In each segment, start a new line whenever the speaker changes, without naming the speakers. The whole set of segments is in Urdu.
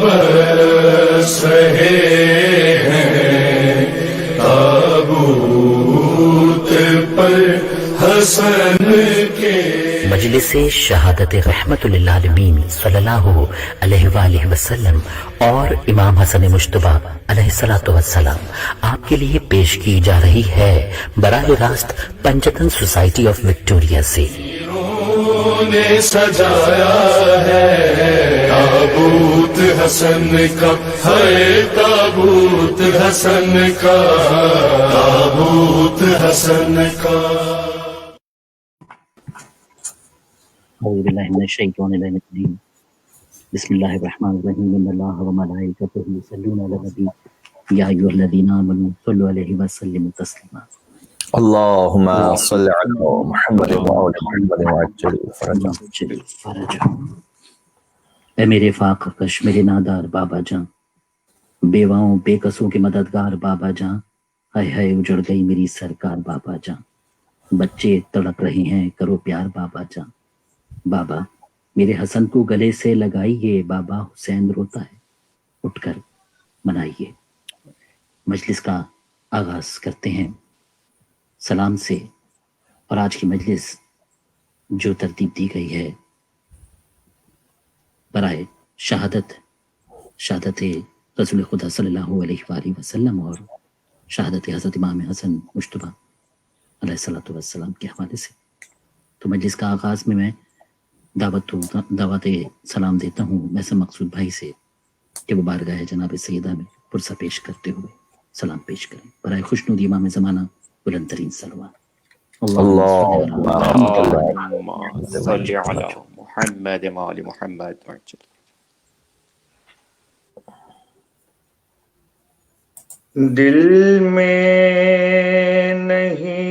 برس رہے ہیں تابوت پر حسن کے.
مجلس شہادت رحمت للعالمین صلی اللہ علیہ وآلہ وسلم اور امام حسن مجتبی علیہ السلام آپ کے لیے پیش کی جا رہی ہے براہ راست پنجتن سوسائٹی آف وکٹوریا سے.
نے سجایا ہے تابوت حسن کا، ہے تابوت حسن کا، تابوت حسن کا.
اعوذ باللہ من الشیطان الرجیم. بسم اللہ الرحمن الرحیم. ان اللہ وملائکتہ یصلون علی النبی یا ایھا الذین آمنوا صلوا علیہ وسلموا تسلیما.
اللہم صل علی محمد وآل محمد وعجل
فرجہ. اے میرے فاقہ کش، میرے نادار بابا جان، بیواؤں بے قصوں کے مددگار بابا جان، ہائے ہائے اجڑ گئی میری سرکار بابا جان. بچے تڑپ رہے ہیں، کرو پیار بابا جان. بابا میرے حسن کو گلے سے لگائیے، بابا حسین روتا ہے، اٹھ کر منائیے. مجلس کا آغاز کرتے ہیں سلام سے. اور آج کی مجلس جو ترتیب دی گئی ہے برائے شہادت رسول خدا صلی اللہ علیہ وآلہ وسلم اور شہادت حضرت امام حسن مجتبی علیہ السلام کے حوالے سے. تو مجلس کا آغاز میں دعوت سلام دیتا ہوں محسن مقصود بھائی سے کہ وہ بارگاہ جناب سیدہ میں پرسہ پیش کرتے ہوئے سلام پیش کریں برائے خوشنودی امام زمانہ بلند ترین صلوات.
اللہم
صلی علی محمد وآل محمد وعجل.
دل میں نہیں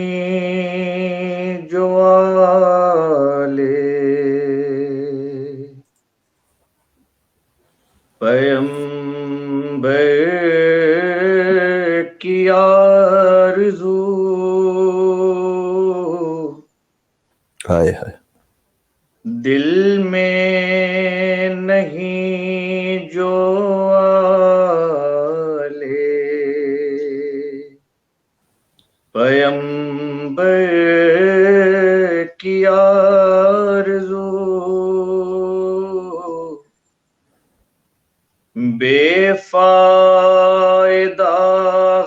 جو آلے پیمبر کی آرزو،
ہائے ہائے
دل میں نہیں جو آلے پیمبر کی آرزو، بے فائدہ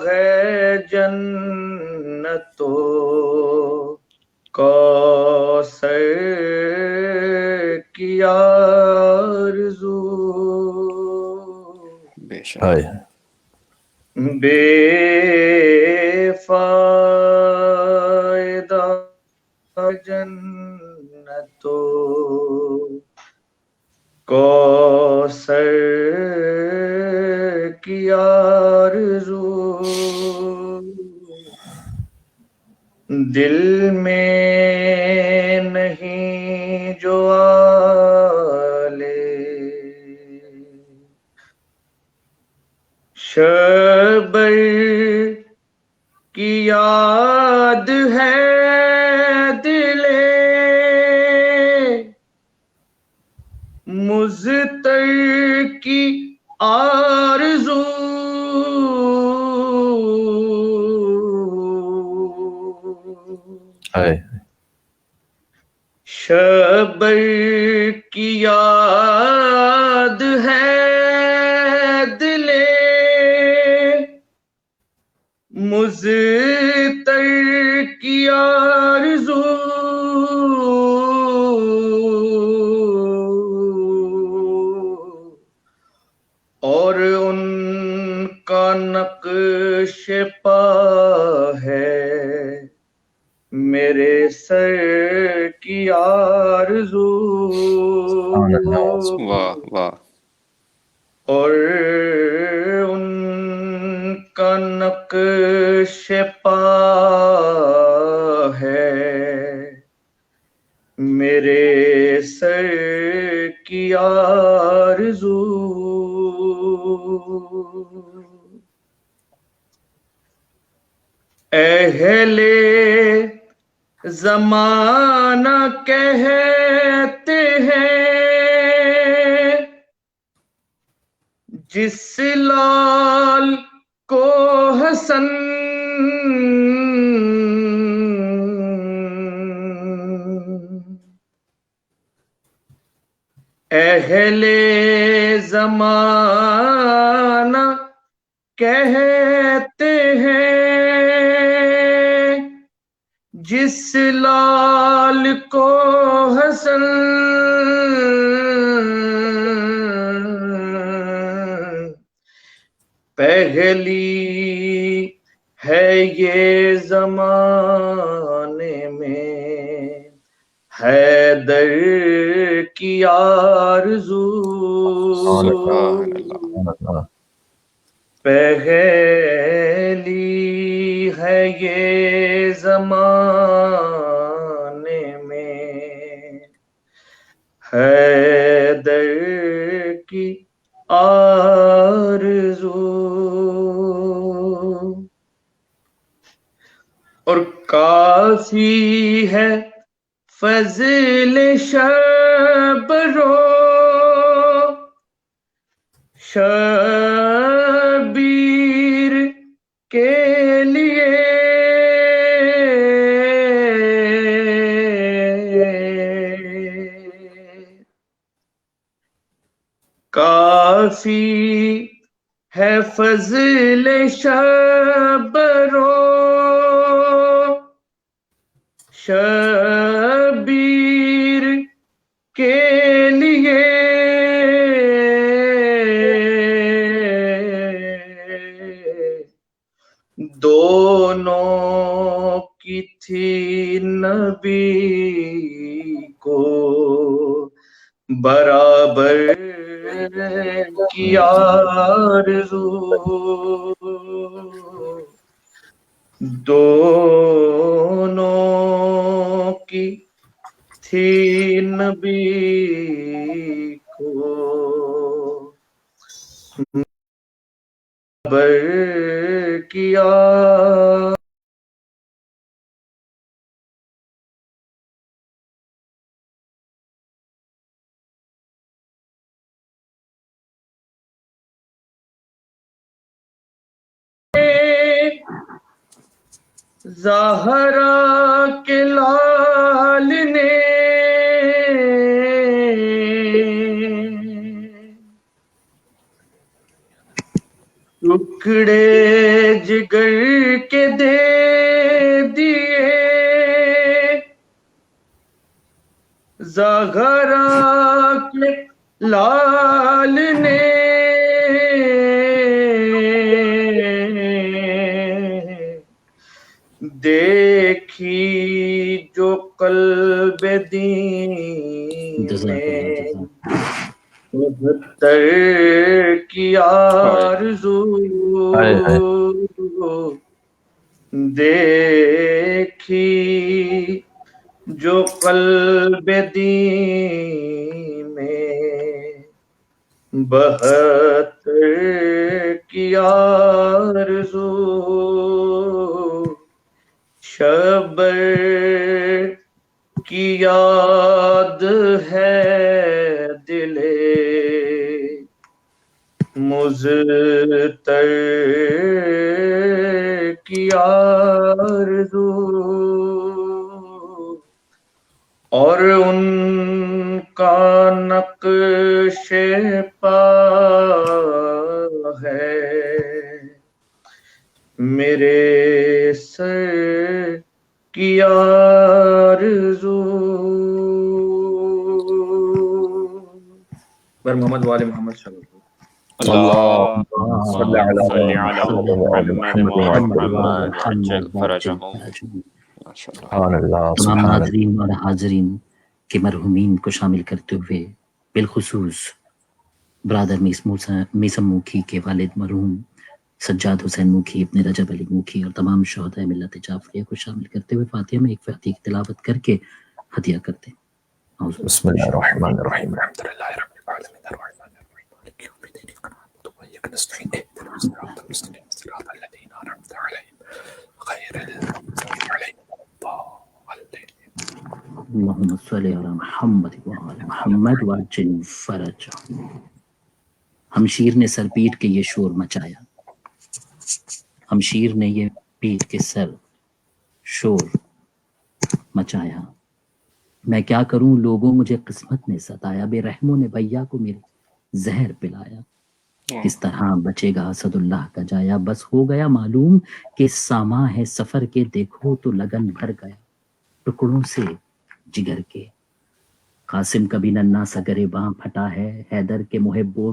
ہے جنتو کوثر کی آرزو،
بے شک
ہائے
بے فائدہ جنتو کوثر کی آرزو، دل میں نہیں جو آلے شربر کی یاد ہے دلے مضطر کی آرزو،
ہائے
شربر کی یاد ہے دلے مضطر کی آرزو، اور ان کا نقش پا ہے میرے سر کی آرزو،
واہ واہ.
اور ان کا نقش پا ہے میرے سر کی آرزو، اہل زمانہ کہتے ہیں جس لال کو حسن اہل زمانہ کہتے ہیں، جس لال کو حسن پہلی ہے یہ زمانے میں حیدر کی آرزو، پہلی ہے یہ زمانے میں حیدر کی آرزو، اور کافی ہے فضل شب رو شبیر کے لیے، کافی ہے فضل شب رو شبیر کے لیے، دونوں کی تھی نبی کو برابر کی آرزو، دونوں کی تھی نبی کو برابر کی آرزو، زہرا کے لال نے ٹکڑے جگر کے دے دیے، زہرا کے لال نے دیکھی جو قلب دین میں بہتر کی آرزو، دیکھی جو قلب دین میں بہتر کی آرزو، شبر کی یاد ہے دل مضطر کی آرزو، اور ان کا نقش پا ہے میرے سر کی آرزو، بر محمد وآل محمد صلی اللہ
اللهم صل على محمد وعلى عجل فرجهم ما شاء الله.
سبحان اللہ
تمام
سبحان اللہ.
ناظرین اور حاضرین کے مرحومین کو شامل کرتے ہوئے بالخصوص برادر میسم موکھی کے والد مرحوم سجاد حسین موکھی، ابن رجب علی موکھی اور تمام شہداء ملت جعفریہ کو شامل کرتے ہوئے فاتحہ میں ایک فاتحہ کی تلاوت کر کے ہدیہ کرتے ہیں.
بسم اللہ الرحمن الرحیم الحمد للہ رب العالمین الرحمن الرحیم مالک یوم الدین اياک نعبد وإياک نستعین اهدنا الصراط المستقیم صراط الذین أنعمت عليهم غیر المغضوب عليهم ولا الضالين.
اللهم صل على محمد وعلى محمد وعجل فرجهم. ہمشیر نے سر پیٹ کے یہ شور مچایا، ہمشیر نے یہ پیٹ کے سر شور مچایا، میں کیا کروں لوگوں مجھے قسمت نے ستایا، بے رحموں نے بھیا کو میرے زہر پلایا، کس طرح بچے گا اسد اللہ کا جایا، بس ہو گیا معلوم کہ ساما ہے سفر کے، دیکھو تو لگن بھر گیا ٹکڑوں سے جگر کے، قاسم کبھی ننا سگرے باں پھٹا ہے، حیدر کے محبوں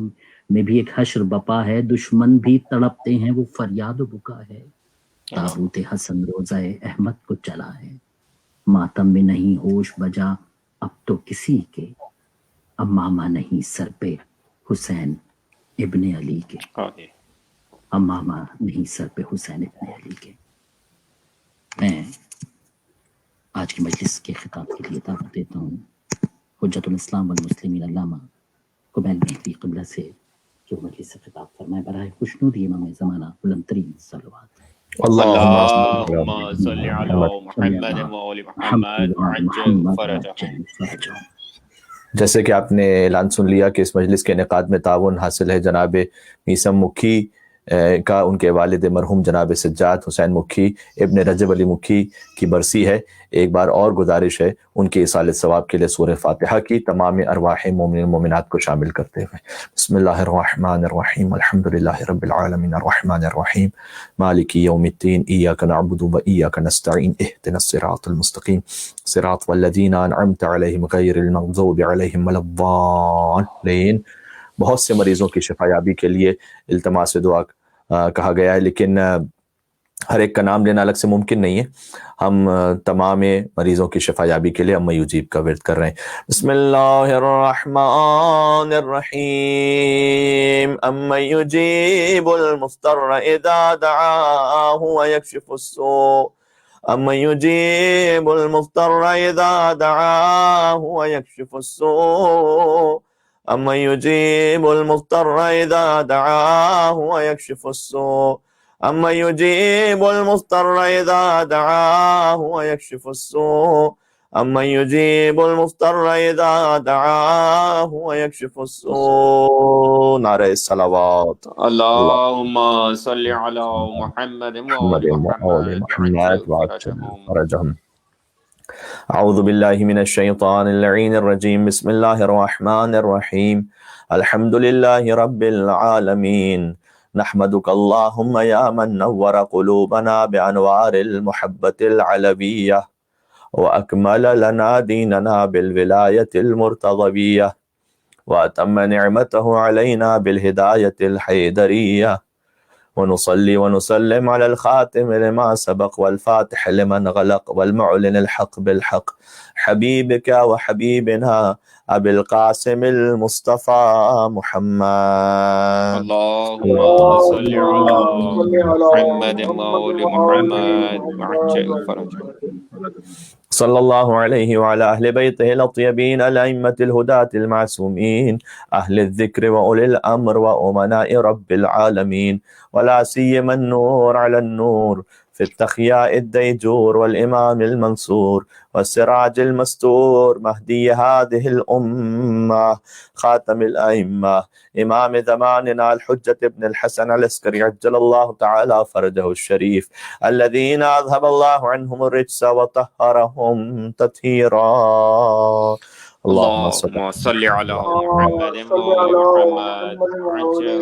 میں بھی ایک حشر بپا ہے، دشمن بھی تڑپتے ہیں وہ فریاد و بکا ہے، تابوت حسن روزہ احمد کو چلا ہے، ماتم میں نہیں ہوش بجا اب تو کسی کے، اب ماما نہیں سر پہ حسین ابن علی کے، اب ماما نہیں سر پہ حسین ابن علی کے۔ میں آج کی مجلس کے خطاب کے لیے دعوت دیتا ہوں حجت الاسلام والمسلمین علامہ قبیل مہدی قبلہ سے جو مجلس سے خطاب فرمائے، برائے خوشنودی امام زمانہ بلند ترین صلوات۔
اللهم صل على محمد وآل محمد وعجل فرجهم۔
جیسے کہ آپ نے اعلان سن لیا کہ اس مجلس کے انعقاد میں تعاون حاصل ہے جناب میثم مکھی کا، ان کے والد مرحوم جناب سجاد حسین مکھی ابن رجب علی مکھی کی برسی ہے۔ ایک بار اور گزارش ہے ان کی ایصال ثواب کے لیے سورہ فاتحہ کی تمام ارواح مومنین مومنات کو شامل کرتے ہوئے بسم اللہ الرحمن الرحیم الحمدللہ رب العالمین الرحمن الرحیم مالک یوم الدین ایاک نعبد و ایاک نستعین اہدنا الصراط المستقیم صراط والذین انعمت علیہم غیر المغضوب علیہم ولا الضالین۔ بہت سے مریضوں کی شفا یابی کے لیے التماس دعا کہا گیا ہے، لیکن ہر ایک کا نام لینا الگ سے ممکن نہیں ہے۔ ہم تمام مریضوں کی شفا یابی کے لیے اما یجیب کا ورد کر رہے ہیں۔ بسم اللہ الرحمن الرحیم اما یجیب المضطر اذا دعاہ ویکشف السوء اما یجیب المضطر اذا دعاہ ویکشف السوء اما یجیب المضطر اذا دعاہ ویکشف السوء اما یجیب المضطر اذا دعاہ ویکشف السوء اما یجیب المضطر اذا دعاہ ویکشف السوء۔ نعرہ الصلوات۔
اللهم صل على محمد وآل محمد وعجل
فرجهم۔ اعوذ باللہ من الشیطان اللعین الرجیم بسم اللہ الرحمن الرحیم الحمد للہ رب العالمین نحمدک اللہم یا من نور قلوبنا بانوار المحبت العلویہ واکمل لنا دیننا بالولایت المرتضویہ واتم نعمته علینا بالہدایت الحیدریہ ونصلي ونسلم على الخاتم لما سبق والفاتح لمن غلق والمعلن الحق بالحق حبيبك وحبيبنا أبي القاسم المصطفى محمد۔
اللهم صل على محمد وآل محمد وعجل فرجهم۔
صلى الله عليه وعلى أهل بيته الأطيبين الأئمة الهداة المعصومين أهل الذكر وأولي الأمر وأمناء رب العالمين، ولا سيما النور على النور في التخياء الديجور والإمام المنصور والسراج المستور مهدي هذه الأمة خاتم الأئمة إمام زماننا الحجة ابن الحسن العسكري عجل الله تعالى فرجه الشريف الذين أذهب الله عنهم الرجس وطهرهم تطهيرا۔
اللهم صل على محمد وآل محمد وعجل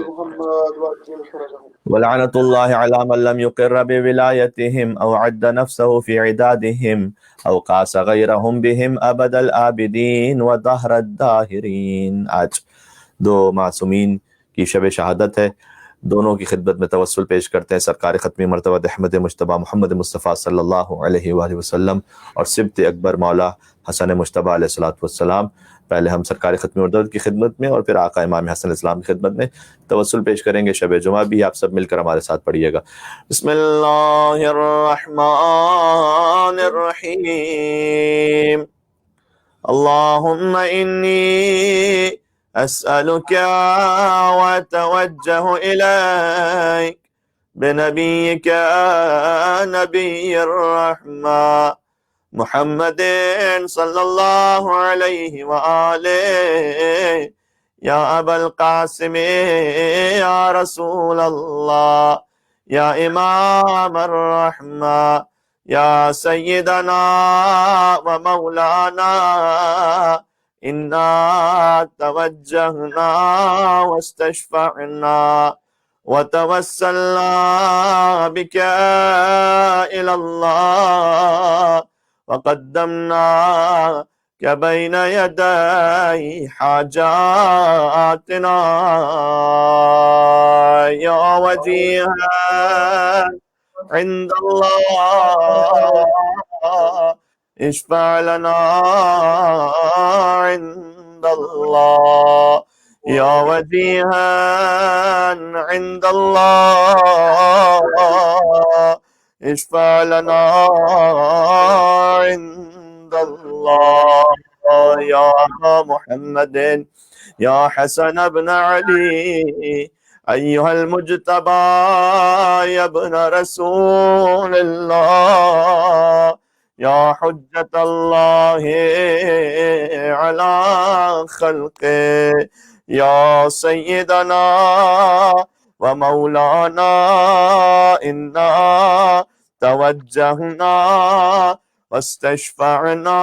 فرجهم۔
ولعنة الله على من لم يقر بولايتهم أو عد نفسه في عدادهم أو قاس غيرهم بهم أبد الآبدين ودهر الداهرين۔ آج دو معصومین کی شب شہادت ہے، دونوں کی خدمت میں توسل پیش کرتے ہیں سرکار ختمی مرتبہ احمد مجتبیٰ محمد مصطفیٰ صلی اللہ علیہ وآلہ وسلم اور سبط اکبر مولا حسن مجتبیٰ علیہ الصلوۃ والسلام۔ پہلے ہم سرکار ختمی مرتبہ کی خدمت میں اور پھر آقا امام حسن اسلام کی خدمت میں توسل پیش کریں گے۔ شب جمعہ بھی آپ سب مل کر ہمارے ساتھ پڑھیے گا۔ بسم اللہ الرحمن الرحیم اللہم انی أسألك وأتوجه إليك بنبيك نبي الرحمة محمد صلى الله عليه وآله
یا ابا القاسم یا رسول اللہ یا امام الرحمہ یا سیدنا و مولانا انا توجہنا واستشفعنا وتوسلنا بك إلى الله وقدمناك بين يدي حاجاتنا يا وجيها عند الله اشفع لنا عند الله يا وجيها عند الله اشفع لنا عند الله يا محمد يا حسن بن علي أيها المجتبى يا ابن رسول الله يا حجة الله على خلقه يا سيدنا ومولانا إنا توجهنا واستشفعنا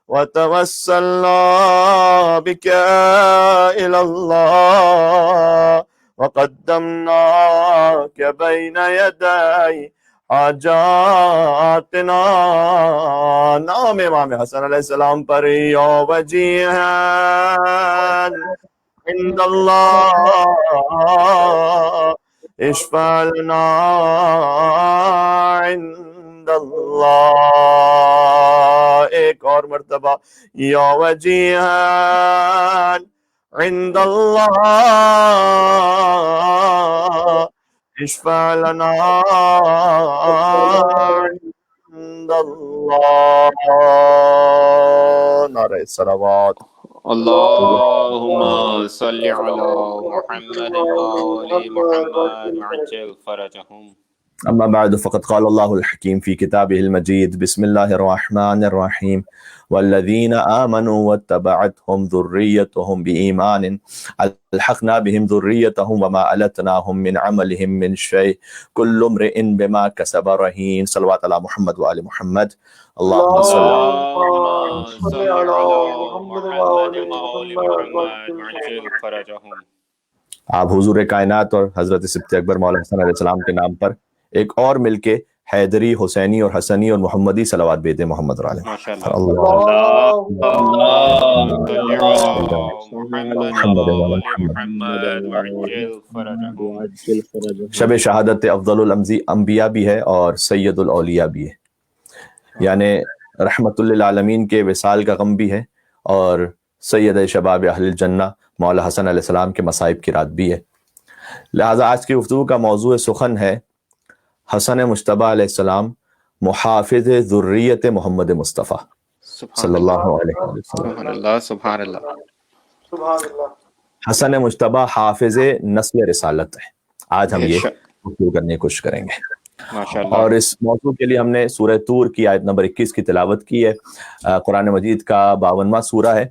وتوسلنا بك إلى الله وقدمناك بين يدي حاجاتنا نام امام حسن علیہ السلام پر یا وجیہا عند اللہ اشفع لنا عند اللہ ایک اور مرتبہ یا وجیہا عند اللہ اشفع لنا عند اللہ نعرہ صلوات
اللهم صل على محمد وآل محمد وعجل فرجهم.
أما بعد فقد قال الله الحكيم في كتابه المجيد بسم الله الرحمن الرحيم والذين آمنوا واتبعتهم ذريتهم بإيمان ألحقنا بهم ذريتهم وما ألتناهم من عملهم من شيء كل امرئ بما كسب رهين. صلوات على محمد وآل محمد. اللهم صل على
محمد وآل محمد وعجل فرجهم.
آپ حضور کائنات اور حضرت سبط اکبر مولا حسن علیہ السلام کے نام پر ایک اور مل کے حیدری، حسینی اور حسنی اور محمدی صلوات بھیج دیں محمد علیہ شب شہادت افضل الانبیاء بھی ہے اور سید الاولیاء بھی ہے، یعنی رحمت للعالمین کے وصال کا غم بھی ہے اور سید شباب اہل الجنہ مولا حسن علیہ السلام کے مصائب کی رات بھی ہے. لہٰذا آج کی گفتگو کا موضوع سخن ہے حسن مجتبی علیہ السلام محافظ ذریت محمد مصطفیٰ صلی اللہ علیہ وسلم.
سبحان اللہ.
حسن مجتبی حافظ نسل رسالت ہے. آج ہم یہ گفتگو کرنے کی کوشش کریں گے اور اس موضوع کے لیے ہم نے سورہ طور کی آیت نمبر 21 کی تلاوت کی ہے. قرآن مجید کا 52واں سورہ ہے.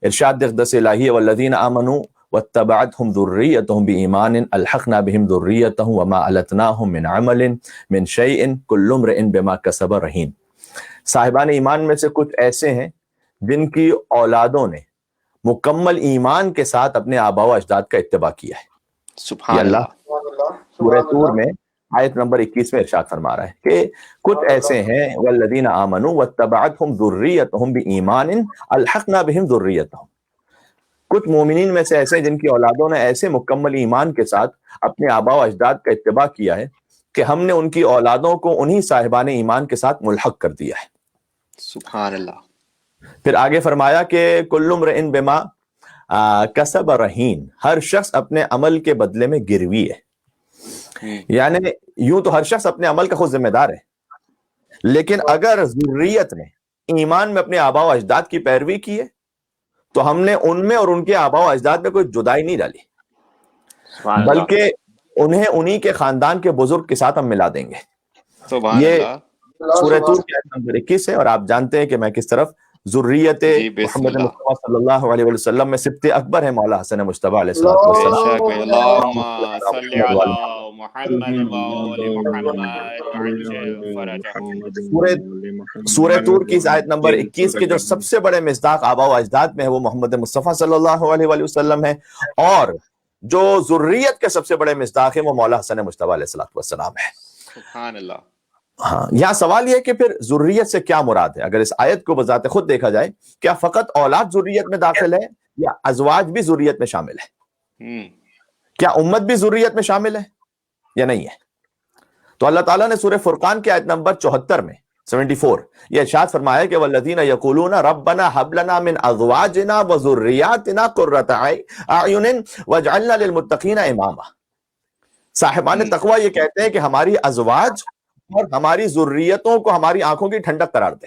ارشاد اقدس الہی والذین آمنوا واتبعتهم ذریتهم بإیمان الحقنا بهم ذریتهم وما ألتناهم من عمل من شیء کل امرئ بما کسب رہین. صاحبان ایمان میں سے کچھ ایسے ہیں جن کی اولادوں نے مکمل ایمان کے ساتھ اپنے آباء و اجداد کا اتباع کیا ہے.
سبحان اللہ.
سورہ طور میں آیت نمبر 21 میں ارشاد فرما رہا ہے کہ کچھ ایسے ہیں والذین آمنوا واتبعتهم ذریتهم بإیمان الحقنا بهم ذریتهم. کچھ مومنین میں سے ایسے ہیں جن کی اولادوں نے ایسے مکمل ایمان کے ساتھ اپنے آباء و اجداد کا اتباع کیا ہے کہ ہم نے ان کی اولادوں کو انہی صاحبان ایمان کے ساتھ ملحق کر دیا ہے.
سبحان اللہ.
پھر آگے فرمایا کہ کل امرئ بما کسب رہین، ہر شخص اپنے عمل کے بدلے میں گروی ہے. یعنی یوں تو ہر شخص اپنے عمل کا خود ذمہ دار ہے، لیکن اگر ذریت نے ایمان میں اپنے آباء و اجداد کی پیروی کی ہے تو ہم نے ان میں اور ان کے آباء و اجداد میں کوئی جدائی نہیں ڈالی، بلکہ انہیں انہی کے خاندان کے بزرگ کے ساتھ ہم ملا دیں گے. یہ سورہ طور کی آیت نمبر 21 ہے اور آپ جانتے ہیں کہ میں کس طرف ذریت
جی بسم
محمد
اللہ
مصطفیٰ صلی اللہ علیہ وسلم میں سبت اکبر ہے مولا حسن مجتبیٰ علیہ
بے
السلام.
شک اللہم صلی علی محمد وآل محمد وعجل فرجہم.
سورہ طور کی آیت نمبر 21 کے جو سب سے بڑے مصداق آبا و اجداد میں ہے وہ محمد مصطفیٰ صلی اللہ علیہ وآلہ وسلم ہے، اور جو ذریت کے سب سے بڑے مصداق ہیں وہ مولا حسن مجتبیٰ علیہ السلام ہے.
سبحان اللہ.
ہاں، یہاں سوال یہ ہے کہ پھر ذریت سے کیا مراد ہے؟ اگر اس آیت کو بذات خود دیکھا جائے، کیا فقط اولاد ذریت میں داخل ہے یا ازواج بھی ذریت میں شامل ہے؟ کیا امت بھی ذریت میں شامل ہے یا نہیں ہے؟ تو اللہ تعالیٰ نے سورہ فرقان کی آیت نمبر 74 میں 74 یہ ارشاد فرمایا کہ والذین یقولون ربنا هب لنا من ازواجنا وذریاتنا قرۃ اعین واجعلنا للمتقین اماما. صاحبان تقوی یہ کہتے ہیں کہ ہماری ازواج اور ہماری ذریتوں کو ہماری آنکھوں کی ٹھنڈک قرار دے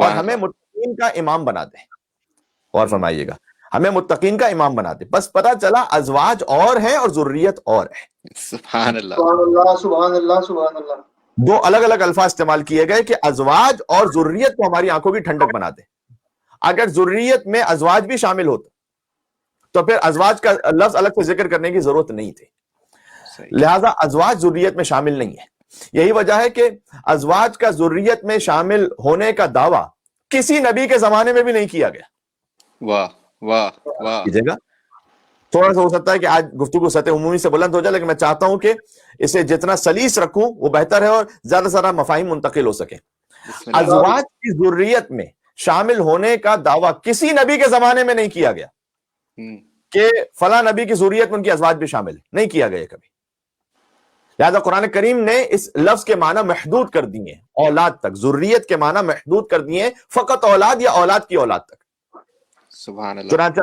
اور ہمیں متقین کا امام بنا دے. اور فرمائیے گا ہمیں متقین کا امام بنا دے. بس پتہ چلا ازواج اور ہیں اور ذریت اور ہے.
سبحان اللہ.
سبحان اللہ سبحان اللہ سبحان اللہ.
دو الگ الگ الفاظ استعمال کیے گئے کہ ازواج اور ذریت کو ہماری آنکھوں کی ٹھنڈک بنا دے. اگر ذریت میں ازواج بھی شامل ہوتا تو پھر ازواج کا لفظ الگ سے ذکر کرنے کی ضرورت نہیں تھی. لہذا ازواج ذریت میں شامل نہیں ہے. یہی وجہ ہے کہ ازواج کا ذریت میں شامل ہونے کا دعویٰ کسی نبی کے زمانے میں بھی نہیں کیا گیا.
واہ واہ واہ.
کیجئے گا. تھوڑا سا ہو سکتا ہے کہ آج گفتگو سطح عمومی سے بلند ہو جائے، لیکن میں چاہتا ہوں کہ اسے جتنا سلیس رکھوں وہ بہتر ہے اور زیادہ سے زیادہ مفاہیم منتقل ہو سکے. ازواج کی ذریت میں شامل ہونے کا دعویٰ کسی نبی کے زمانے میں نہیں کیا گیا کہ فلاں نبی کی ذریت میں ان کی ازواج بھی شامل ہے. نہیں کیا گیا کبھی. لہذا قرآن کریم نے اس لفظ کے معنی محدود کر دیے، اولاد تک. ذریت کے معنی محدود کر دیے فقط اولاد یا اولاد کی اولاد تک.
سبحان اللہ.
چنانچہ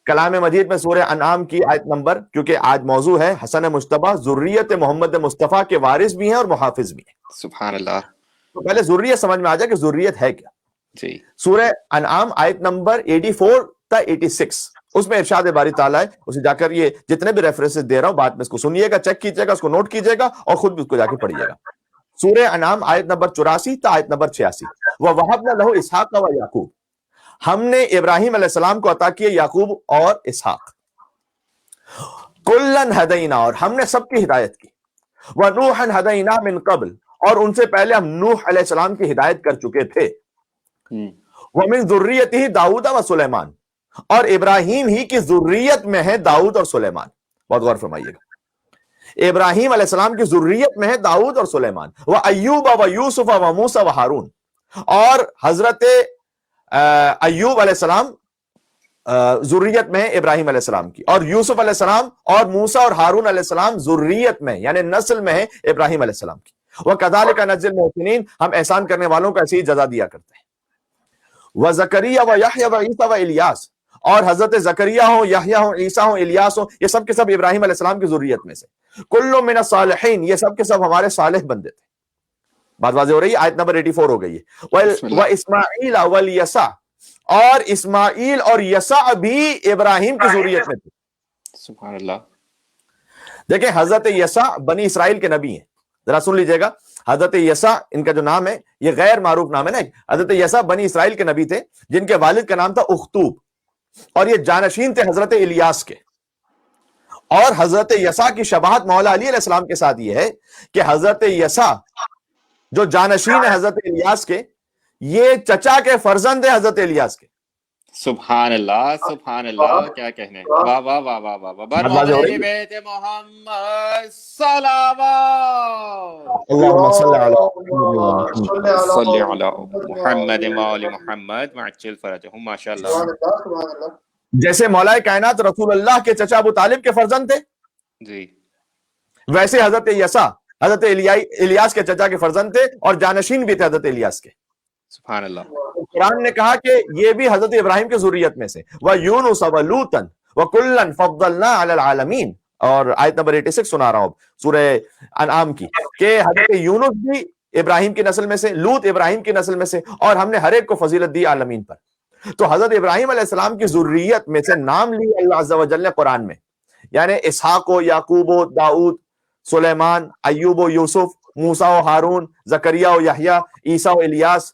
کلام مجید میں سورہ انعام کی آیت نمبر، کیونکہ آج موضوع ہے حسن مجتبیٰ ذریت محمد مصطفیٰ کے وارث بھی ہیں اور محافظ بھی ہیں.
سبحان اللہ.
تو پہلے ذریت سمجھ میں آ جائے کہ ذریت ہے کیا.
جی
سورہ انعام آیت نمبر 84 تا 86 اس میں ارشاد باری تعالیٰ ہے. اسے جا کر یہ جتنے بھی ریفرنسز دے رہا ہوں بعد میں اس کو سنیے گا، چیک کیجیے گا، اس کو نوٹ کیجیے گا اور خود بھی اس کو جا کے پڑھیے گا. سورہ انعام آیت نمبر 84 تا آیت نمبر 86. وَوَهَبْنَا لَهُ إِسْحَاقَ وَيَعْقُوبَ. ہم نے ابراہیم علیہ السلام کو عطا کیے یعقوب اور اسحاق. کُلًّا هَدَيْنَا اور ہم نے سب کی ہدایت کی. وَنُوحًا هَدَيْنَا مِن قبل اور ان سے پہلے ہم نوح علیہ السلام کی ہدایت کر چکے تھے. وَمِن ذُرِّيَّتِهِ داؤد وسلیمان اور ابراہیم ہی کی ذریت میں ہے داؤد اور سلیمان. بہت غور فرمائیے گا. ابراہیم علیہ السلام کی ذریت میں ہے داؤد اور سلیمان. وَأَيُّوبَ وَيُوسُفَ وَمُوسَى وَهَارُون اور حضرت ایوب علیہ السلام ذریت میں ہے ابراہیم علیہ السلام کی، اور یوسف علیہ السلام اور موسیٰ اور ہارون علیہ السلام ذریت میں یعنی نسل میں ہے ابراہیم علیہ السلام کی. وَكَذَلِكَ نَجْزِي الْمُحْسِنِينَ ہم احسان کرنے والوں کو ایسی ہی جزا دیا کرتے ہیں. وَزَكَرِيَّا وَيَحْيَا وَعِيسَىٰ وَإِلْيَاس اور حضرت زکریا ہوں، یحییٰ ہوں، عیسیٰ ہوں، الیاس ہوں، یہ سب کے سب ابراہیم علیہ السلام کی ذریت میں سے. کل من الصالحین یہ سب کے سب ہمارے صالح بندے تھے. بات واضح ہو رہی ہے. آیت نمبر 84 ہو گئی ہے. وَإِسْمَاعِيلَ وَالْيَسَعَ اور اسماعیل اور یسع بھی ابراہیم کی ذریت میں تھے.
سبحان اللہ.
دیکھیں حضرت یسع بنی اسرائیل کے نبی ہیں. ذرا سن لیجئے گا. حضرت یسع ان کا جو نام ہے یہ غیر معروف نام ہے نا. حضرت یسع بنی اسرائیل کے نبی تھے جن کے والد کا نام تھا اختوب اور یہ جانشین تھے حضرت الیاس کے. اور حضرت یسع کی شباہت مولا علی علیہ السلام کے ساتھ یہ ہے کہ حضرت یسع جو جانشین ہے حضرت الیاس کے یہ چچا کے فرزند ہے حضرت الیاس کے.
سبحان اللہ سبحان اللہ. کیا کہنے. واہ واہ واہ واہ واہ. برحمت بیت محمد صلوات.
اللہم صلی
علی محمد وآل محمد وعجل فرجہم. ماشاء اللہ.
جیسے مولا کائنات رسول اللہ کے چچا ابو طالب کے فرزند تھے
جی
ویسے حضرت یسع حضرت الیاس کے چچا کے فرزند تھے اور جانشین بھی تھے حضرت الیاس کے.
سبحان اللہ.
قرآن نے کہا کہ یہ بھی حضرت ابراہیم کی ذریت میں سے. وَيُونُسَ وَلُوطًا وَكُلًّا فَضَّلْنَا عَلَى الْعَالَمِينَ اور آیت نمبر 86 سنا رہا ہوں سورہ انعام کی کہ حضرت یونس بھی ابراہیم کی نسل میں سے، لوط ابراہیم کی نسل میں سے، اور ہم نے ہر ایک کو فضیلت دی عالمین پر. تو حضرت ابراہیم علیہ السلام کی ذریت میں سے نام لی اللہ عز و جل نے قرآن میں، یعنی اسحاق و یعقوب و داؤد، سلیمان، ایوب و یوسف، موسیٰ و ہارون، زکریا و یحییٰ، عیسیٰ و الیاس،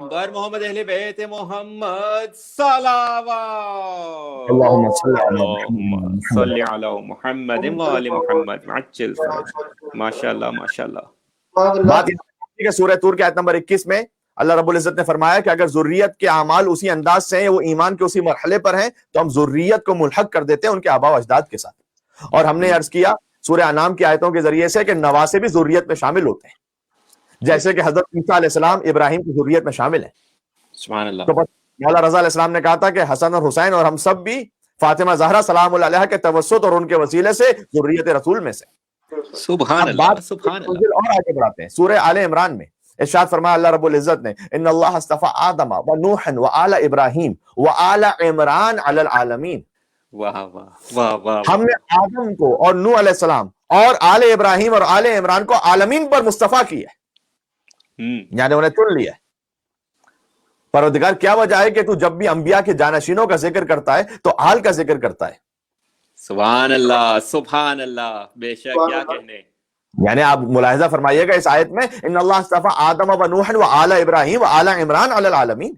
بر محمد اہل بیت محمد صلوات
اللهم صل على
اللهم صل علی محمد و آل محمد عجل فرج. ماشاءاللہ ماشاءاللہ.
بات یہ کہ سورہ طور کی آیت نمبر 21 میں اللہ رب العزت نے فرمایا کہ اگر ذریت کے اعمال اسی انداز سے ہیں، وہ ایمان کے اسی مرحلے پر ہیں، تو ہم ذریت کو ملحق کر دیتے ہیں ان کے آبا و اجداد کے ساتھ. اور ہم نے عرض کیا سورہ انعام کی آیتوں کے ذریعے سے کہ نواسے بھی ذریت میں شامل ہوتے ہیں، جیسے کہ حضرت عیسیٰ علیہ السلام ابراہیم کی ذریت میں شامل ہیں.
سبحان اللہ.
تو مولا رضا علیہ السلام نے کہا تھا کہ حسن اور حسین اور ہم سب بھی فاطمہ زہرا سلام اللہ علیہا کے توسط اور ان کے وسیلے سے ذریت رسول میں سے.
سبحان
اب
اللہ
بات
سبحان اللہ.
اور آگے بڑھاتے ہیں. سورہ آل عمران میں ارشاد فرمایا اللہ رب العزت نے ان اللہ اصطفى آدم و نوح و آل ابراہیم و آل عمران علی العالمین.
واہ واہ واہ واہ.
ہم نے آدم کو اور نوح علیہ السلام اور آل ابراہیم اور آل عمران کو عالمین پر مصطفیٰ کیا ہے، یعنی انہیں چن لیا ہے. پروردگار کیا وجہ ہے کہ تو جب بھی انبیاء کے جانشینوں کا ذکر کرتا ہے تو آل کا ذکر کرتا ہے؟
سبحان اللہ سبحان اللہ. بے شک کیا کہنے.
یعنی آپ ملاحظہ فرمائیے گا اس آیت میں ان اللہ اصطفى آدم و نوح و آل ابراہیم و آل عمران علی العالمین،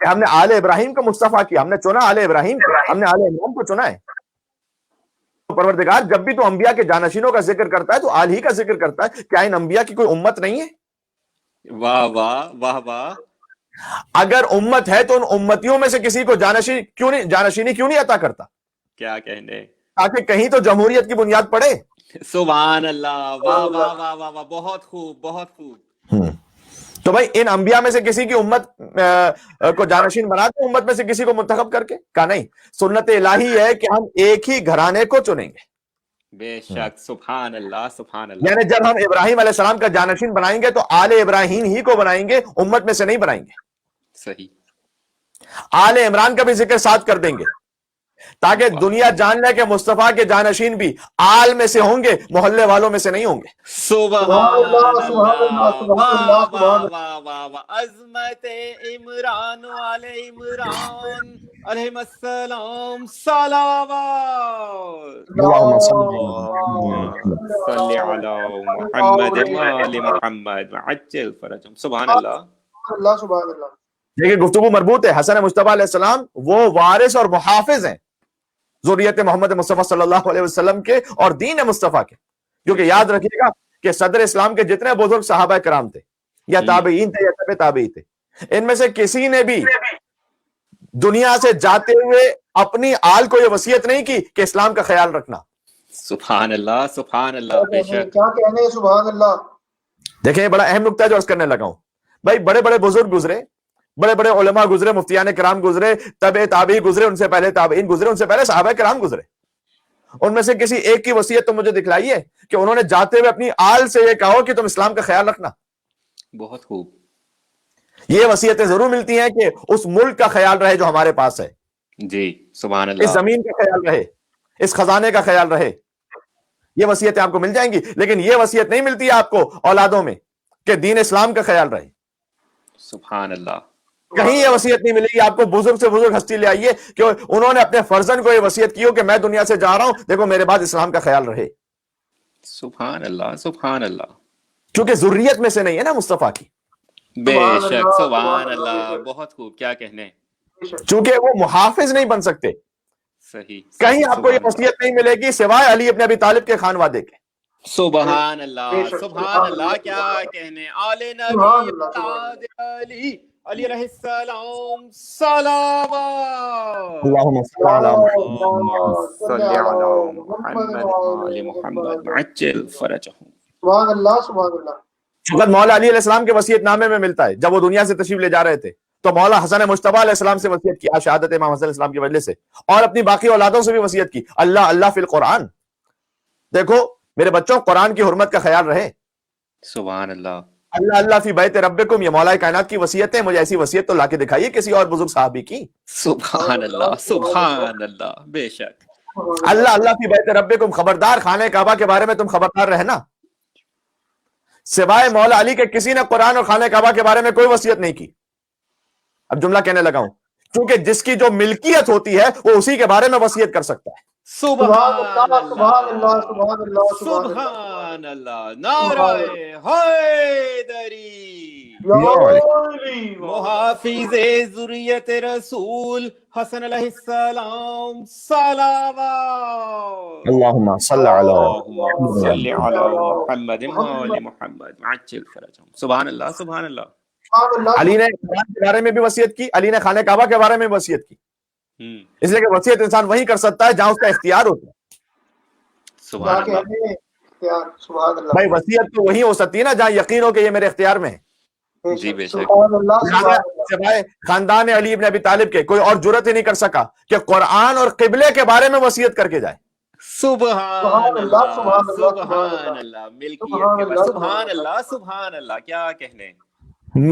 کہ ہم نے آل ابراہیم کو مصطفیٰ کیا، ہم نے چنا آل ابراہیم کو، ہم نے آل عمران کو چنا ہے. تو پروردگار جب بھی تو انبیاء کے جانشینوں کا ذکر کرتا ہے تو آل ہی کا ذکر کرتا ہے. کیا ان انبیاء کی کوئی امت نہیں ہے؟
واہ واہ واہ واہ.
اگر امت ہے تو ان امتیوں میں سے کسی کو جانشینی کیوں نہیں عطا کرتا؟
کیا کہنے.
تاکہ کہیں تو جمہوریت کی بنیاد پڑے.
سبحان اللہ. واہ واہ واہ واہ واہ. بہت خوب بہت خوب.
تو بھائی ان انبیاء میں سے کسی کی امت کو جانشین بنا دیں، امت میں سے کسی کو منتخب کر کے؟ کہا نہیں، سنت الہی ہے کہ ہم ایک ہی گھرانے کو چنیں گے.
بے شک. سبحان اللہ سبحان اللہ.
یعنی جب ہم ابراہیم علیہ السلام کا جانشین بنائیں گے تو آل ابراہیم ہی کو بنائیں گے، امت میں سے نہیں بنائیں گے.
صحیح.
آل عمران کا بھی ذکر ساتھ کر دیں گے تاکہ دنیا جان لے کہ مصطفیٰ کے جانشین بھی آل میں سے ہوں گے، محلے والوں میں سے نہیں ہوں گے.
سبحان اللہ.
سبحان اللہ، سبحان اللہ،
واہ
سبحان
واہ
اللہ.
واہ واہ واہ. عظمت عمران و آل عمران علیہم السلام صلوات.
اللہم صل
صلی علی محمد و آل محمد وعجل فرجهم. سبحان اللہ.
اللہ سبحان اللہ.
دیکھیں گفتگو مربوط ہے. حسن مصطفیٰ علیہ السلام وہ وارث اور محافظ ہیں ذریت محمد مصطفیٰ صلی اللہ علیہ وسلم کے اور دین مصطفیٰ کے. کیونکہ یاد رکھیے گا کہ صدر اسلام کے جتنے بزرگ صحابہ کرام تھے یا تابعین تھے یا تبع تابعی تھے، ان میں سے کسی نے بھی دنیا سے جاتے ہوئے اپنی آل کو یہ وصیت نہیں کی کہ اسلام کا خیال رکھنا.
سبحان اللہ سبحان اللہ. بے شک.
کیا کہنے سبحان اللہ.
دیکھیں بڑا اہم نقطہ جو عرض کرنے لگا ہوں. بھائی بڑے بڑے بزرگ گزرے، بڑے بڑے علماء گزرے، مفتیان کرام گزرے، تبع تابعی گزرے، ان سے پہلے تابعین گزرے، ان سے پہلے صحابہ کرام گزرے. ان میں سے کسی ایک کی وصیت تو مجھے دکھلائیے کہ انہوں نے جاتے ہوئے اپنی آل سے یہ کہا کہ تم اسلام کا خیال رکھنا.
بہت خوب.
یہ وصیتیں ضرور ملتی ہیں کہ اس ملک کا خیال رہے جو ہمارے پاس ہے،
جی سبحان
اس
اللہ.
زمین کا خیال رہے، اس خزانے کا خیال رہے. یہ وصیتیں آپ کو مل جائیں گی، لیکن یہ وصیت نہیں ملتی ہے آپ کو اولادوں میں کہ دین اسلام کا خیال رہے.
سبحان اللہ.
کہیں یہ وصیت نہیں ملے گی آپ کو. بزرگ سے بزرگ ہستی لے آئیے کہ انہوں نے اپنے فرزند کو یہ وصیت کی ہو کہ میں دنیا سے جا رہا ہوں، دیکھو میرے بعد اسلام کا خیال رہے.
سبحان اللہ سبحان اللہ.
چونکہ ذریت میں سے نہیں ہے نا مصطفیٰ کی،
بے شک. سبحان اللہ. بہت خوب. کیا کہنے.
چونکہ وہ محافظ نہیں بن سکتے.
صحیح.
کہیں آپ کو یہ وصیت نہیں ملے گی سوائے علی ابن ابی طالب کے خانوادے کے.
سبحان اللہ سبحان اللہ. کیا کہنے. آل نبی اولاد علی علی علیہ السلام صلوات.
اللہم صل علی
صلی علی محمد وآل محمد وعجل فرجهم.
سبحان اللہ سبحان اللہ.
فقط مولا علی علیہ السلام کے وصیت نامے میں ملتا ہے. جب وہ دنیا سے تشریف لے جا رہے تھے تو مولا حسن مجتبیٰ علیہ السلام سے وصیت کی، شہادت امام حسن علیہ السلام کی وجہ سے، اور اپنی باقی اولادوں سے بھی وصیت کی اللہ اللہ فی القرآن. دیکھو میرے بچوں، قرآن کی حرمت کا خیال رہے.
سبحان اللہ.
اللہ اللہ فی بیت ربکم، یہ مولا کائنات کی وصیت ہے. مجھے ایسی وصیت تو لا کے دکھائیے کسی اور بزرگ صحابی کی.
سبحان اللہ سبحان اللہ. بے شک.
اللہ اللہ فی بیت ربکم، خبردار خانہ کعبہ کے بارے میں تم خبردار رہنا. سوائے مولا علی کے کسی نے قرآن اور خانہ کعبہ کے بارے میں کوئی وصیت نہیں کی. اب جملہ کہنے لگا ہوں، کیونکہ جس کی جو ملکیت ہوتی ہے وہ اسی کے بارے میں وصیت کر سکتا ہے.
سبحان اللہ
سبحان اللہ سبحان اللہ.
سبحان اللہ. نعرہ حیدری. محافظ ذریت رسول حسن علیہ السلام صلوات
اللہم صلی علی
اللہم صلی علی محمد وآل محمد وعجل فرجهم سبحان اللہ سبحان اللہ
علی نے قرآن کے بارے میں بھی وصیت کی، علی نے خانہ کعبہ کے بارے میں بھی وصیت کی، اس لیے کہ وصیت انسان وہی کر سکتا ہے جہاں اس کا اختیار ہوتا ہے۔
سبحان اللہ
سبحان اللہ
بھائی وصیت تو وہی ہو سکتی ہے نا جہاں یقین ہو کہ یہ میرے اختیار میں ہے۔
جی بے شک
سبحان اللہ
لہٰذا سوائے خاندان علی ابن ابی طالب کے کوئی اور جرت ہی نہیں کر سکا کہ قرآن اور قبلے کے بارے میں وصیت کر کے جائے۔
سبحان اللہ
سبحان اللہ
سبحان اللہ ملکیت کے بعد سبحان اللہ کیا کہنے۔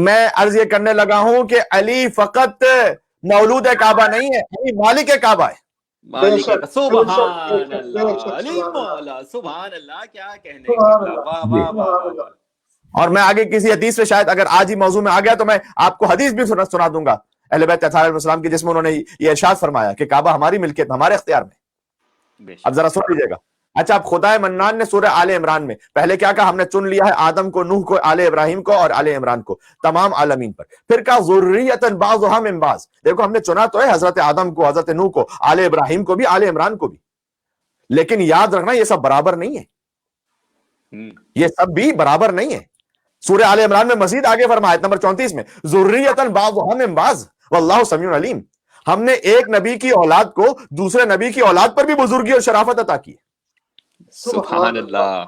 میں عرض یہ کرنے لگا ہوں کہ علی فقط مولود کعبہ نہیں ہے، علی مالک کعبہ ہے۔
مالک
بے شک،
سبحان
بے
اللہ
شک،
علی
سبحان
مولا سبحان اللہ کیا کہنے۔
سبحان اللہ،
واہ واہ واہ واہ۔
اور میں آگے کسی حدیث سے شاید اگر آج ہی موضوع میں آ گیا تو میں آپ کو حدیث بھی سنا دوں گا اہل بیت اطہار علیہ السلام کی، جس میں انہوں نے یہ ارشاد فرمایا کہ کعبہ ہماری ملکیت میں، ہمارے اختیار میں۔
بے شک
اب ذرا سن لیجیے گا۔ اچھا اب خدا منان نے سورہ آل عمران میں پہلے کیا کہا؟ ہم نے چن لیا ہے آدم کو، نوح کو، آل ابراہیم کو اور آل عمران کو، تمام عالمین پر۔ پھر کہا ذریۃ بعضھا من بعض، دیکھو ہم نے چنا تو ہے حضرت آدم کو، حضرت نوح کو، آل ابراہیم کو بھی، آل عمران کو بھی، لیکن یاد رکھنا یہ سب برابر نہیں ہے، یہ سب بھی برابر نہیں ہے۔ سورہ آل عمران میں مزید آگے فرمایا آیت نمبر 34 میں ذریۃ بعضھا من بعض واللہ سمیع علیم، ہم نے ایک نبی کی اولاد کو دوسرے نبی کی اولاد پر بھی بزرگی اور شرافت عطا کی ہے۔
سبحان اللہ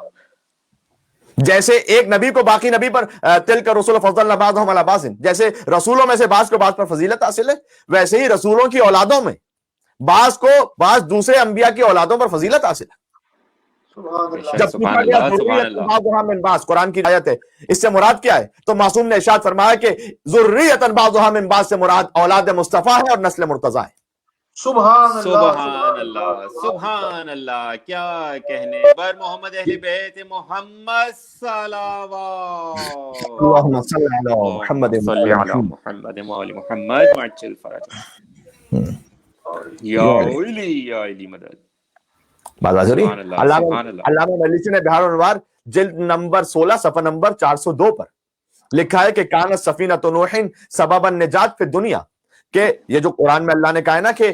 جیسے ایک نبی کو باقی نبی پر تلک رسول فضلنا بعضهم علی بعض، جیسے رسولوں میں سے بعض کو بعض پر فضیلت حاصل ہے، ویسے ہی رسولوں کی اولادوں میں بعض کو بعض دوسرے انبیاء کی اولادوں پر فضیلت حاصل ہے۔
سبحان اللہ
جب پوچھا گیا ذریۃ بعضھا من بعض، قرآن کی آیت ہے، اس سے مراد کیا ہے؟ تو معصوم نے ارشاد فرمایا کہ ذریۃ بعضھا من بعض سے مراد اولاد مصطفیٰ ہے اور نسل مرتضیٰ ہے۔
سبحان اللہ
سبحان اللہ سبحان اللہ کیا کہنے۔ بر محمد اہل بیت محمد صلوات
اللہم صلی علی محمد
صلی علی محمد وآل محمد وعجل فرجهم یا علی یا علی مدد۔
بات واضح ہو رہی ہے؟
سبحان اللہ، سبحان اللہ۔
علامہ مجلسی نے بہار الانوار جلد نمبر 16 صفحہ نمبر 402 پر لکھا ہے کہ کانت سفینۃ نوح سبب النجات فی الدنیا، کہ یہ جو قرآن میں اللہ نے کہا ہے نا کہ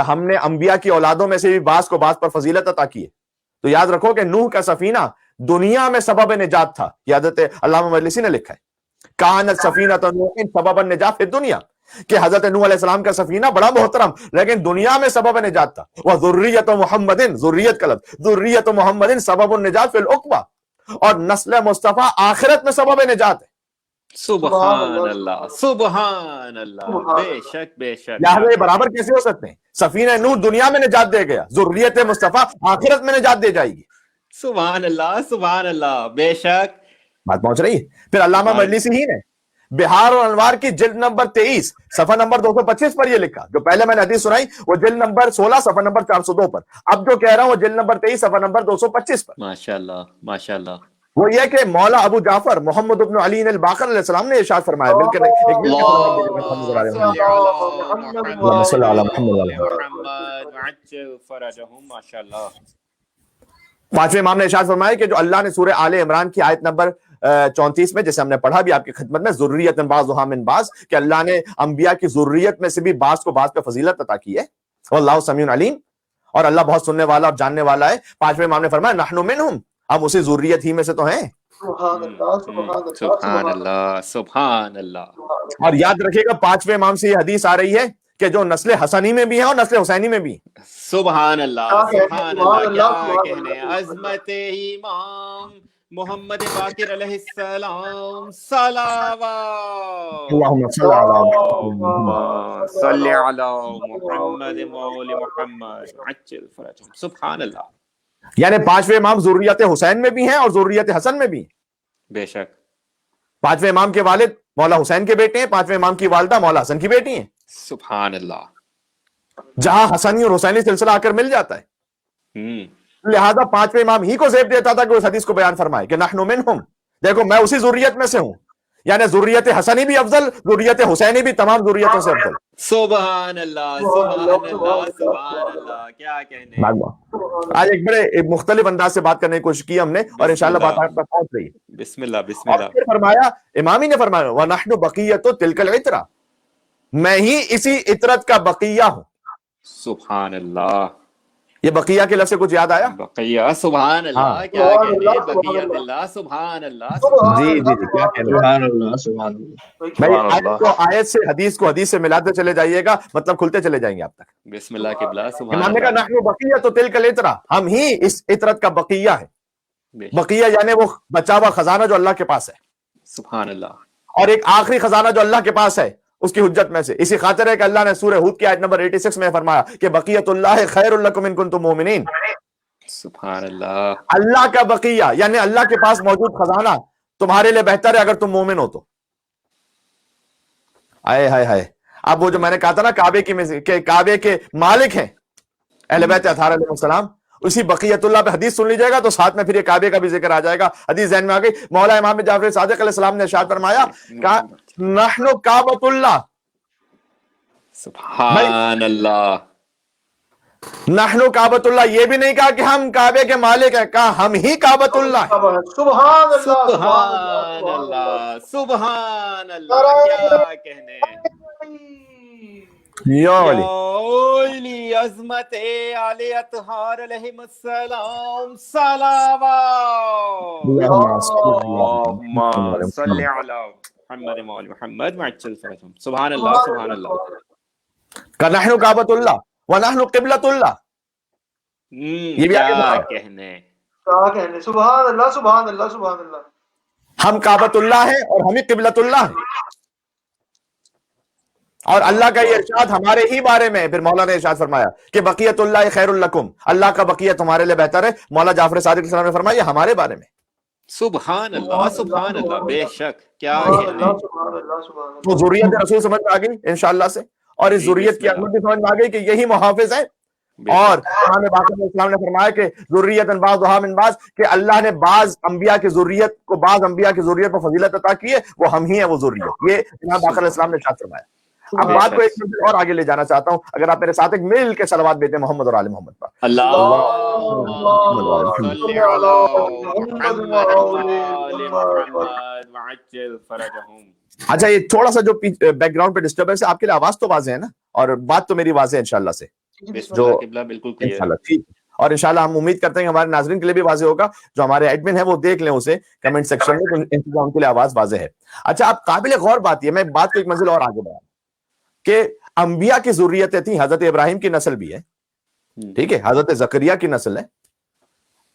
ہم نے انبیاء کی اولادوں میں سے بھی بعض کو بعض پر فضیلت عطا کی ہے، تو یاد رکھو کہ نوح کا سفینہ دنیا میں سبب نجات تھا، یہ حضرت علامہ مجلسی نے لکھا ہے کانت سفینۃ نوح سبب النجات فی الدنیا، کہ حضرت نوح علیہ السلام کا سفینہ بڑا محترم لیکن دنیا میں سبب نجات تھا۔ وذریۃ محمد، ذریت کا لفظ ذریۃ محمد سبب النجات فی العقبہ، اور نسل مصطفیٰ آخرت میں سبب نجات ہے۔
سبحان اللہ سبحان اللہ بے شک بے شک۔
لہٰذا یہ برابر کیسے ہو سکتے ہیں؟ سفینہ نوح دنیا میں نجات دے گیا، ذریت مصطفیٰ آخرت میں نجات دے جائے گی۔
سبحان اللہ بے شک۔
بات پہنچ رہی ہے؟ پھر علامہ مجلسی ہی نے بہار اور انوار کی جلد نمبر 23 صفحہ نمبر 225 پر یہ لکھا، جو پہلے میں نے حدیث سنائی وہ جلد نمبر 16 صفحہ نمبر 402 پر، اب جو کہہ رہا ہوں وہ جلد نمبر 23 صفحہ نمبر 225 پر۔
ماشاءاللہ ماشاءاللہ۔
وہ یہ کہ مولا ابو جعفر محمد ابن علی الباقر علیہ السلام نے ارشاد فرمایا، مل کر
ماشاءاللہ۔
پانچویں امام نے ارشاد فرمایا کہ جو اللہ نے سورہ آل عمران کی آیت نمبر 34 میں، جیسے ہم نے پڑھا بھی آپ کی خدمت میں، ذریۃ بعضھا من بعض، کہ اللہ نے انبیاء کی ذریت میں سے بھی بعض کو بعض پہ فضیلت عطا کی ہے، واللہ سمیع علیم، اور اللہ بہت سننے والا اور جاننے والا ہے۔ پانچویں امام نے فرمایا نحن منہم، ہم اسی ذریت ہی میں سے تو ہیں۔
سبحان اللہ
سبحان اللہ سبحان اللہ۔
اور یاد رکھیے گا پانچویں امام سے یہ حدیث آ رہی ہے کہ جو نسل حسنی میں بھی ہے اور نسل حسینی میں بھی ہے۔
سبحان اللہ سبحان اللہ کیا کہنے۔ عظمت امام محمد باقر علیہ السلام صلوات
اللہم صلی علی
صلی علی محمد وآل محمد عجل فرجهم سبحان اللہ۔
یعنی پانچویں امام ذریت حسین میں بھی ہیں اور ذریت حسن میں بھی ہیں۔
بے شک۔
پانچویں امام کے والد مولا حسین کے بیٹے ہیں، پانچویں امام کی والدہ مولا حسن کی بیٹی ہیں،
سبحان اللہ۔
جہاں حسنی اور حسینی سلسلہ آ کر مل جاتا ہے۔ لہذا پانچویں امام ہی کو زیب دیتا تھا کہ اس حدیث کو بیان فرمائے کہ نحن منہم، دیکھو میں اسی ذریت میں سے ہوں، یعنی ذریت حسنی بھی افضل، ذریت حسینی بھی تمام ذریتوں سے افضل.
سبحان اللہ سبحان اللہ سبحان اللہ، کیا کہنے.
آج ایک بڑے مختلف انداز سے بات کرنے کی کوشش کی ہم نے، اور انشاءاللہ بات آپ تک پہنچ رہی ہے.
بسم اللہ بسم
اور
اللہ.
پھر فرمایا، امامی نے فرمایا وَنَحْنُ بَقِيَّةُ تِلْكَ الْعِتْرَةِ، میں ہی اسی عطرت کا بقیہ ہوں.
سبحان اللہ.
یہ بقیہ کے لفظ سے کچھ یاد آیا؟
بقیہ سبحان اللہ، کیا کہنے. بقیت اللہ سبحان اللہ.
جی جی جی، کیا کہنے.
سبحان اللہ سبحان اللہ.
بھائی آیت کو آیت سے، حدیث کو حدیث سے ملاتے چلے جائیے گا، مطلب کھلتے چلے جائیں گے آپ تک.
بسم اللہ قبلہ. سبحان
امام نے کہا
اللہ.
نحن بقیۃ تلک العطرہ، ہم ہی اس عطرت کا بقیہ ہے.
بے شک.
بقیہ یعنی وہ بچا ہوا خزانہ جو اللہ کے پاس ہے،
سبحان اللہ.
اور ایک آخری خزانہ جو اللہ کے پاس ہے اس کی حجت میں سے. اسی خاطر ہے کہ اللہ نے سورہ ہود کی آیت نمبر 86 میں فرمایا کہ بقیت اللہ خیر لکم ان کنتم مومنین.
سبحان اللہ.
اللہ کا بقیہ یعنی اللہ کے پاس موجود خزانہ تمہارے لیے بہتر ہے اگر تم مومن ہو تو. آئے ہائے ہائے. اب وہ جو میں نے کہا تھا نا کعبے کے مالک ہیں اہل بیت اطہار علیہ السلام، اسی بقیت اللہ پہ حدیث سن لیجیے گا تو ساتھ میں پھر یہ کعبے کا بھی ذکر آ جائے گا. حدیث ذہن میں آ گئی. مولا امام جعفر صادق علیہ السلام نے ارشاد فرمایا نحن کعبۃ اللہ.
سبحان اللہ.
نحن کعبۃ اللہ، یہ بھی نہیں کہا کہ ہم کعبے کے مالک ہیں، کہا ہم ہی کعبۃ اللہ ہیں.
سبحان اللہ
سبحان اللہ سبحان اللہ، کیا کہنے.
یا علی.
اولی عظمت آل اطہار علیہ السلام صلوات. اللہم صلی علی محمد وعلی محمد وعجل فرجہم. سبحان اللہ سبحان اللہ.
کہ نحن کعبۃ اللہ ونحن قبلۃ اللہ. یہ بھی آگے
کیا
بڑھا.
کہنے.
کیا کہنے. سبحان اللہ سبحان اللہ سبحان اللہ.
ہم کعبۃ اللہ ہیں اور ہمیں قبلۃ اللہ ہیں. اور اللہ کا یہ ارشاد ہمارے ہی بارے میں. پھر مولا نے ارشاد فرمایا کہ بقیت اللہ خیر لکم، اللہ کا بقیہ تمہارے لیے بہتر ہے. مولا جعفر صادق علیہ السلام نے فرمایا یہ ہمارے بارے میں.
سبحان اللہ سبحان اللہ. بے شک، کیا
سبحان
کہنے.
اللہ سبحان اللہ سبحان اللہ.
تو ذریت رسول سمجھ میں آ گئی انشاءاللہ سے، اور اس ذریت کی عظمت بھی سمجھ میں آ گئی کہ یہی محافظ ہے. اور امام باقر علیہ السلام نے فرمایا کہ ذریۃ بعضھا من بعض، کہ اللہ نے بعض انبیاء کی ذریت کو بعض انبیاء کی ذریت پر فضیلت عطا کی ہے، وہ ہم ہی ہیں وہ ذریت. یہ امام باقر علیہ السلام نے ارشاد فرمایا. اب بات کو ایک منٹ اور آگے لے جانا چاہتا ہوں، اگر آپ میرے ساتھ ایک مل کے صلوات بیٹھے محمد اور آل محمد پر.
اللہم صلی علی محمد وعلی محمد وعجل فرجہم.
اچھا یہ تھوڑا سا جو بیک گراؤنڈ پہ ڈسٹربنس ہے، آپ کے لیے آواز تو واضح ہے نا، اور بات تو میری واضح ہے انشاءاللہ سے.
بسم اللہ قبلہ بالکل کلیئر.
انشاءاللہ ٹھیک. اور انشاءاللہ ہم امید کرتے ہیں کہ ہمارے ناظرین کے لیے بھی واضح ہوگا. جو ہمارے ایڈمن ہیں وہ دیکھ لیں اسے کمنٹ سیکشن میں، تو انتظام ان کے لیے آواز واضح ہے. اچھا اب قابل غور بات یہ، میں بات کو ایک منزل اور آگے بڑھاؤں کہ انبیاء کی ذریتیں تھیں. حضرت ابراہیم کی نسل بھی ہے، ٹھیک ہے، حضرت زکریا کی نسل ہے.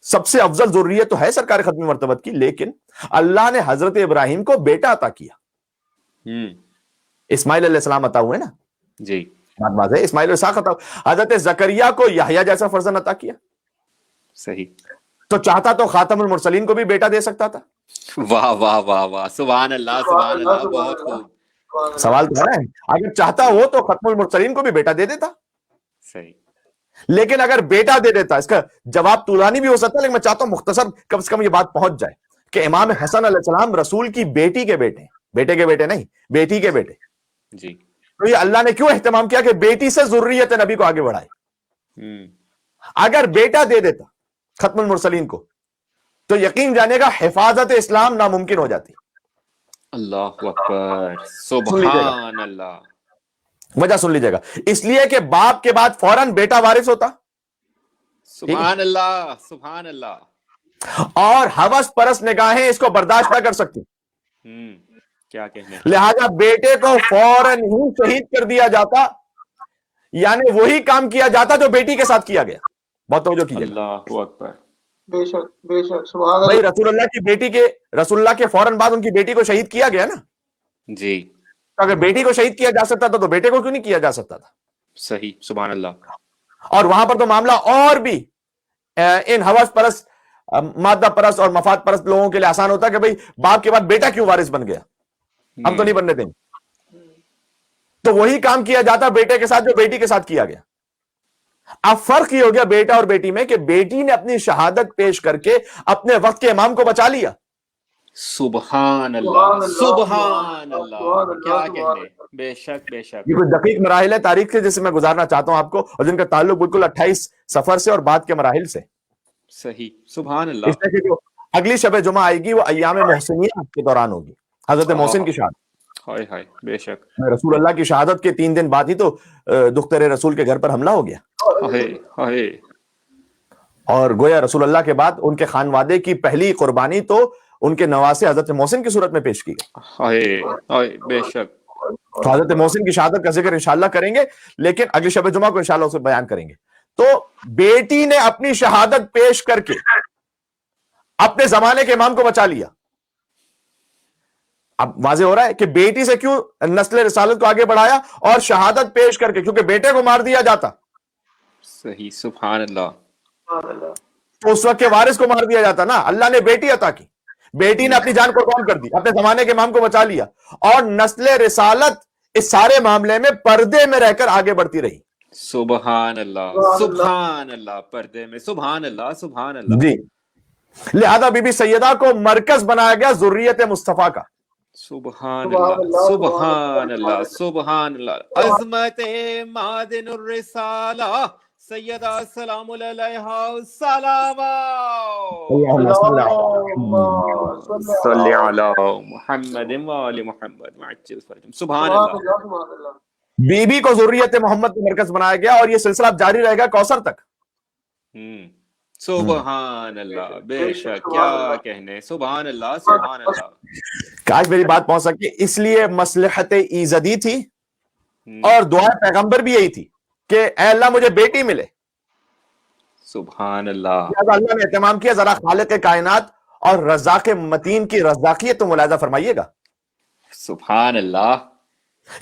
سب سے افضل ذریت تو ہے سرکار ختم مرتبت کی، لیکن اللہ نے حضرت ابراہیم کو بیٹا عطا کیا. اسماعیل علیہ السلام عطا ہوئے نا.
جی
بات واضح ہے، اسماعیل علیہ السلام عطا. حضرت زکریا کو یحییٰ جیسا فرزند عطا کیا.
صحیح.
تو چاہتا تو خاتم المرسلین کو بھی بیٹا دے سکتا تھا.
واہ واہ واہ واہ. سبحان اللہ سبحان اللہ. بہت خوب.
سوال تو ہے اگر چاہتا ہو تو ختم المرسلین کو بھی بیٹا دے دیتا.
صحیح.
لیکن اگر بیٹا دے دیتا، اس کا جواب طولانی بھی ہو سکتا ہے، لیکن میں چاہتا ہوں مختصر کم سے کم یہ بات پہنچ جائے کہ امام حسن علیہ السلام رسول کی بیٹی کے بیٹے، بیٹے کے بیٹے نہیں، بیٹی کے بیٹے.
جی.
تو یہ اللہ نے کیوں اہتمام کیا کہ بیٹی سے ذریت نبی کو آگے بڑھائے. اگر بیٹا دے دیتا ختم المرسلین کو تو یقین جانے گا حفاظت اسلام ناممکن ہو جاتی.
اللہ اکبر. سبحان اللہ.
وجہ سن لیجیے گا، اس لیے کہ باپ کے بعد فوراً بیٹا وارث ہوتا.
سبحان اللہ سبحان اللہ.
اور ہوس پرست نگاہیں اس کو برداشت نہ کر سکتی.
کیا کہنے.
لہذا بیٹے کو فوراً ہی شہید کر دیا جاتا، یعنی وہی کام کیا جاتا جو بیٹی کے ساتھ کیا گیا. بہت توجہ کیجیے.
اللہ اکبر.
بے شک بے شک. سبحان
بھائی
اللہ.
رسول اللہ کی بیٹی کے، رسول اللہ کے فوراً بعد ان کی بیٹی کو شہید کیا گیا نا.
جی.
اگر بیٹی کو شہید کیا جا سکتا تھا تو بیٹے کو کیوں نہیں کیا جا سکتا تھا.
صحیح. سبحان اللہ.
اور وہاں پر تو معاملہ اور بھی ان ہوس پرست، مادہ پرست اور مفاد پرست لوگوں کے لیے آسان ہوتا کہ بھئی باپ کے بعد بیٹا کیوں وارث بن گیا، ہم تو نہیں بننے دیں. تو وہی کام کیا جاتا بیٹے کے ساتھ جو بیٹی کے ساتھ کیا گیا. اب فرق یہ ہو گیا بیٹا اور بیٹی میں کہ بیٹی نے اپنی شہادت پیش کر کے اپنے وقت کے امام کو بچا لیا.
سبحان اللہ سبحان اللہ، کیا کہنے، بے شک بے شک.
یہ کچھ دقیق مراحل ہے تاریخ کے جسے میں گزارنا چاہتا ہوں آپ کو، اور جن کا تعلق بالکل 28 سفر سے اور بعد کے مراحل سے.
صحیح، سبحان
اس
اللہ.
طرح کی جو اگلی شب جمعہ آئے گی وہ ایام محسنیہ کے دوران ہوگی، حضرت محسن کی شہادت.
ہائے ہائے، بے شک.
رسول اللہ کی شہادت کے 3 دن بعد ہی تو دختر رسول کے گھر پر حملہ ہو گیا،
ہائے ہائے.
اور گویا رسول اللہ کے بعد ان کے خانوادے کی پہلی قربانی تو ان کے نواسے حضرت محسن کی صورت میں پیش کی گئی.
ہائے ہائے، بے شک.
تو حضرت محسن کی شہادت کا ذکر انشاءاللہ کریں گے، لیکن اگلی شب جمعہ کو انشاءاللہ اسے بیان کریں گے. تو بیٹی نے اپنی شہادت پیش کر کے اپنے زمانے کے امام کو بچا لیا. اب واضح ہو رہا ہے کہ بیٹی سے کیوں نسل رسالت کو آگے بڑھایا، اور شہادت پیش کر کے، کیونکہ بیٹے کو مار دیا جاتا
صحیح، سبحان اللہ.
تو اس وقت کے وارث کو مار دیا جاتا نا. اللہ نے بیٹی عطا کی، بیٹی نے اپنی جان قربان کر دی، اپنے زمانے کے امام کو بچا لیا، اور نسل رسالت اس سارے معاملے میں پردے میں رہ کر آگے بڑھتی رہی.
سبحان اللہ سبحان اللہ، پردے میں. سبحان اللہ سبحان اللہ.
جی، لہذا بی بی سیدہ کو مرکز بنایا گیا ذریت مصطفیٰ کا.
سبحان اللہ سبحان اللہ سبحان اللہ. عظمت معدن الرسالہ سیدہ سلام علیہا صلی علی محمد وآل محمد وعجل فرجہم. سبحان اللہ.
بی بی کو ذریت محمد کا مرکز بنایا گیا، اور یہ سلسلہ اب جاری رہے گا کوثر تک.
سبحان اللہ، بے شک، کیا کہنے. سبحان اللہ سبحان اللہ.
کاش میری بات پہنچ سکتی. اس لیے مصلحت ایزدی تھی، اور دعا پیغمبر بھی یہی تھی کہ اے اللہ مجھے بیٹی ملے.
سبحان اللہ.
اللہ نے اہتمام کیا. ذرا خالق کائنات اور رزاق متین کی رزاقیت تو ملاحظہ فرمائیے گا.
سبحان اللہ.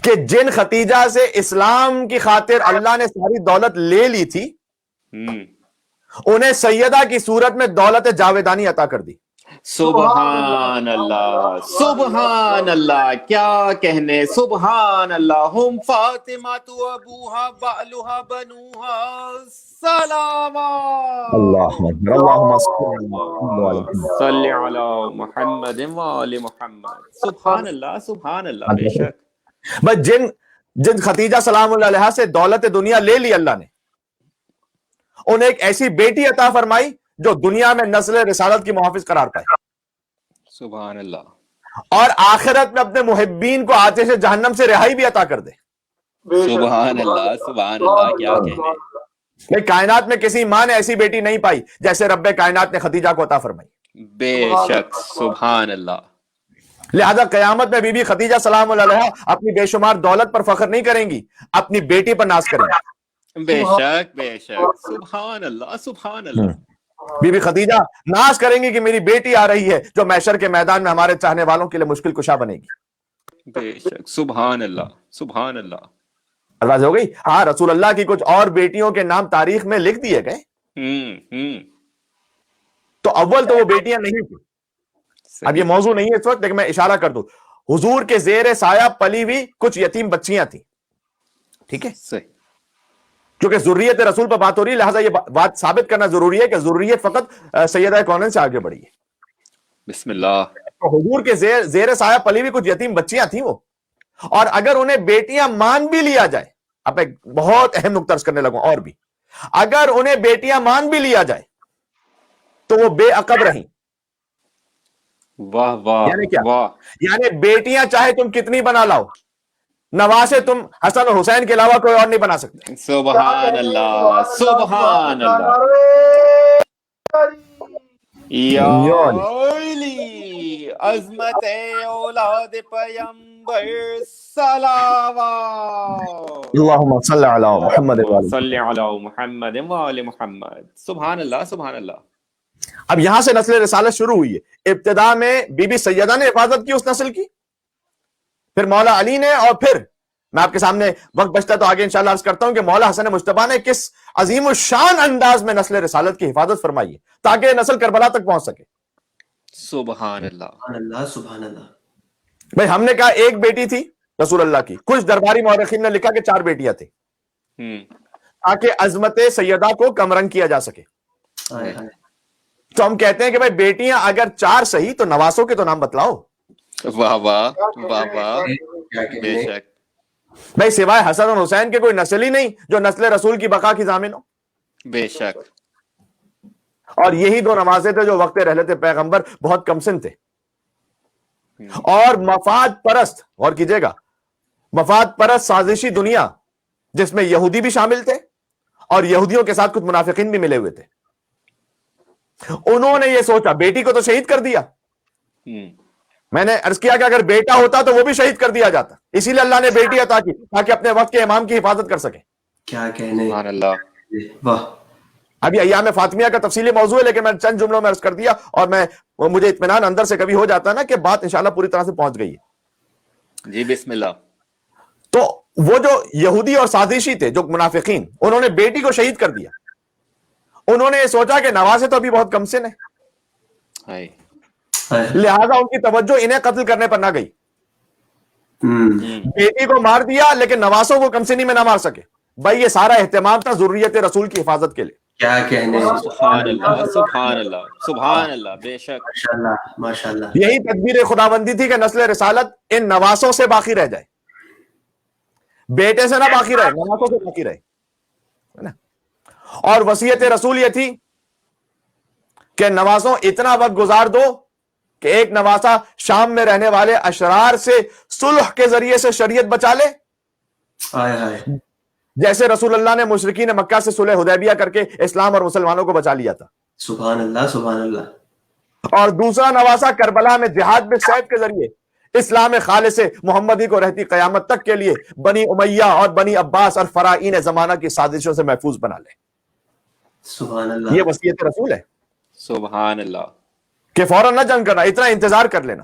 کہ جن ختیجہ سے اسلام کی خاطر اللہ نے ساری دولت لے لی تھی، انہیں سیدہ کی صورت میں دولت جاویدانی عطا کر دی.
سبحان اللہ سبحان اللہ، کیا کہنے. سبحان اللہ. ہم فاطمہ تو ابوہا بالہا بنوہا سلاما.
اللہم
صلی علی محمد وآل محمد. سبحان اللہ سبحان اللہ، بے شک.
بس جن ختیجہ سلام اللہ علیہا سے دولت دنیا لے لی اللہ نے، انہیں ایک ایسی بیٹی عطا فرمائی جو دنیا میں نسل رسالت کی محافظ قرار پائے.
سبحان اللہ.
اور آخرت میں اپنے محبین کو آتش جہنم سے رہائی بھی عطا کر دے.
سبحان اللہ سبحان اللہ، کیا کہنے.
کائنات میں کسی ماں نے ایسی بیٹی نہیں پائی جیسے رب کائنات نے خدیجہ کو عطا فرمائی.
بے شک، سبحان اللہ.
لہذا قیامت میں بی بی خدیجہ سلام اللہ علیہا اپنی بے شمار دولت پر فخر نہیں کریں گی، اپنی بیٹی پر ناز کریں گی.
بے شک بے شک. سبحان اللہ سبحان اللہ.
بی بی خدیجہ ناز کریں گی کہ میری بیٹی آ رہی ہے جو محشر کے میدان میں ہمارے چاہنے والوں کے لیے مشکل کشا بنے گی.
بے شک. سبحان اللہ سبحان اللہ.
الواز ہو گئی. ہاں، رسول اللہ کی کچھ اور بیٹیوں کے نام تاریخ میں لکھ دیے گئے، تو اول تو وہ بیٹیاں نہیں تھیں. اب یہ موضوع نہیں ہے اس وقت، لیکن میں اشارہ کر دوں، حضور کے زیر سایہ پلی ہوئی کچھ یتیم بچیاں تھیں. ٹھیک ہے،
صحیح.
کیونکہ ذریت رسول پر بات ہو رہی ہے، لہٰذا یہ بات ثابت کرنا ضروری ہے کہ ذریت فقط سیدہ کونین سے آگے بڑھی ہے.
بسم اللہ.
تو حضور کے زیر سایہ پلی ہوئی کچھ یتیم بچیاں تھیں وہ، اور اگر انہیں بیٹیاں مان بھی لیا جائے، اب ایک بہت اہم نقطہ عرض کرنے لگوں، اور بھی اگر انہیں بیٹیاں مان بھی لیا جائے تو وہ بے عقب رہیں.
واہ واہ.
یعنی کیا؟
واہ.
یعنی بیٹیاں چاہے تم کتنی بنا لاؤ، نواسے تم حسن اور حسین کے علاوہ کوئی اور نہیں بنا سکتے.
سبحان اللہ سبحان اللہ. یا علی عظمت اولاد پیمبر صلوات.
اللہم صلی علی محمد
صلی علی محمد وآل محمد. سبحان اللہ سبحان اللہ.
اب یہاں سے نسل رسالت شروع ہوئی ہے. ابتدا میں بی بی سیدہ نے حفاظت کی اس نسل کی، پھر مولا علی نے، اور پھر میں آپ کے سامنے وقت بچتا تو آگے انشاءاللہ عرض کرتا ہوں کہ مولا حسن مجتبیٰ نے کس عظیم الشان انداز میں نسل رسالت کی حفاظت فرمائی ہے تاکہ نسل کربلا تک پہنچ سکے.
سبحان اللہ.
سبحان اللہ سبحان اللہ.
بھئی ہم نے کہا ایک بیٹی تھی رسول اللہ کی، کچھ درباری مورخین نے لکھا کہ 4 بیٹیاں تھیں تاکہ عظمت سیدہ کو کم رنگ کیا جا سکے. تو ہم کہتے ہیں کہ بھائی بیٹیاں اگر 4 صحیح تو نواسوں کے تو نام بتلاؤ.
واہ واہ واہ واہ، بے شک
بھائی سوائے حسن اور حسین کے کوئی نسل ہی نہیں جو نسل رسول کی بقا کی ضامن ہو.
بے شک.
اور یہی 2 نوازے تھے جو وقت رحلت پیغمبر بہت کم سن تھے. اور مفاد پرست، غور کیجئے گا، مفاد پرست سازشی دنیا جس میں یہودی بھی شامل تھے اور یہودیوں کے ساتھ کچھ منافقین بھی ملے ہوئے تھے، انہوں نے یہ سوچا بیٹی کو تو شہید کر دیا. میں نے عرض کیا کہ اگر بیٹا ہوتا تو وہ بھی شہید کر دیا جاتا، اسی لیے اللہ نے بیٹی عطا کی تاکہ اپنے وقت کے امام کی حفاظت کر سکے.
کیا کہنے،
سبحان اللہ.
واہ.
ابھی ایام فاطمیہ کا تفصیلی موضوع ہے لیکن میں چند جملوں میں عرض کر دیا، اور مجھے اطمینان اندر سے کبھی ہو جاتا نا کہ بات انشاءاللہ پوری طرح سے پہنچ گئی ہے.
جی بسم اللہ.
تو وہ جو یہودی اور سازشی تھے، جو منافقین، انہوں نے بیٹی کو شہید کر دیا. انہوں نے یہ سوچا کہ نوازے تو ابھی بہت کم سن ہے، لہذا ان کی توجہ انہیں قتل کرنے پر نہ گئی. بیٹی کو مار دیا لیکن نواسوں کو کم سنی میں نہ مار سکے. بھائی یہ سارا اہتمام تھا ضروریت رسول کی حفاظت کے لیے.
کیا کہنے،
سبحان اللہ سبحان اللہ سبحان اللہ. بے شک
ماشاءاللہ ماشاءاللہ.
یہی تدبیر خداوندی تھی کہ نسل رسالت ان نواسوں سے باقی رہ جائے، بیٹے سے نہ باقی رہے، نواسوں سے باقی رہے. اور وصیت رسول یہ تھی کہ نواسوں اتنا وقت گزار دو کہ ایک نواسا شام میں رہنے والے اشرار سے صلح کے ذریعے سے شریعت بچا لے،
ہائے ہائے.
جیسے رسول اللہ نے مشرکین مکہ سے صلح حدیبیہ کر کے اسلام اور مسلمانوں کو بچا لیا تھا.
سبحان اللہ سبحان اللہ.
اور دوسرا نواسا کربلا میں جہاد بالسیف کے ذریعے اسلام خالص محمدی کو رہتی قیامت تک کے لیے بنی امیہ اور بنی عباس اور فرائین زمانہ کی سازشوں سے محفوظ بنا لے.
سبحان اللہ.
یہ وصیت رسول ہے
سبحان اللہ.
کہ فوراً نہ جنگ کرنا، اتنا انتظار کر لینا.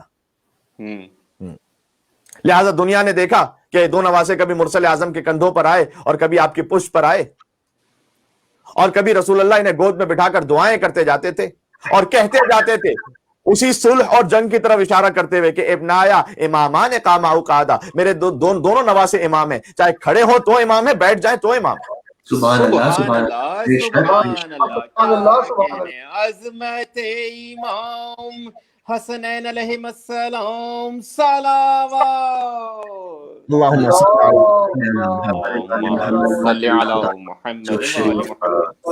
لہذا دنیا نے دیکھا کہ 2 نواسے کبھی مرسل اعظم کے کندھوں پر آئے اور کبھی آپ کی پشت پر آئے، اور کبھی رسول اللہ انہیں گود میں بٹھا کر دعائیں کرتے جاتے تھے اور کہتے جاتے تھے اسی صلح اور جنگ کی طرف اشارہ کرتے ہوئے کہ ابنایا امامان قاما او قعدا، میرے دونوں نواسے امام ہیں، چاہے کھڑے ہوں تو امام ہے، بیٹھ جائیں تو امام ہے.
سبحان اللہ
سبحان
سبحان
اللہ
اللہ.
سبحان اللہ.
سبحان
کیا کہنے، عظمت امام حسنین علیہ السلام صلوات.
اللہم
صلی علی محمد وعلی محمد.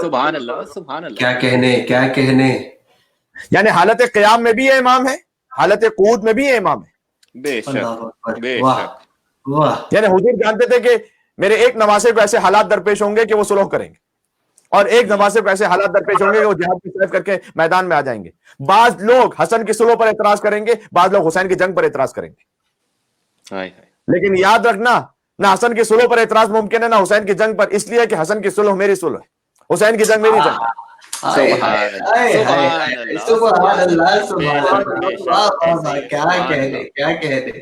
سبحان اللہ سبحان اللہ.
کیا کہنے کیا کہنے.
یعنی حالت قیام میں بھی یہ امام ہے، حالت قعود میں بھی یہ امام ہے.
بے شک
اللہ اکبر.
بے
واہ
شک.
واہ.
یعنی حضور جانتے تھے کہ میرے ایک نواسے کو ایسے حالات درپیش ہوں گے کہ وہ صلح کریں گے، اور ایک نواسے کو ایسے حالات درپیش ہوں گے کہ وہ جہاد کی طرف کر کے میدان میں آ جائیں گے. بعض لوگ حسن کی صلح پر اعتراض کریں گے، بعض لوگ حسین کی جنگ پر اعتراض کریں گے. لیکن یاد رکھنا، نہ حسن کی صلح پر اعتراض ممکن ہے نہ حسین کی جنگ پر، اس لیے کہ حسن کی صلح میری صلح ہے، حسین کی جنگ میری جنگ ہے.
سبحان اللہ سبحان اللہ. کیا کہنے کیا کہنے.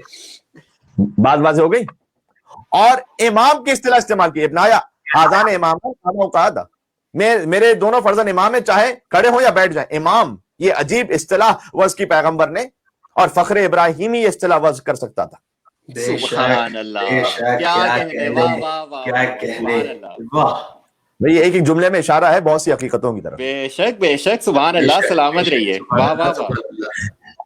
بات واضح ہو گئی. اور امام کی اصطلاح استعمال کی، ابنایا آذان امام قاما او قعدا، میرے دونوں فرزند امام ہیں، چاہے کھڑے ہوں یا بیٹھ جائیں. امام یہ عجیب اصطلاح وضع کی پیغمبر نے، اور فخر ابراہیمی یہ اصطلاح وضع کر سکتا تھا.
سبحان اللہ. کیا کہنے، واہ واہ واہ.
کیا کہنے. واہ.
بھئی ایک ایک جملے میں اشارہ ہے بہت سی حقیقتوں کی طرف.
بے شک بے شک. سبحان اللہ. سلامت رہیے. واہ واہ واہ.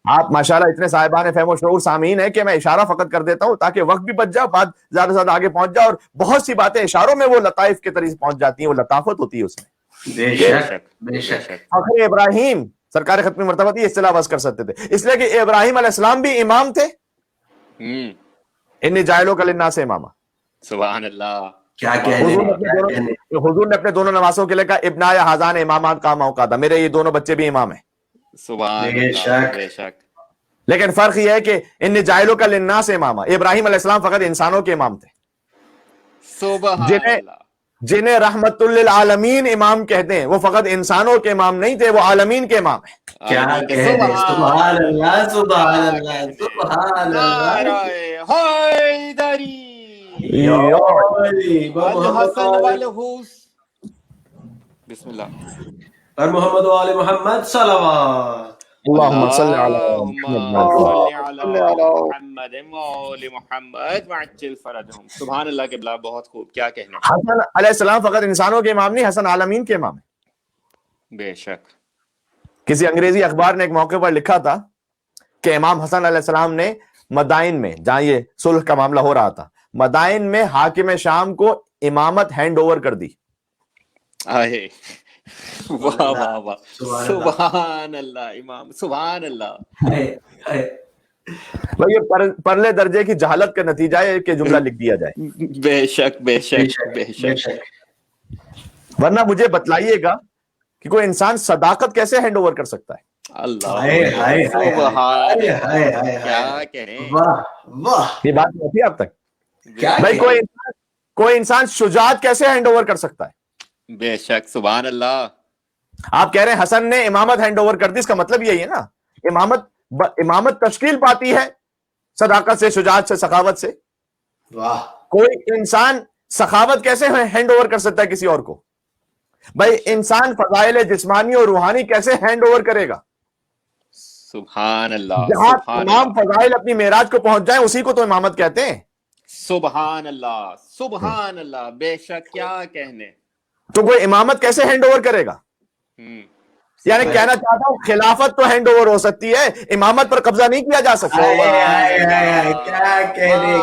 آپ ماشاءاللہ اتنے صاحبان فہم و شعور سامعین ہیں کہ میں اشارہ فقط کر دیتا ہوں تاکہ وقت بھی بچ جائے، بات زیادہ سے زیادہ آگے پہنچ جائے، اور بہت سی باتیں اشاروں میں وہ لطائف کے طریقے سے پہنچ جاتی ہیں، وہ لطافت ہوتی ہے اس میں.
بے شک بے شک.
فخر ابراہیم سرکار ختمی مرتبہ یہ اصطلاح وضع کر سکتے تھے، اس لیے کہ ابراہیم علیہ السلام بھی امام تھے. انی جاعلک للناس اماما.
سبحان اللہ.
کیا کہنے.
حضور نے اپنے دونوں نواسوں کے لیے کہا ابنایا حاذان امامان قاما او قعدا، میرے یہ دونوں بچے بھی امام ہیں.
سبحان اللہ. بے شک.
لیکن فرق یہ ہے کہ انی جاعلک للناس اماما، ابراہیم علیہ السلام فقط انسانوں کے امام تھے.
سبحان اللہ.
جنہیں رحمت للعالمین امام کہتے ہیں وہ فقط انسانوں کے امام نہیں تھے، وہ عالمین کے امام ہیں.
کیا کہنے. سبحان اللہ سبحان اللہ سبحان اللہ.
نعرہ حیدری الحسن والحسین. بسم اللہ.
اور محمد و آل محمد صلوات.
اللہم صلی علی
محمد وآل محمد وعجل فرجهم. سبحان اللہ کے بلا. بہت خوب. کیا کہنے.
حسن علیہ السلام فقط انسانوں کے امام نہیں، حسن عالمین کے امام ہیں.
بے شک.
کسی انگریزی اخبار نے ایک موقع پر لکھا تھا کہ امام حسن علیہ السلام نے مدائن میں، جہاں یہ صلح کا معاملہ ہو رہا تھا، مدائن میں حاکم شام کو امامت ہینڈ اوور کر دی.
آئے واہ واہ واہ، سبحان اللہ امام، سبحان اللہ.
بھائی یہ پرلے درجے کی جہالت کا نتیجہ ہے کہ جملہ لکھ دیا جائے.
بے شک بے شک بے شک.
ورنہ مجھے بتلائیے گا کہ کوئی انسان صداقت کیسے ہینڈ اوور کر سکتا ہے؟
اللہ سبحان، کیا کہہ رہے ہیں،
یہ بات نہیں ہوتی اب تک. بھائی کوئی انسان شجاعت کیسے ہینڈ اوور کر سکتا ہے؟
بے شک سبحان اللہ.
آپ کہہ رہے ہیں حسن نے امامت ہینڈ اوور کر دی، اس کا مطلب یہی ہے نا، امامت تشکیل پاتی ہے صداقت سے، شجاعت سے، سخاوت سے. کوئی انسان سخاوت کیسے ہینڈ اوور کر سکتا ہے کسی اور کو؟ بھائی انسان فضائل جسمانی اور روحانی کیسے ہینڈ اوور کرے گا؟
سبحان اللہ،
جہاں
سبحان
تمام
اللہ،
فضائل اپنی معراج کو پہنچ جائیں اسی کو تو امامت کہتے ہیں.
سبحان اللہ، سبحان اللہ. بے شک، کیا کہنے.
تو کوئی امامت کیسے ہینڈ اوور کرے گا؟ یعنی کہنا چاہتا ہوں خلافت تو ہینڈ اوور ہو سکتی ہے، امامت پر قبضہ نہیں کیا جا سکتا.
کیا کہہ رہے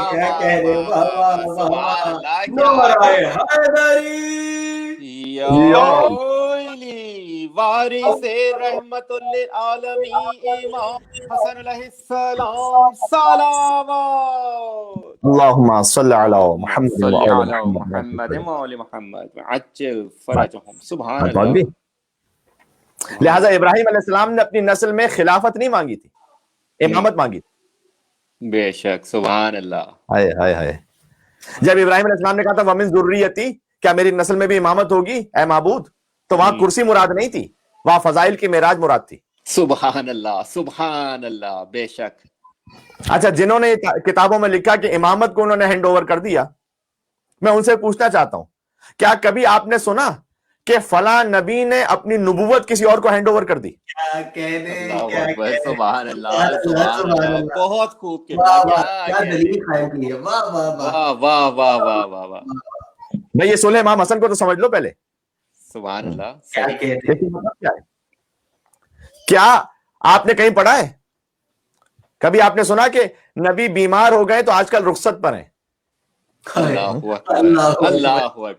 وارث رحمت للعالمین امام حسن علیہ السلام صلوات.
اللہم صلی علی محمد
صلی
وآل
علی محمد وآل محمد عجل فرجہم. سبحان اللہ.
لہٰذا ابراہیم علیہ السلام نے اپنی نسل میں خلافت نہیں مانگی تھی، امامت مانگی تھی.
بے شک سبحان اللہ.
ہائے ہائے ہائے. جب ابراہیم علیہ السلام نے کہا تھا وَمِن ذُرِّيَّتِي، کیا میری نسل میں بھی امامت ہوگی اے معبود، تو وہاں کرسی مراد نہیں تھی، وہاں فضائل کی معراج مراد تھی.
سبحان اللہ، سبحان اللہ. بے شک.
اچھا، جنہوں نے کتابوں میں لکھا کہ امامت کو انہوں نے ہینڈ اوور کر دیا، میں ان سے پوچھنا چاہتا ہوں کیا کبھی آپ نے سنا کہ فلاں نبی نے اپنی نبوت کسی اور کو ہینڈ اوور کر دی؟
اللہ اکبر، سبحان اللہ، سبحان اللہ. بہت خوب. واہ واہ واہ واہ واہ واہ.
بھئی یہ صلح امام حسن کو تو سمجھ لو پہلے.
سبحان اللہ.
لیکن مطلب کیا ہے؟ کیا آپ نے کہیں پڑھا ہے، کبھی آپ نے سنا کہ نبی بیمار ہو گئے تو آج کل رخصت پر ہیں؟
اللہ اکبر، اللہ اکبر.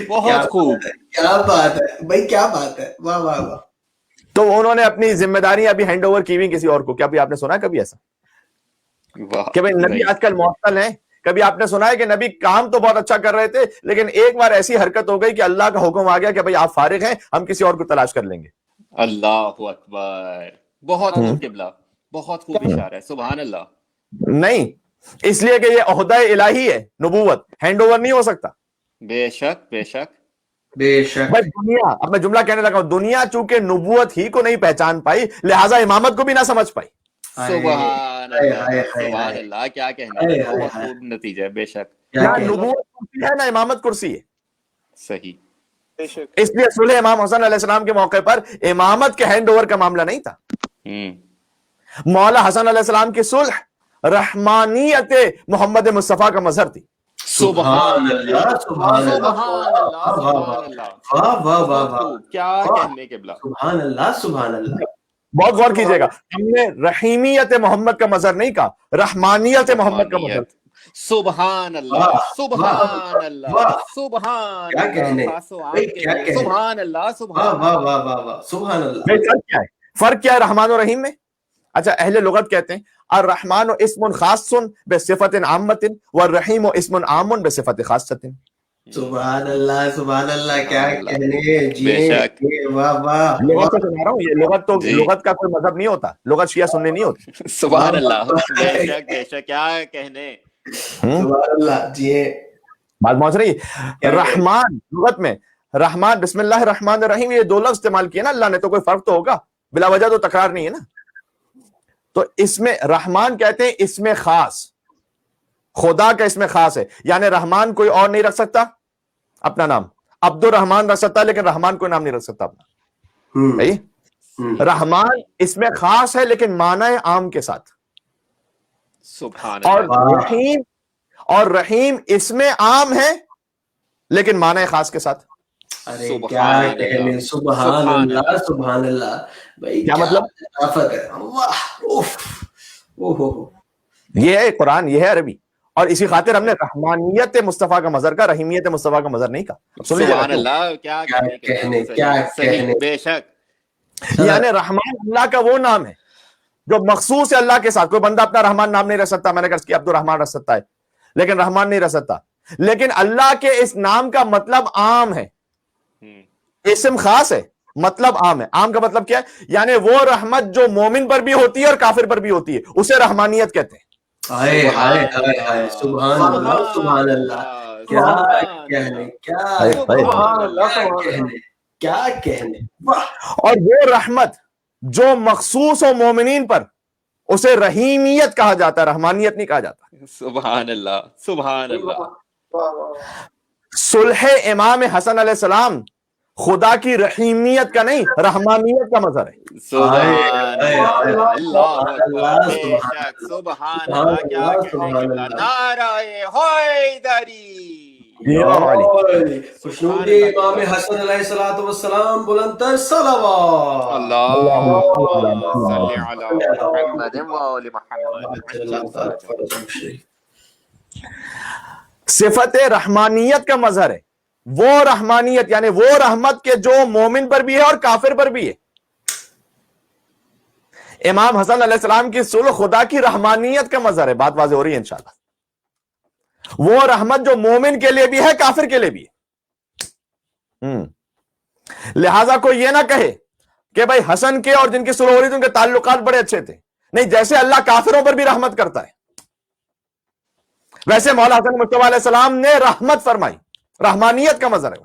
بہت خوب.
کیا بات ہے بھائی، کیا بات ہے. واہ واہ واہ.
تو انہوں نے اپنی ذمہ داریاں ابھی ہینڈ اوور کی ہوئی کسی اور کو. کیا بھی آپ نے سنا کبھی ایسا کہ بھئی نبی آج کل معطل ہیں؟ کبھی آپ نے سنا ہے کہ نبی کام تو بہت اچھا کر رہے تھے لیکن ایک بار ایسی حرکت ہو گئی کہ اللہ کا حکم آ گیا کہ بھئی آپ فارغ ہیں، ہم کسی اور کو تلاش کر لیں گے؟
اللہ اکبر. بہت خوب قبلہ، بہت خوب اشارہ ہے. سبحان اللہ.
نہیں، اس لیے کہ یہ عہدہ الہی ہے، نبوت ہینڈ اوور نہیں ہو سکتا.
بے شک بے شک
بے شک.
بھائی دنیا، اب میں جملہ کہنے لگا ہوں، دنیا چونکہ نبوت ہی کو نہیں پہچان پائی لہٰذا امامت کو بھی نہ سمجھ پائی.
سبحان اللہ، سبحان اللہ. کیا کہنے. بہت خوب نتیجہ ہے. بے شک.
نہ نبوت کرسی ہے نہ امامت کرسی ہے.
صحیح.
اس لیے صلح امام حسن علیہ السلام کے موقع پر امامت کے ہینڈ اوور کا معاملہ نہیں تھا. مولا حسن علیہ السلام کی صلح رحمانیت محمد مصطفیٰ کا مظہر تھی.
سبحان اللہ، سبحان اللہ، سبحان اللہ.
واہ واہ واہ واہ.
کیا کہنے قبلہ.
سبحان اللہ، سبحان اللہ.
بہت غور کیجئے گا، ہم نے رحیمیت محمد کا مظہر نہیں کہا، رحمانیت محمد کا مظہر.
سبحان اللہ، سبحان اللہ، سبحان اللہ. سبحان اللہ، سبحان اللہ.
سبحان اللہ.
فرق کیا ہے؟ فرق کیا ہے رحمان و رحیم میں؟ اچھا، اہل لغت کہتے ہیں الرحمن اسم خاص بصفت عامۃ والرحیم اسم عام بصفت خاصۃ.
سبحان اللہ، سبحان اللہ. کیا کہنے.
بے شک.
واہ واہ.
لغت سے سنا رہا ہوں، یہ لغت تو لغت کا کوئی مذہب نہیں ہوتا، لغت شیعہ سنی نہیں ہوتی.
سبحان اللہ. بے شک بے شک. کیا کہنے.
سبحان اللہ. جی
بات پہنچ رہی. رحمان لغت میں رحمان، بسم اللہ الرحمن الرحیم، یہ دو لفظ استعمال کیے نا اللہ نے، تو کوئی فرق تو ہوگا، بلا وجہ تو تکرار نہیں ہے نا. تو اس میں رحمان کہتے ہیں اس میں خاص، خدا کا اس میں خاص ہے. یعنی رحمان کوئی اور نہیں رکھ سکتا اپنا نام، عبد الرحمان رکھ سکتا لیکن رحمان کوئی نام نہیں رکھ سکتا اپنا. رحمان اس میں خاص ہے لیکن معنی عام کے ساتھ.
سبحان
اور رحیم اس میں عام ہے لیکن معنی خاص کے ساتھ.
ارے کیا کہنے، سبحان اللہ سبحان اللہ بھائی،
کیا مطلب؟
لطافت ہے، واہ اوف اوہ،
یہ ہے قرآن، یہ ہے عربی، اور اسی خاطر ہم نے رحمانیت مصطفیٰ کا مظہر کا، رحیمیت مصطفیٰ کا مظہر نہیں کہا. سن لیجیے
سبحان اللہ، کیا
کہنے کیا
صحیح،
کہنے.
بے شک.
یعنی رحمان اللہ کا وہ نام ہے جو مخصوص ہے اللہ کے ساتھ. کوئی بندہ اپنا رحمان نام نہیں رکھ سکتا، میں نے کہا کہ عبد الرحمان رکھ سکتا ہے لیکن رحمان نہیں رکھ سکتا. لیکن اللہ کے اس نام کا مطلب عام ہے، اسم خاص ہے، مطلب عام ہے. عام کا مطلب کیا ہے؟ یعنی وہ رحمت جو مومن پر بھی ہوتی ہے اور کافر پر بھی ہوتی ہے، اسے رحمانیت کہتے ہیں.
ہائے ہائے ہائے ہائے، سبحان اللہ سبحان اللہ، کیا کہنے کیا کہنے کیا کہنے.
اور وہ رحمت جو مخصوص ہو مومنین پر، اسے رحیمیت کہا جاتا ہے، رحمانیت نہیں کہا جاتا.
سبحان اللہ سبحان اللہ.
صلح امام حسن علیہ السلام خدا کی رحیمیت کا نہیں، رحمانیت کا مظہر ہے.
سبحان اللہ، اللہ بے شک، سبحان اللہ. کیا کہنے، نعرہ حیدری.
خوشنودی امام حسن علیہ السلام، بلندتر صلوات.
اللہم صلی علی محمد و آل محمد.
صفت رحمانیت کا مظہر ہے وہ رحمانیت، یعنی وہ رحمت کے جو مومن پر بھی ہے اور کافر پر بھی ہے. امام حسن علیہ السلام کی صلح خدا کی رحمانیت کا مظہر ہے. بات واضح ہو رہی ہے انشاءاللہ. وہ رحمت جو مومن کے لیے بھی ہے، کافر کے لیے بھی ہے. لہذا کوئی یہ نہ کہے کہ بھائی حسن کے اور جن کی صلح ہو رہی تھی ان کے تعلقات بڑے اچھے تھے. نہیں، جیسے اللہ کافروں پر بھی رحمت کرتا ہے ویسے مولا حسن مصطفیٰ علیہ السلام نے رحمت فرمائی، رحمانیت کا مظہر ہے.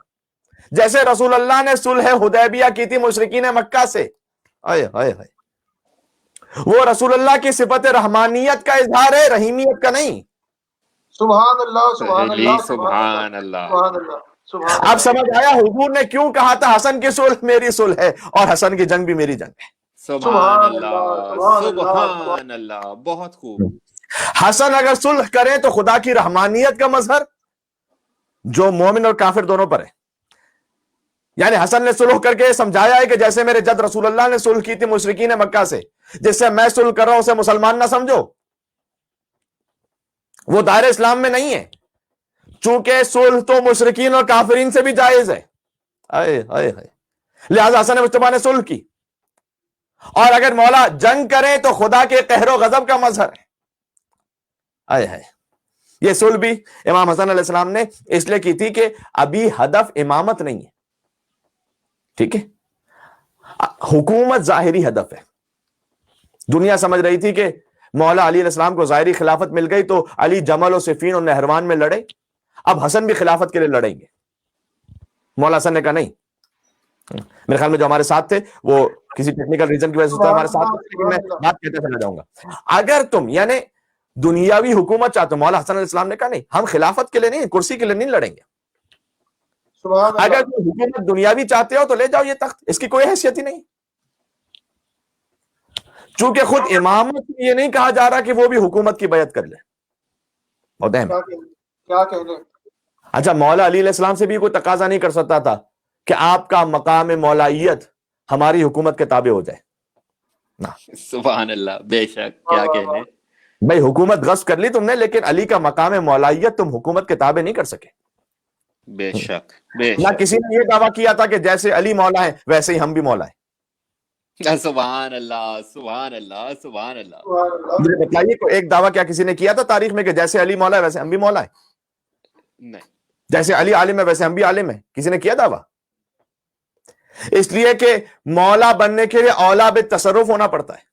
جیسے رسول اللہ نے صلح حدیبیہ کی تھی مشرکین مکہ سے، وہ رسول اللہ کی صفت رحمانیت کا اظہار ہے، رحیمیت کا نہیں.
سبحان اللہ سبحان اللہ
سبحان اللہ.
سبحان اللہ سبحان
اب سمجھ آیا حضور نے کیوں کہا تھا حسن کی صلح میری صلح ہے اور حسن کی جنگ بھی میری جنگ ہے.
سبحان اللہ سبحان اللہ. بہت خوب.
حسن اگر صلح کریں تو خدا کی رحمانیت کا مظہر جو مومن اور کافر دونوں پر ہے. یعنی حسن نے صلح کر کے سمجھایا ہے کہ جیسے میرے جد رسول اللہ نے صلح کی تھی مشرکین مکہ سے، جس سے میں صلح کر رہا ہوں اسے مسلمان نہ سمجھو، وہ دائرہ اسلام میں نہیں ہے. چونکہ صلح تو مشرکین اور کافرین سے بھی جائز ہے. لہذا حسن مصطفیٰ نے صلح کی. اور اگر مولا جنگ کریں تو خدا کے قہر و غضب کا مظہر ہے. یہ صلح بھی امام حسن علیہ السلام نے اس لیے کی تھی کہ ابھی ہدف امامت نہیں ہے، ٹھیک ہے، حکومت ظاہری ہدف ہے. دنیا سمجھ رہی تھی کہ مولا علی علیہ السلام کو ظاہری خلافت مل گئی تو علی جمل و صفین اور نہروان میں لڑے، اب حسن بھی خلافت کے لیے لڑیں گے. مولا حسن نے کہا نہیں. میرے خیال میں جو ہمارے ساتھ تھے وہ کسی ٹیکنیکل ریزن کی وجہ سے ہمارے ساتھ تھے، لیکن میں بات کہتے چلا جاؤں گا. اگر تم یعنی دنیاوی حکومت چاہتے ہو، مولا حسن علیہ السلام نے کہا نہیں، ہم خلافت کے لیے نہیں، کرسی کے لیے نہیں لڑیں گے. اگر تم حکومت دنیاوی چاہتے ہو تو لے جاؤ یہ تخت، اس کی کوئی حیثیت ہی نہیں. چونکہ خود امامت یہ نہیں کہا جا رہا کہ وہ بھی حکومت کی بیعت کر لے.
کیا کہنے.
اچھا، مولا علی علیہ السلام سے بھی کوئی تقاضا نہیں کر سکتا تھا کہ آپ کا مقام مولائیت ہماری حکومت کے تابع ہو جائے.
سبحان اللہ، بے شک. کیا کہنے
بھائی، حکومت غصب کر لی تم نے، لیکن علی کا مقام مولائیت تم حکومت کے تابع نہیں کر سکے.
بے شک بے
نہ
شک.
کسی نے یہ دعویٰ کیا تھا کہ جیسے علی مولا ہے ویسے ہی ہم بھی مولا ہیں.
سبحان اللہ سبحان اللہ سبحان اللہ.
مجھے بتائیے کوئی ایک دعویٰ کیا کسی نے کیا تھا تاریخ میں کہ جیسے علی مولا ہے ویسے ہم بھی مولا ہیں؟
نہیں.
جیسے علی عالم ہے ویسے ہم بھی عالم ہیں؟ کسی نے کیا دعویٰ؟ اس لیے کہ مولا بننے کے لیے اولا بالتصرف ہونا پڑتا ہے.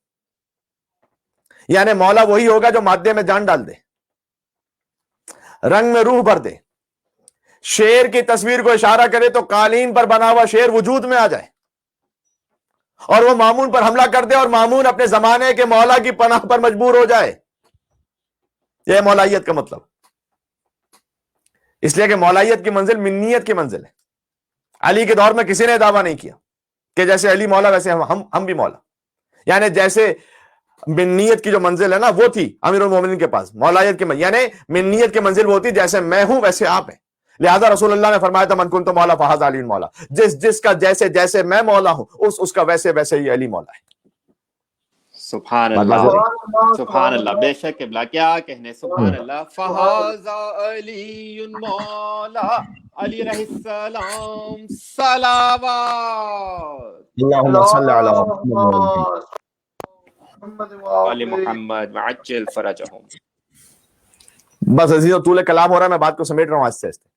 یعنی مولا وہی ہوگا جو مادے میں جان ڈال دے، رنگ میں روح بھر دے، شیر کی تصویر کو اشارہ کرے تو قالین پر بنا ہوا شیر وجود میں آ جائے، اور وہ مامون پر حملہ کر دے اور مامون اپنے زمانے کے مولا کی پناہ پر مجبور ہو جائے. یہ مولائیت کا مطلب. اس لیے کہ مولائیت کی منزل منیت کی منزل ہے. علی کے دور میں کسی نے دعویٰ نہیں کیا کہ جیسے علی مولا ویسے ہم بھی مولا. یعنی جیسے منیت کی جو منزل ہے نا وہ تھی امیر المومنین کے پاس، مولائیت کی یعنی منیت کی منزل وہ تھی جیسے میں ہوں ویسے آپ ہیں. لہذا رسول اللہ نے فرمایا تھا من کنت مولا فہذا علی مولا، جس کا جیسے جیسے میں مولا ہوں اس کا ویسے ویسے ہی علی مولا ہے۔
سبحان اللہ سبحان اللہ، بے شک قبلہ کیا کہنے، سبحان اللہ۔ فہذا علی مولا، علی علیہ السلام صلوات
اللہم صلی علی
محمد
علی محمد وعجل فرجہم۔
بس عزیزو طول کلام ہو رہا ہے، میں بات کو سمیٹ رہا ہوں آہستہ آہستہ۔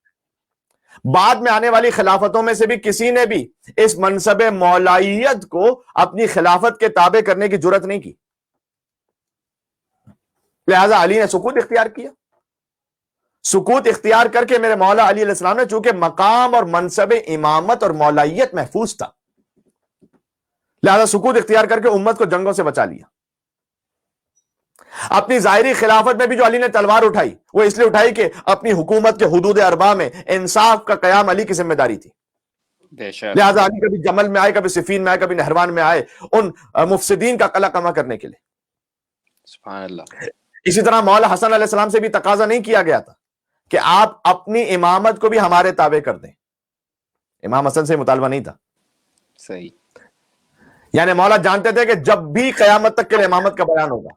بعد میں آنے والی خلافتوں میں سے بھی کسی نے بھی اس منصب مولائیت کو اپنی خلافت کے تابع کرنے کی جرت نہیں کی، لہذا علی نے سکوت اختیار کیا۔ سکوت اختیار کر کے میرے مولا علی علیہ السلام نے، چونکہ مقام اور منصب امامت اور مولائیت محفوظ تھا، لہذا سکوت اختیار کر کے امت کو جنگوں سے بچا لیا۔ اپنی ظاہری خلافت میں بھی جو علی نے تلوار اٹھائی وہ اس لیے اٹھائی کہ اپنی حکومت کے حدود اربع میں انصاف کا قیام علی کی ذمہ داری تھی،
بے شک
لہذا علی کبھی جمل میں آئے، کبھی صفین میں آئے، کبھی نہروان میں آئے ان مفسدین کا قلع کما کرنے کے لیے۔
سبحان اللہ۔
اسی طرح مولا حسن علیہ السلام سے بھی تقاضا نہیں کیا گیا تھا کہ آپ اپنی امامت کو بھی ہمارے تابع کر دیں، امام حسن سے مطالبہ نہیں تھا۔
صحیح،
یعنی مولا جانتے تھے کہ جب بھی قیامت تک کے لیے امامت کا بیان ہوگا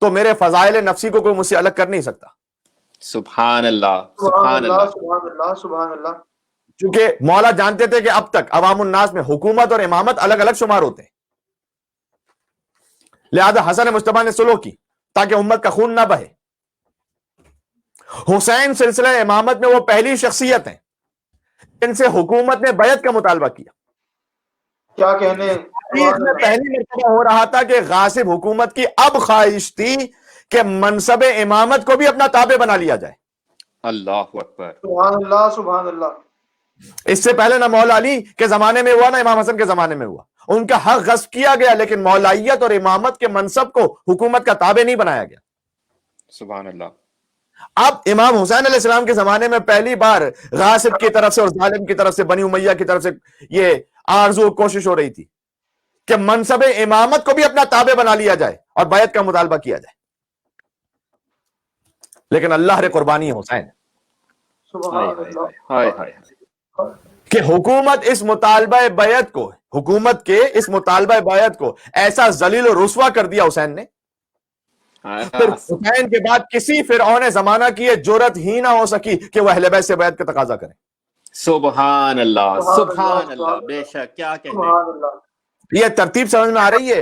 تو میرے فضائل نفسی کو کوئی مجھ سے الگ کر نہیں سکتا،
سبحان اللہ
سبحان
سبحان
اللہ
اللہ۔
سبحان اللہ سبحان اللہ۔
کیونکہ مولا جانتے تھے کہ اب تک عوام الناس میں حکومت اور امامت الگ الگ شمار ہوتے ہیں، لہذا حسن مجتبی نے سلوک کی تاکہ امت کا خون نہ بہے۔ حسین سلسلہ امامت میں وہ پہلی شخصیت ہیں جن سے حکومت نے بیعت کا مطالبہ کیا۔
کیا کہنے،
تاریخ میں پہلی مرتبہ ہو رہا تھا کہ غاصب حکومت کی اب خواہش تھی کہ منصب امامت کو بھی اپنا تابع بنا لیا جائے۔
اللہ اکبر۔
سبحان اللہ سبحان اللہ۔
اس سے پہلے نہ مولا علی کے زمانے میں ہوا نہ امام حسن کے زمانے میں ہوا، ان کا حق غصب کیا گیا، لیکن مولائیت اور امامت کے منصب کو حکومت کا تابع نہیں بنایا گیا۔
سبحان اللہ۔
اب امام حسین علیہ السلام کے زمانے میں پہلی بار غاصب کی طرف سے اور ظالم کی طرف سے، بنی امیہ کی طرف سے یہ آرزو کوشش ہو رہی تھی کہ منصب امامت کو بھی اپنا تابع بنا لیا جائے اور بیعت کا مطالبہ کیا جائے، لیکن اللہ رے قربانی حسین
سبحان اللہ۔
ہائے ہائے
کہ حکومت اس مطالبہ بیعت کو، حکومت کے اس مطالبہ بیعت کو ایسا ذلیل و رسوا کر دیا حسین نے، پھر حسین کے بعد کسی فرعون زمانہ کی یہ جرت ہی نہ ہو سکی کہ وہ اہل بیت سے بیعت کا تقاضا کریں۔
سبحان اللہ سبحان اللہ، بے شک کیا کہنے۔
سبحان اللہ۔
یہ ترتیب سمجھ میں آ رہی ہے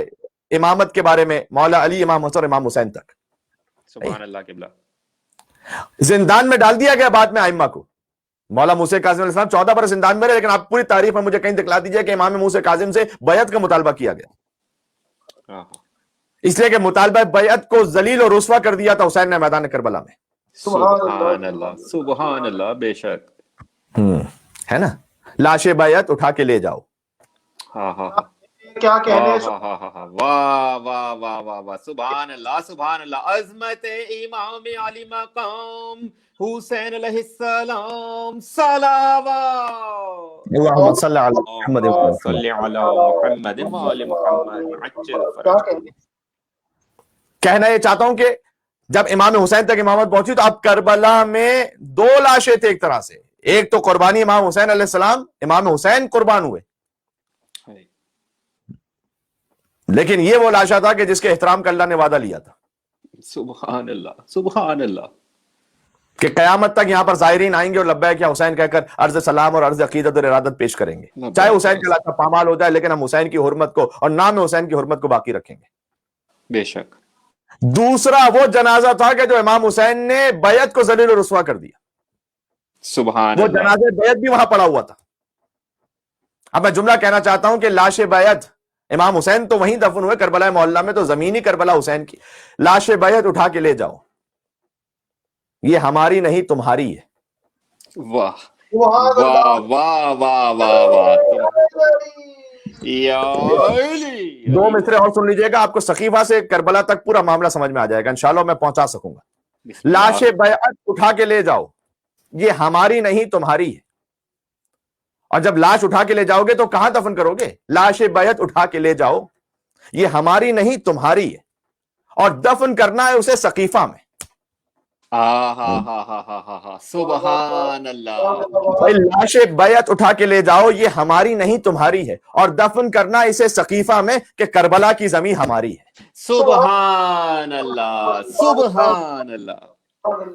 امامت کے بارے میں، مولا علی، امام حسن اور امام حسین تک۔
سبحان اللہ قبلہ۔
زندان میں ڈال دیا گیا بعد میں ائمہ کو، مولا موسیٰ کاظم علیہ السلام 14 برس زندان میں رہے، لیکن آپ پوری تاریخ میں مجھے کہیں دکھلا دیجئے کہ امام موسیٰ کاظم سے بیعت کا مطالبہ کیا گیا، اس لیے کہ مطالبہ بیعت کو ذلیل اور رسوا کر دیا تھا حسین نے میدان کربلا میں۔
سبحان اللہ سبحان اللہ، بے شک
ہے نا، لاش بیعت اٹھا کے لے جاؤ۔
ہاں ہاں
کیا کہنے،
واہ واہ واہ واہ واہ، سبحان اللہ سبحان اللہ۔ عظمت امام علی مقام حسین علیہ السلام صلوات
اللہم صلی علی محمد
صلی علی محمد وآل محمد عجل
کیا
فرجہ۔
کہنے۔
کہنا یہ چاہتا ہوں کہ جب امام حسین تک امامت پہنچی تو اب کربلا میں 2 لاشیں تھے، ایک طرح سے، ایک تو قربانی امام حسین علیہ السلام، امام حسین قربان ہوئے، لیکن یہ وہ لاشا تھا کہ جس کے احترام کا اللہ نے وعدہ لیا تھا
سبحان اللہ سبحان اللہ۔
کہ قیامت تک یہاں پر زائرین آئیں گے اور لبیک یا حسین کہہ کر عرض سلام اور عرض عقیدت اور ارادت پیش کریں گے، چاہے حسین کا لاشا پامال ہو جائے، لیکن ہم حسین کی حرمت کو اور نام حسین کی حرمت کو باقی رکھیں گے۔
بے شک۔
دوسرا وہ جنازہ تھا کہ جو امام حسین نے بیعت کو ذلیل و رسوا کر دیا،
سبحان
وہ
اللہ۔
جنازہ بیعت بھی وہاں پڑا ہوا تھا۔ اب میں جملہ کہنا چاہتا ہوں کہ لاش بیعت، امام حسین تو وہیں دفن ہوئے کربلا معلیٰ میں، تو زمینی کربلا حسین کی، لاش بیعت اٹھا کے لے جاؤ، یہ ہماری نہیں تمہاری ہے۔
واہ
سبحان
واہ
اللہ۔
واہ واہ واہ واہ، یا علی۔
2 مصرے اور سن لیجئے گا، آپ کو سقیفہ سے کربلا تک پورا معاملہ سمجھ میں آ جائے گا، انشاءاللہ میں پہنچا سکوں گا۔
بسم اللہ۔
لاش بیعت اٹھا کے لے جاؤ، یہ ہماری نہیں تمہاری ہے۔ اور جب لاش اٹھا کے لے جاؤ گے تو کہاں دفن کرو گے؟ لاش بیعت اٹھا کے لے جاؤ، یہ ہماری نہیں تمہاری ہے، اور دفن کرنا ہے اسے سقیفہ میں۔
سبحان اللہ.
بھائی لاش بیعت اٹھا کے لے جاؤ، یہ ہماری نہیں تمہاری ہے، اور دفن کرنا اسے سقیفہ میں کہ کربلا کی زمین ہماری ہے.
سبحان اللہ، سبحان اللہ،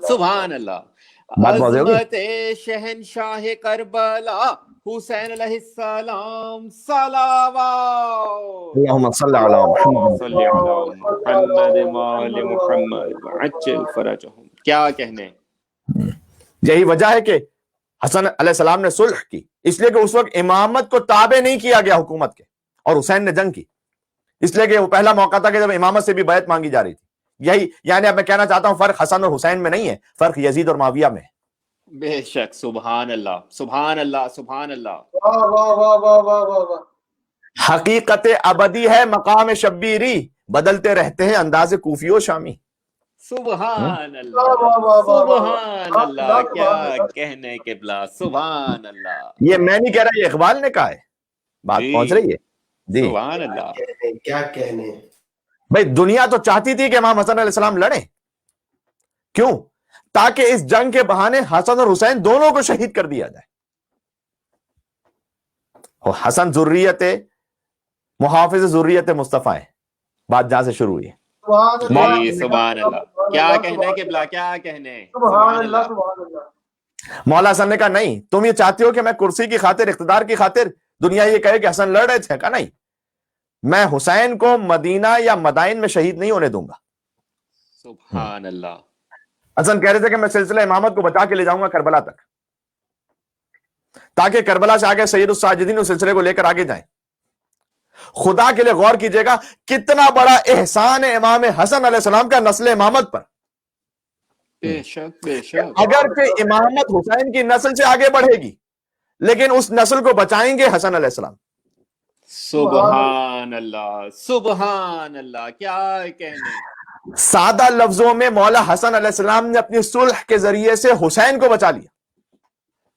سبحان اللہ.
بات واضح ہوگی؟
عظمت شہنشاہ کربلا حسین علیہ السلام صلوات.
اللہم صلی علی محمد.
صلی علی محمد وآل محمد وعجل فرجہم. کیا کہنے.
یہی وجہ ہے کہ حسن علیہ السلام نے صلح کی، اس لیے کہ اس وقت امامت کو تابع نہیں کیا گیا حکومت کے، اور حسین نے جنگ کی، اس لیے کہ وہ پہلا موقع تھا کہ جب امامت سے بھی بیعت مانگی جا رہی تھی. یہی یعنی اب میں کہنا چاہتا ہوں فرق حسن اور حسین میں نہیں ہے، فرق یزید اور معاویہ میں ہے.
بے شک. سبحان اللہ، سبحان اللہ، سبحان اللہ.
واہ واہ واہ واہ واہ واہ واہ.
حقیقت ابدی ہے مقام شبیری، بدلتے رہتے ہیں انداز کوفی و شامی.
سبحان اللہ، سبحان اللہ. کیا کہنے قبلہ. سبحان اللہ.
یہ میں نہیں کہہ رہا، یہ اقبال نے کہا ہے. بات
جی.
پہنچ رہی ہے جی.
سبحان اللہ.
کیا کہنے.
بھائی دنیا تو چاہتی تھی کہ امام حسن علیہ السلام لڑیں. کیوں؟ تاکہ اس جنگ کے بہانے حسن اور حسین دونوں کو شہید کر دیا جائے. حسن ذریت محافظ ذریت مصطفیٰ ہے. بات جہاں سے شروع ہوئی ہے.
جی سبحان اللہ. کیا کہنے قبلہ، کیا کہنے.
سبحان اللہ، سبحان اللہ.
مولا حسن نے کہا نہیں، تم یہ چاہتے ہو کہ میں کرسی کی خاطر، اقتدار کی خاطر دنیا یہ کہے کہ حسن لڑ رہے تھے. کہا نہیں، میں حسین کو مدینہ یا مدائن میں شہید نہیں ہونے دوں گا.
سبحان اللہ.
حسن کہہ رہے تھے کہ میں سلسلہ امامت کو بچا کے لے جاؤں گا کربلا تک، تاکہ کربلا سے آگے سید الساجدین اس سلسلے کو لے کر آگے جائیں. خدا کے لیے غور کیجئے گا کتنا بڑا احسان ہے امام حسن علیہ السلام کا نسل امامت پر.
بے شک، بے شک.
اگر کہ امامت حسین کی نسل سے آگے بڑھے گی، لیکن اس نسل کو بچائیں گے حسن علیہ السلام.
سبحان اللہ، سبحان اللہ. کیا کہنے.
سادہ لفظوں میں مولا حسن علیہ السلام نے اپنی صلح کے ذریعے سے حسین کو بچا لیا.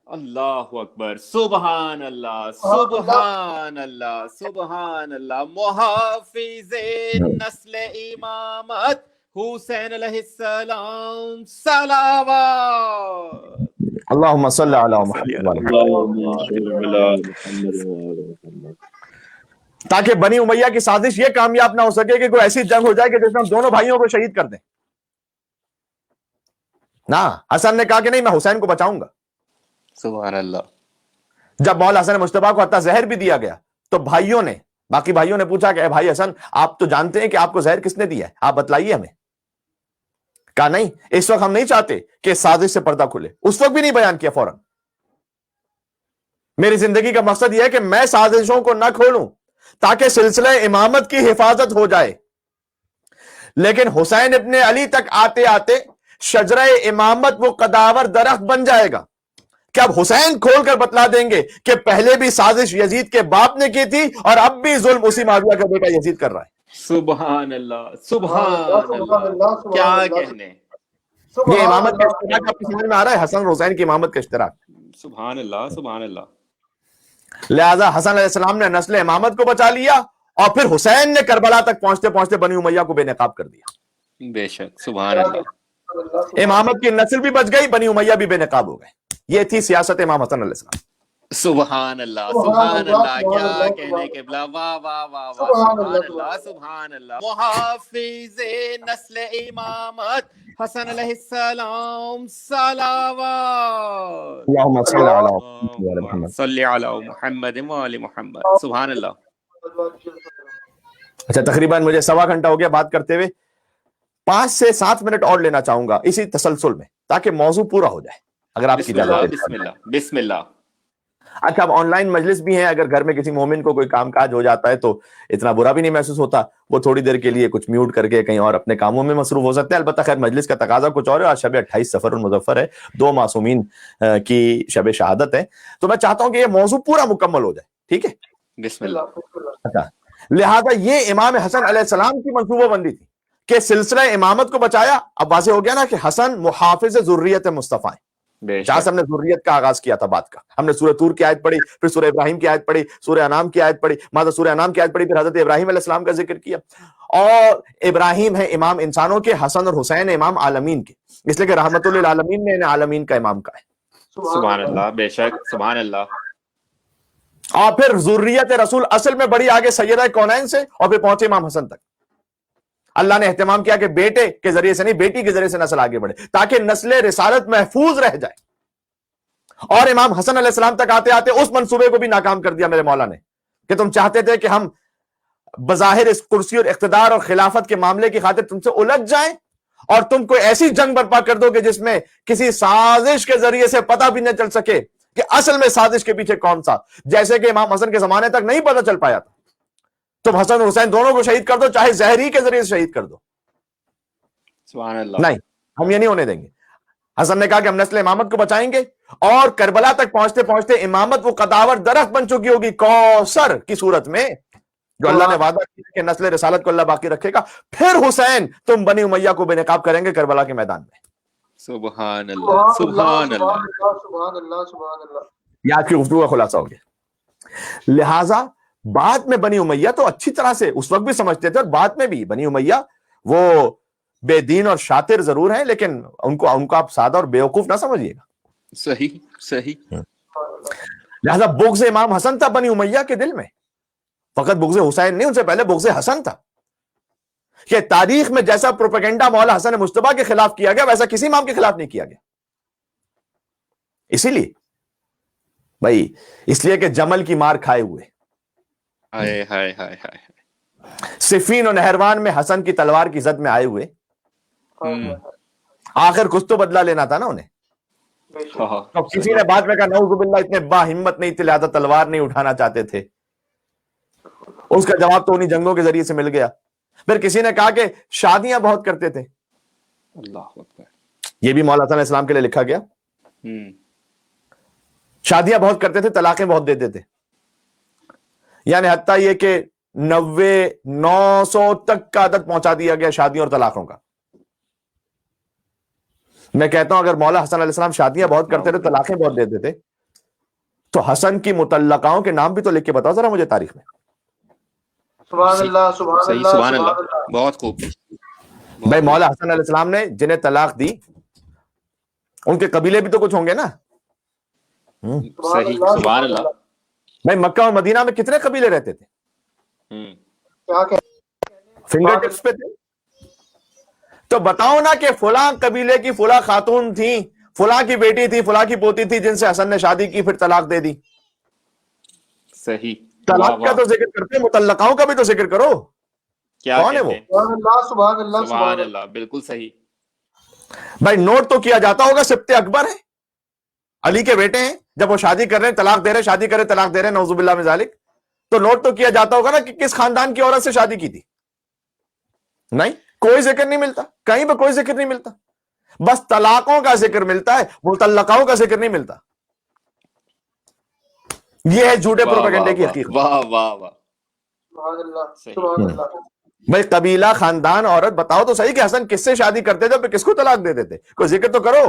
اللہ اکبر. سبحان اللہ، سبحان اللہ، سبحان اللہ. محافظ نسل امامت حسین علیہ السلام صلوات.
اللہم صلی علی محمد. تاکہ بنی امیہ کی سازش یہ کامیاب نہ ہو سکے کہ کوئی ایسی جنگ ہو جائے کہ جس میں ہم دونوں بھائیوں کو شہید کر دیں. نہ، حسن نے کہا کہ نہیں، میں حسین کو بچاؤں گا.
سبحان اللہ.
جب مولا حسن مجتبیٰ کو حتیٰ زہر بھی دیا گیا تو باقی بھائیوں نے پوچھا کہ اے بھائی حسن، آپ تو جانتے ہیں کہ آپ کو زہر کس نے دیا ہے، آپ بتلائیے ہمیں. کہا نہیں، اس وقت ہم نہیں چاہتے کہ سازش سے پردہ کھلے. اس وقت بھی نہیں بیان کیا فوراً. میری زندگی کا مقصد یہ ہے کہ میں سازشوں کو نہ کھولوں تاکہ سلسلہ امامت کی حفاظت ہو جائے. لیکن حسین ابن علی تک آتے آتے شجرہ امامت وہ قداور درخت بن جائے گا کہ اب حسین کھول کر بتلا دیں گے کہ پہلے بھی سازش یزید کے باپ نے کی تھی اور اب بھی ظلم اسی معاویہ کا بیٹا یزید کر رہا ہے.
سبحان اللہ، سبحان اللہ. کیا کہنے.
یہ امامت کا اشتراک آپ کی سمجھ میں آ رہا ہے، حسن اور حسین کی امامت کا اشتراک.
سبحان اللہ، سبحان اللہ.
لہذا حسن علیہ السلام نے نسل امامت کو بچا لیا اور پھر حسین نے کربلا تک پہنچتے پہنچتے بنی امیہ کو بے نقاب کر دیا.
بے شک. سبحان اللہ.
امامت کی نسل بھی بچ گئی، بنی امیہ بھی بے نقاب ہو گئے. یہ تھی سیاست امام حسن علیہ السلام.
سبحان اللہ، سبحان اللہ. کیا کہنے قبلہ. واہ واہ واہ واہ. سبحان اللہ، سبحان اللہ. محافظ نسل امامت حسن علیہ السلام صلوات.
اللہم صلی علی محمد.
صلی علی محمد وآل محمد. سبحان اللہ.
اچھا، تقریباً مجھے 1.25 گھنٹہ ہو گیا بات کرتے ہوئے. 5 سے 7 منٹ اور لینا چاہوں گا اسی تسلسل میں تاکہ موضوع پورا ہو جائے، اگر آپ کی اجازت ہے.
بسم اللہ، بسم اللہ.
اچھا، اب آن لائن مجلس بھی ہیں، اگر گھر میں کسی مومن کو کوئی کام کاج ہو جاتا ہے تو اتنا برا بھی نہیں محسوس ہوتا. وہ تھوڑی دیر کے لیے کچھ میوٹ کر کے کہیں اور اپنے کاموں میں مصروف ہو سکتے ہیں. البتہ خیر مجلس کا تقاضا کچھ اور ہے. آج شب 28 صفر المظفر ہے، 2 معصومین کی شب شہادت ہے، تو میں چاہتا ہوں کہ یہ موضوع پورا مکمل ہو جائے. ٹھیک ہے،
بسم اللہ.
اچھا، لہذا یہ امام حسن علیہ السلام کی منصوبہ بندی تھی کہ سلسلہ امامت کو بچایا. اب واضح ہو گیا نا کہ حسن محافظ ذریت مصطفیٰ ہے. جہاں سے ہم نے ذریت کا آغاز کیا تھا بات کا، ہم نے سورہ طور کی آیت پڑھی، پھر سورہ ابراہیم کی آیت پڑھی، سورہ انعام کی آیت پڑھی، سورہ انعام کی آیت پڑھی، پھر حضرت ابراہیم علیہ السلام کا ذکر کیا. اور ابراہیم ہے امام انسانوں کے، حسن اور حسین امام عالمین کے، اس لیے کہ رحمت للعالمین نے انہیں عالمین کا امام کہا ہے۔
سبحان اللہ، بے شک، سبحان اللہ۔
اور پھر ذریت رسول اصل میں بڑی آگے سیدہ کونین سے، اور پھر پہنچے امام حسن تک۔ اللہ نے اہتمام کیا کہ بیٹے کے ذریعے سے نہیں، بیٹی کے ذریعے سے نسل آگے بڑھے، تاکہ نسل رسالت محفوظ رہ جائے۔ اور امام حسن علیہ السلام تک آتے آتے اس منصوبے کو بھی ناکام کر دیا میرے مولا نے، کہ تم چاہتے تھے کہ ہم بظاہر اس کرسی اور اقتدار اور خلافت کے معاملے کی خاطر تم سے الجھ جائیں، اور تم کوئی ایسی جنگ برپا کر دو کہ جس میں کسی سازش کے ذریعے سے پتہ بھی نہ چل سکے کہ اصل میں سازش کے پیچھے کون سا، جیسے کہ امام حسن کے زمانے تک نہیں پتہ چل پایا تھا۔ تم حسن اور حسین دونوں کو شہید کر دو، چاہے زہری کے ذریعے سے شہید کر دو،
سبحان اللہ۔
نہیں، ہم یہ نہیں ہونے دیں گے۔ حسن نے کہا کہ ہم نسل امامت کو بچائیں گے، اور کربلا تک پہنچتے پہنچتے امامت وہ قداور درخت بن چکی ہوگی کوثر کی صورت میں، جو اللہ نے وعدہ کیا کہ نسل رسالت کو اللہ باقی رکھے گا۔ پھر حسین تم بنی امیہ کو بے نقاب کریں گے کربلا کے میدان میں۔
سبحان اللہ، سبحان اللہ۔
سبحان اللہ سبحان اللہ۔
یہ آج کی گفتگو کا خلاصہ ہو گیا۔ لہٰذا بعد میں بنی امیہ تو اچھی طرح سے اس وقت بھی سمجھتے تھے، اور بعد میں بھی بنی امیہ وہ بے دین اور شاطر ضرور ہیں، لیکن ان کو آپ سادہ اور بیوقوف نہ سمجھیے گا۔
صحیح صحیح۔
لہذا بغض امام حسن تھا بنی امیہ کے دل میں، فقط بغض حسین نہیں، ان سے پہلے بغض حسن تھا، کہ تاریخ میں جیسا پروپیگنڈا مولا حسن مجتبیٰ کے خلاف کیا گیا ویسا کسی امام کے خلاف نہیں کیا گیا۔ اسی لیے بھائی، اس لیے کہ جمل کی مار کھائے ہوئے،
ہائے ہائے ہائے ہائے۔
صفین و نہروان میں حسن کی تلوار کی زد میں آئے ہوئے، آخر کچھ تو بدلہ لینا تھا نا انہیں۔ تو کسی نے بعد میں کہا نعوذ باللہ اتنے با ہمت نہیں تھے لہذا تلوار نہیں اٹھانا چاہتے تھے، اس کا جواب تو انہیں جنگوں کے ذریعے سے مل گیا۔ پھر کسی نے کہا کہ شادیاں بہت کرتے تھے،
اللہ اکبر۔
یہ بھی مولا علیہ السلام کے لیے لکھا گیا، شادیاں بہت کرتے تھے، طلاقیں بہت دیتے تھے، یعنی حتیٰ یہ کہ 90-900 تک کا عدد پہنچا دیا گیا شادیوں اور طلاقوں کا۔ میں کہتا ہوں اگر مولا حسن علیہ السلام شادیاں بہت کرتے تھے، طلاقیں بہت دیتے تھے، تو حسن کی مطلقاؤں کے نام بھی تو لکھ کے بتاؤ ذرا مجھے تاریخ میں۔
سبحان اللہ سبحان
صحیح،
اللہ
سبحان اللہ، بہت خوب۔
بھائی مولا حسن علیہ السلام نے جنہیں طلاق دی ان کے قبیلے بھی تو کچھ ہوں گے نا۔
صحیح، سبحان اللہ۔
بھائی مکہ اور مدینہ میں کتنے قبیلے رہتے تھے؟
کیا کہ
فنگر ٹپس پہ تھے۔ تو بتاؤ نا کہ فلاں قبیلے کی فلاں خاتون تھی، فلاں کی بیٹی تھی، فلاں کی پوتی تھی، جن سے حسن نے شادی کی پھر طلاق دے دی۔
صحیح۔
طلاق کا تو ذکر کرتے، مطلقاؤں کا بھی تو ذکر کرو،
کیا
کون ہے وہ؟
سبحان اللہ سبحان اللہ
سبحان اللہ، بالکل صحیح۔
بھائی نوٹ تو کیا جاتا ہوگا سبت اکبر ہے، علی کے بیٹے ہیں، جب وہ شادی کر رہے ہیں طلاق دے رہے ہیں، شادی کرے طلاق دے رہے ہیں، نعوذ باللہ من ذالک، تو نوٹ تو کیا جاتا ہوگا نا کہ کس خاندان کی عورت سے شادی کی تھی؟ نہیں، کوئی ذکر نہیں ملتا، کہیں پہ کوئی ذکر نہیں ملتا، بس طلاقوں کا ذکر ملتا ہے، مطلقاؤں کا ذکر نہیں ملتا۔ یہ ہے جھوٹے پروپیگنڈے کی حقیقت۔
واہ واہ واہ۔
سبحان اللہ
صحیح۔
سبحان اللہ۔
بھائی قبیلہ، خاندان، عورت بتاؤ تو صحیح کہ حسن کس سے شادی کرتے تھے، پھر کس کو طلاق دیتے تھے؟ کوئی ذکر تو کرو،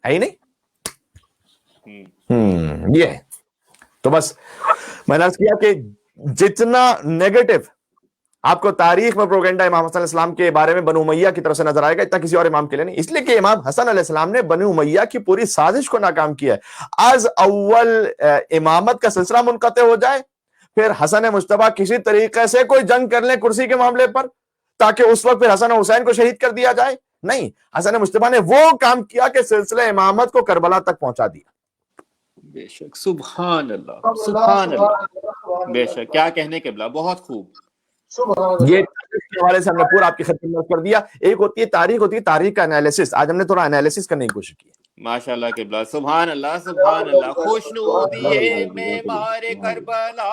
ہے ہی نہیں۔ یہ ہے تو بس میں نے عرض کیا کہ جتنا نیگیٹو آپ کو تاریخ میں پروپیگنڈا امام حسن علیہ السلام کے بارے میں بنو امیہ کی طرف سے نظر آئے گا، اتنا کسی اور امام کے لیے نہیں، اس لیے کہ امام حسن علیہ السلام نے بنو امیہ کی پوری سازش کو ناکام کیا ہے۔ از اول امامت کا سلسلہ منقطع ہو جائے، پھر حسن مجتبیٰ کسی طریقے سے کوئی جنگ کر لیں کرسی کے معاملے پر، تاکہ اس وقت پھر حسن و حسین کو شہید کر دیا جائے۔ نہیں، حسن مجتبیٰ نے وہ کام کیا کہ سلسلہ امامت کو کربلا تک پہنچا دیا۔
بے شک، سبحان اللہ، سبحان اللہ، بے شک، کیا کہنے قبلہ، بہت خوب۔
یہ تاریخ کے حوالے سے ہم نے پورا آپ کی خدمت میں کر دیا۔ ایک ہوتی ہے تاریخ، ہوتی ہے تاریخ کا انالیسس۔ آج ہم نے تھوڑا انالیسس کرنے کی کوشش کی ہے۔
ماشاءاللہ قبلہ، سبحان اللہ، سبحان اللہ۔ خوشنودیے میں مار کربلا،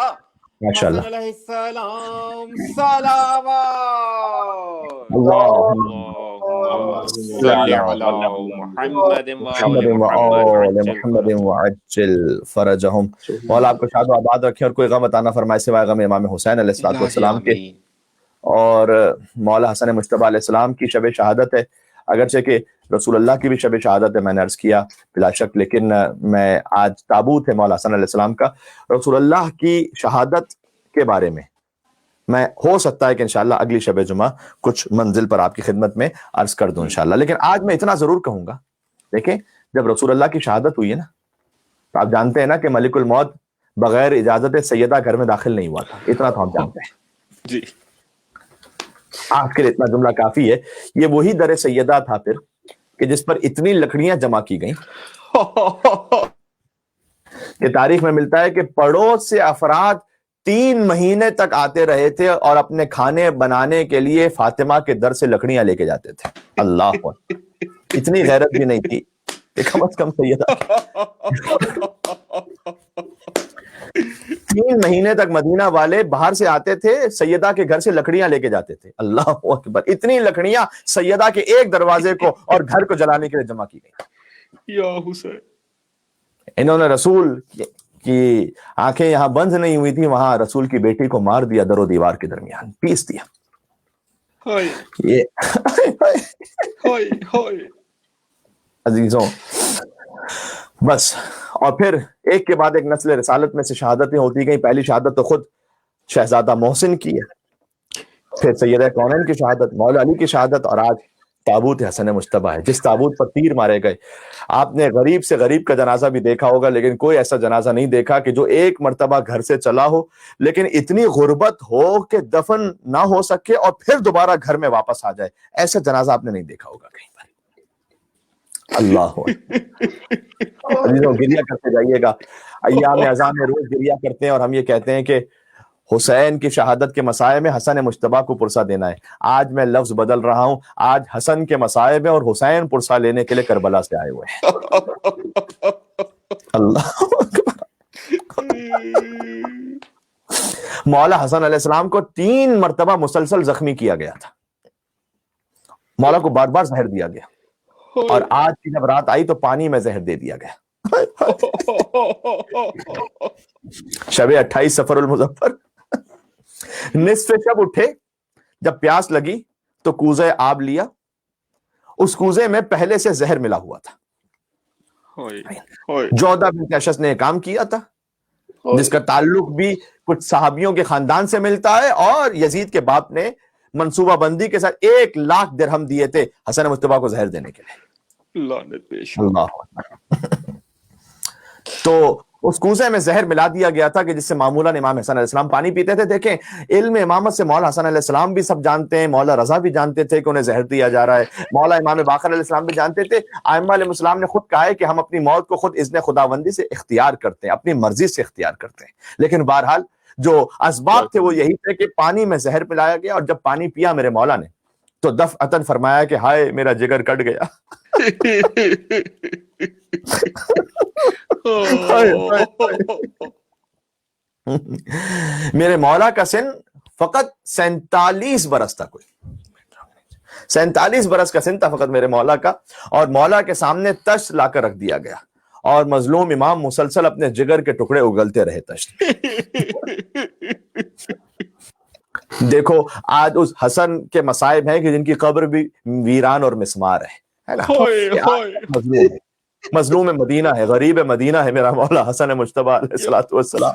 ماشاءاللہ،
حسن علیہ السلام، صلوات۔
اللہم
صلی علی محمد
محمد
وآل
محمد وعجل فرجہم۔ مولا آپ کو شاد و آباد رکھے اور کوئی غم عطا نہ فرمائے سوائے غم امام حسین علیہ السلام کے۔ اور مولا حسن مجتبیٰ علیہ السلام کی شب شہادت ہے، اگرچہ کہ رسول اللہ کی بھی شب شہادت ہے، میں نے عرض کیا بلا شک، لیکن میں آج تابوت ہے مولا حسن علیہ السلام کا۔ رسول اللہ کی شہادت کے بارے میں میں ہو سکتا ہے کہ انشاءاللہ اگلی شب جمعہ کچھ منزل پر آپ کی خدمت میں عرض کر دوں انشاءاللہ. لیکن آج میں اتنا ضرور کہوں گا، دیکھیں جب رسول اللہ کی شہادت ہوئی ہے نا، تو آپ جانتے ہیں نا کہ ملک الموت بغیر اجازت سیدہ گھر میں داخل نہیں ہوا تھا، اتنا تو ہم جانتے ہیں
جی.
آج کے لیے اتنا جملہ کافی ہے. یہ وہی در سیدہ تھا پھر کہ جس پر اتنی لکڑیاں جمع کی گئیں کہ تاریخ میں ملتا ہے کہ پڑوس سے افراد 3 مہینے تک آتے رہے تھے اور اپنے کھانے بنانے کے لیے فاطمہ کے در سے لکڑیاں لے کے جاتے تھے. اللہ اکبر، اتنی غیرت بھی نہیں تھی کہ کم از کم سیدہ 3 مہینے تک مدینہ والے باہر سے آتے تھے، سیدہ کے گھر سے لکڑیاں لے کے جاتے تھے. اللہ اکبر، اتنی لکڑیاں سیدہ کے ایک دروازے کو اور گھر کو جلانے کے لیے جمع کی گئی.
یا حسین،
انہوں نے رسول کی آنکھیں یہاں بند نہیں ہوئی تھی، وہاں رسول کی بیٹی کو مار دیا، در و دیوار کے درمیان پیس دیا. یہ عزیزوں بس، اور پھر ایک کے بعد ایک نسل رسالت میں سے شہادتیں ہوتی گئیں. پہلی شہادت تو خود شہزادہ محسن کی ہے، پھر سیدہ کونین کی شہادت، مولا علی کی شہادت، اور آج تابوت حسن مجتبیٰ ہے جس تابوت پر تیر مارے گئے. آپ نے غریب سے غریب کا جنازہ بھی دیکھا ہوگا، لیکن کوئی ایسا جنازہ نہیں دیکھا کہ جو ایک مرتبہ گھر سے چلا ہو لیکن اتنی غربت ہو کہ دفن نہ ہو سکے اور پھر دوبارہ گھر میں واپس آ جائے. ایسا جنازہ آپ نے نہیں دیکھا ہوگا کہیں پر. اللہ عزیزوں، گریہ کرتے جائیے گا. ایام اذان میں روز گریہ کرتے ہیں اور ہم یہ کہتے ہیں کہ حسین کی شہادت کے مسائب میں حسن مجتبیٰ کو پرسہ دینا ہے. آج میں لفظ بدل رہا ہوں، آج حسن کے مسائب میں اور حسین پرسہ لینے کے لیے کربلا سے آئے ہوئے ہیں. اللہ مولا حسن علیہ السلام کو 3 مرتبہ مسلسل زخمی کیا گیا تھا، مولا کو بار بار زہر دیا گیا، اور آج کی جب رات آئی تو پانی میں زہر دے دیا گیا. شب 28 صفر المظفر نصف شب اٹھے، جب پیاس لگی تو کوزے آب لیا، اس کوزے میں پہلے سے زہر ملا ہوا تھا. جودہ بنت اشس نے کام کیا تھا جس کا تعلق بھی کچھ صحابیوں کے خاندان سے ملتا ہے، اور یزید کے باپ نے منصوبہ بندی کے ساتھ 1 لاکھ درہم دیے تھے حسن مجتبیٰ کو زہر دینے کے لیے. اللہ تو اس کوزے میں زہر ملا دیا گیا تھا کہ جس سے معمولاً امام حسن علیہ السلام پانی پیتے تھے. دیکھیں علم امامت سے مولا حسن علیہ السلام بھی سب جانتے ہیں، مولا رضا بھی جانتے تھے کہ انہیں زہر دیا جا رہا ہے، مولا امام باقر علیہ السلام بھی جانتے تھے. ائمہ علیہ السلام نے خود کہا ہے کہ ہم اپنی موت کو خود اذن خداوندی سے اختیار کرتے ہیں، اپنی مرضی سے اختیار کرتے ہیں. لیکن بہرحال جو اسباب تھے وہ یہی تھے کہ پانی میں زہر پلایا گیا، اور جب پانی پیا میرے مولا نے تو دفعتاً فرمایا کہ ہائے میرا جگر کٹ گیا. میرے مولا کا سن فقط 47 برس تھا، کوئی 47 برس کا سن تھا فقط میرے مولا کا، اور مولا کے سامنے تشت لا کر رکھ دیا گیا، اور مظلوم امام مسلسل اپنے جگر کے ٹکڑے اگلتے رہے تشت. دیکھو آج اس حسن کے مصائب ہیں کہ جن کی قبر بھی ویران اور مسمار ہے نا. مظلوم مدینہ ہے، غریب مدینہ ہے میرا مولا حسن مجتبیٰ علیہ الصلوۃ والسلام.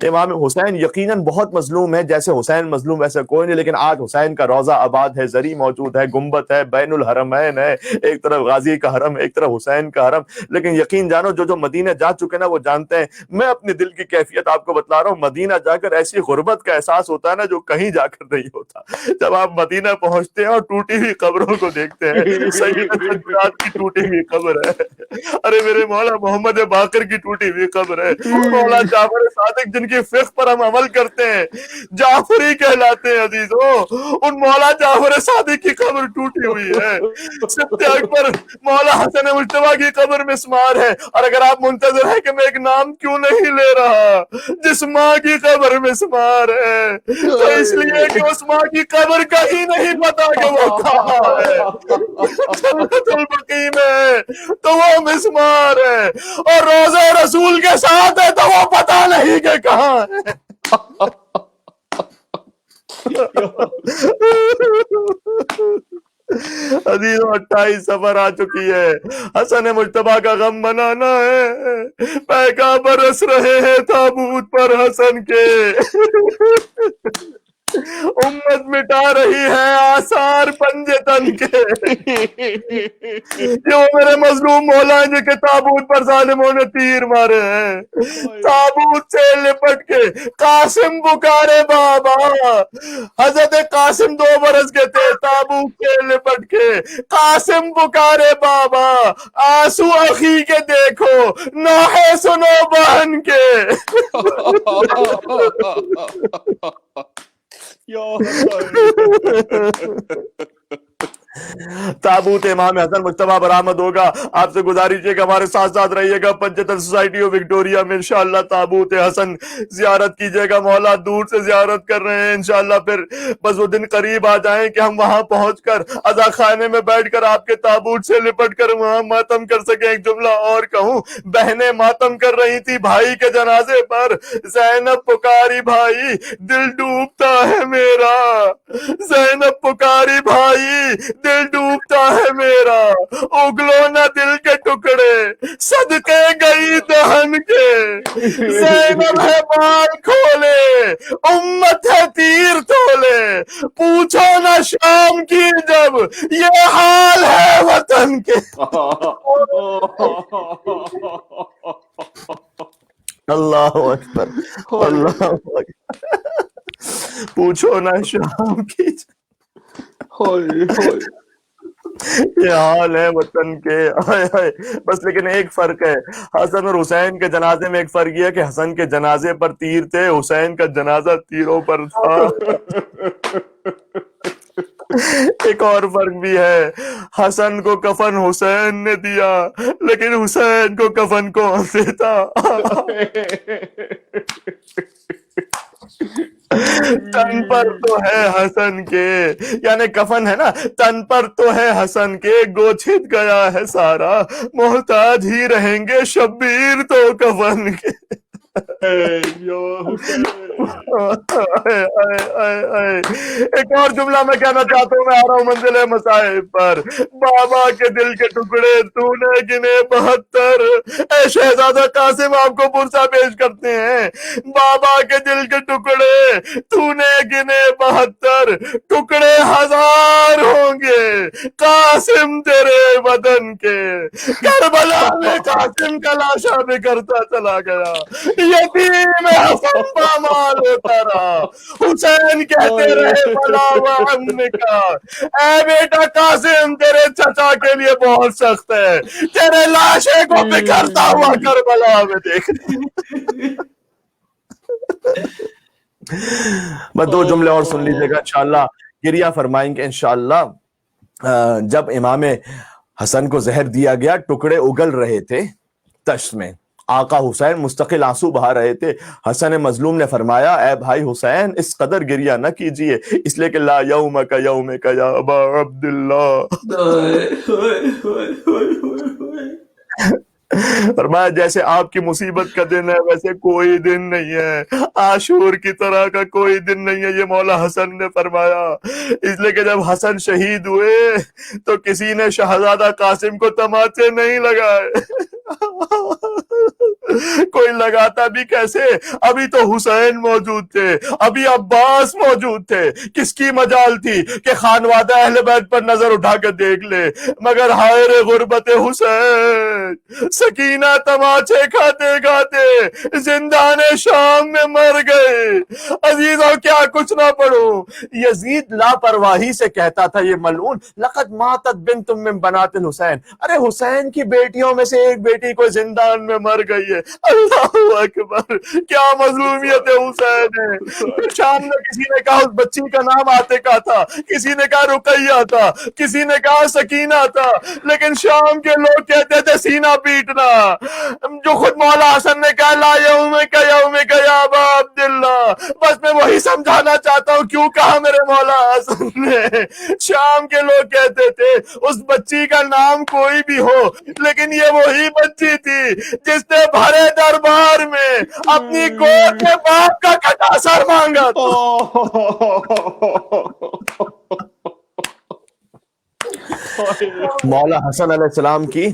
امام حسین یقیناً بہت مظلوم ہے، جیسے حسین مظلوم ویسے کوئی نہیں، لیکن آج حسین کا روضہ آباد ہے، زری موجود ہے، گنبد ہے، بین الحرمین ہے، ایک طرف غازی کا حرم، ایک طرف حسین کا حرم. لیکن یقین جانو جو مدینہ جا چکے نا وہ جانتے ہیں. میں اپنے دل کی کیفیت آپ کو بتلا رہا ہوں، مدینہ جا کر ایسی غربت کا احساس ہوتا ہے نا جو کہیں جا کر نہیں ہوتا. جب آپ مدینہ پہنچتے ہیں اور ٹوٹی ہوئی قبروں کو دیکھتے ہیں، سیدنا سجاد کی ٹوٹی ہوئی قبر ہے، ارے میرے مولا محمد باقر کی ٹوٹی ہوئی قبر ہے، مولا جعفر صادق جن کی فقہ پر ہم عمل کرتے ہیں جعفری کہلاتے ہیں عزیزوں، ان مولا جعفر صادق کی قبر ٹوٹی ہوئی ہے. سبت اکبر مولا حسن مجتبیٰ کی قبر مسمار ہے. اور اگر آپ منتظر ہیں کہ میں ایک نام کیوں نہیں لے رہا، جس ماں کی قبر مسمار ہے تو اس لیے کہ اس ماں کی قبر کا ہی نہیں پتا کہ وہ کہاں ہے. جنت البقیع میں تو وہ مسمار ہے، اور روضہ رسول کے ساتھ ہے تو وہ پتہ نہیں کہ کہاں ہے. عزیزوں 28 سفر آ چکی ہے، حسن مجتبیٰ کا غم منانا ہے. پیکا برس رہے ہیں تابوت پر حسن کے، امت مٹا رہی ہے آثار پنجے تن کے. یہ وہ میرے مظلوم مولا ہیں جن کے تابوت پر ظالموں نے تیر مارے ہیں. تابوت سے لپٹ کے قاسم پکارے بابا. حضرت قاسم 2 برس کے تھے. تابوت سے لپٹ کے قاسم پکارے بابا. آنسو اخی کے دیکھو نوحے سنو بہن کے. تابوت امام حسن مجتبیٰ برآمد ہوگا. آپ سے گزارش ہے کہ ہمارے ساتھ ساتھ رہیے گا. پنجتن سوسائٹی آف وکٹوریا میں انشاءاللہ تابوت حسن زیارت کیجیے گا. مولا دور سے زیارت کر رہے ہیں انشاءاللہ. پھر بس وہ دن قریب آ جائیں کہ ہم وہاں پہنچ کر عزا خانے میں بیٹھ کر آپ کے تابوت سے لپٹ کر وہاں ماتم کر سکیں. ایک جملہ اور کہوں, بہنیں ماتم کر رہی تھی بھائی کے جنازے پر. زینب پکاری بھائی دل ڈوبتا ہے میرا. زینب پکاری بھائی دل ڈوبتا ہے میرا. اگلو نہ دل کے ٹکڑے صدقے گئی دہن کے. زینب ہے بال کھولے امت ہے تیر تولے. پوچھو نہ شام کی جب یہ حال ہے وطن کے. اللہ اکبر اللہ اکبر. پوچھو نہ شام کی یہ حال ہے وطن کے. بس لیکن ایک فرق ہے, حسن اور حسین کے جنازے میں ایک فرق یہ ہے کہ حسن کے جنازے پر تیر تھے, حسین کا جنازہ تیروں پر تھا. ایک اور فرق بھی ہے, حسن کو کفن حسین نے دیا لیکن حسین کو کفن کون دیتا. تن پر تو ہے حسن کے, یعنی کفن ہے نا, تن پر تو ہے حسن کے. گوچھت گیا ہے سارا محتاج ہی رہیں گے شبیر تو کفن کے. ایک اور جملہ میں کہنا چاہتا ہوں, میں آ رہا ہوں منزل مصائب پر. بابا کے دل کے ٹکڑے تو نے گنے 72. اے شہزادہ قاسم آپ کو پرسہ پیش کرتے ہیں. بابا کے دل کے ٹکڑے تو نے گنے 72. ٹکڑے 1000 ہوں گے قاسم تیرے بدن کے. کربلا میں قاسم کا لاشا بکھرتا چلا گیا. یتیم حسن پامال ہوتا رہا. حسین کہتے رہے بلا و امن کا. اے بیٹا قاسم تیرے چچا کے لیے بہت سخت ہے. تیرے لاشے کو بکھرتا ہوا کربلا میں دیکھ. بس 2 جملے اور سن لیجیے گا انشاءاللہ. گریہ فرمائیں گے انشاءاللہ. جب امام حسن کو زہر دیا گیا, ٹکڑے اگل رہے تھے تشت میں. آقا حسین مستقل آنسو بہا رہے تھے. حسن مظلوم نے فرمایا اے بھائی حسین اس قدر گریہ نہ کیجئے, اس لیے کہ لا یومک یومک یا ابا عبداللہ. فرمایا جیسے آپ کی مصیبت کا دن ہے ویسے کوئی دن نہیں ہے, عاشور کی طرح کا کوئی دن نہیں ہے. یہ مولا حسن نے فرمایا. اس لیے کہ جب حسن شہید ہوئے تو کسی نے شہزادہ قاسم کو تماچے نہیں لگائے. کوئی لگاتا بھی کیسے, ابھی تو حسین موجود تھے, ابھی عباس موجود تھے. کس کی مجال تھی کہ خانوادہ اہل بیت پر نظر اٹھا کے دیکھ لے. مگر ہائے رے غربت حسین, سکینہ تماچے کھاتے کھاتے زندان شام میں مر گئے. عزیزوں کیا کچھ نہ پڑھو. یزید لاپرواہی سے کہتا تھا یہ ملعون, لقد ماتت بنت من بنات الحسین. ارے حسین کی بیٹیوں میں سے ایک بیٹی کوئی زندان میں مر گئی ہے. اللہ اکبر, کیا مظلومیت ہے حسین ہے. شام میں کسی نے کہا اس بچی کا نام عاتقہ تھا, کسی نے کہا رقیہ تھا, کسی نے کہا سکینہ تھا, لیکن شام کے لوگ کہتے تھے سینہ پیٹنا. جو خود مولا حسن نے کہا لا یومک یومک یا ابا عبداللہ. بس میں وہی سمجھانا چاہتا ہوں کیوں کہا میرے مولا حسن نے. شام کے لوگ کہتے تھے اس بچی کا نام کوئی بھی ہو, لیکن یہ وہی بچی تھی جس نے بھرے دربار میں اپنی گود میں باپ کا کٹا سر مانگا. مولا حسن علیہ السلام کی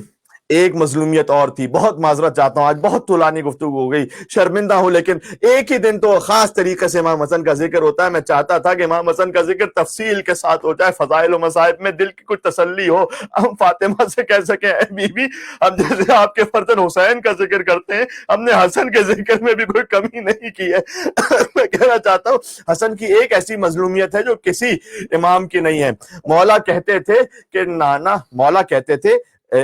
ایک مظلومیت اور تھی، بہت معذرت چاہتا ہوں، آج بہت طولانی گفتگو ہو گئی، شرمندہ ہوں، لیکن ایک ہی دن تو خاص طریقے سے امام حسن کا ذکر ہوتا ہے. میں چاہتا تھا کہ امام حسن کا ذکر تفصیل کے ساتھ ہو جائے، فضائل و مصائب میں دل کی کچھ تسلی ہو، ہم فاطمہ سے کہہ سکیں اے بی بی، ہم جیسے آپ کے فرزند حسین کا ذکر کرتے ہیں، ہم نے حسن کے ذکر میں بھی کوئی کمی نہیں کی ہے. میں کہنا چاہتا ہوں حسن کی ایک ایسی مظلومیت ہے جو کسی امام کی نہیں ہے. مولا کہتے تھے کہ نانا، مولا کہتے تھے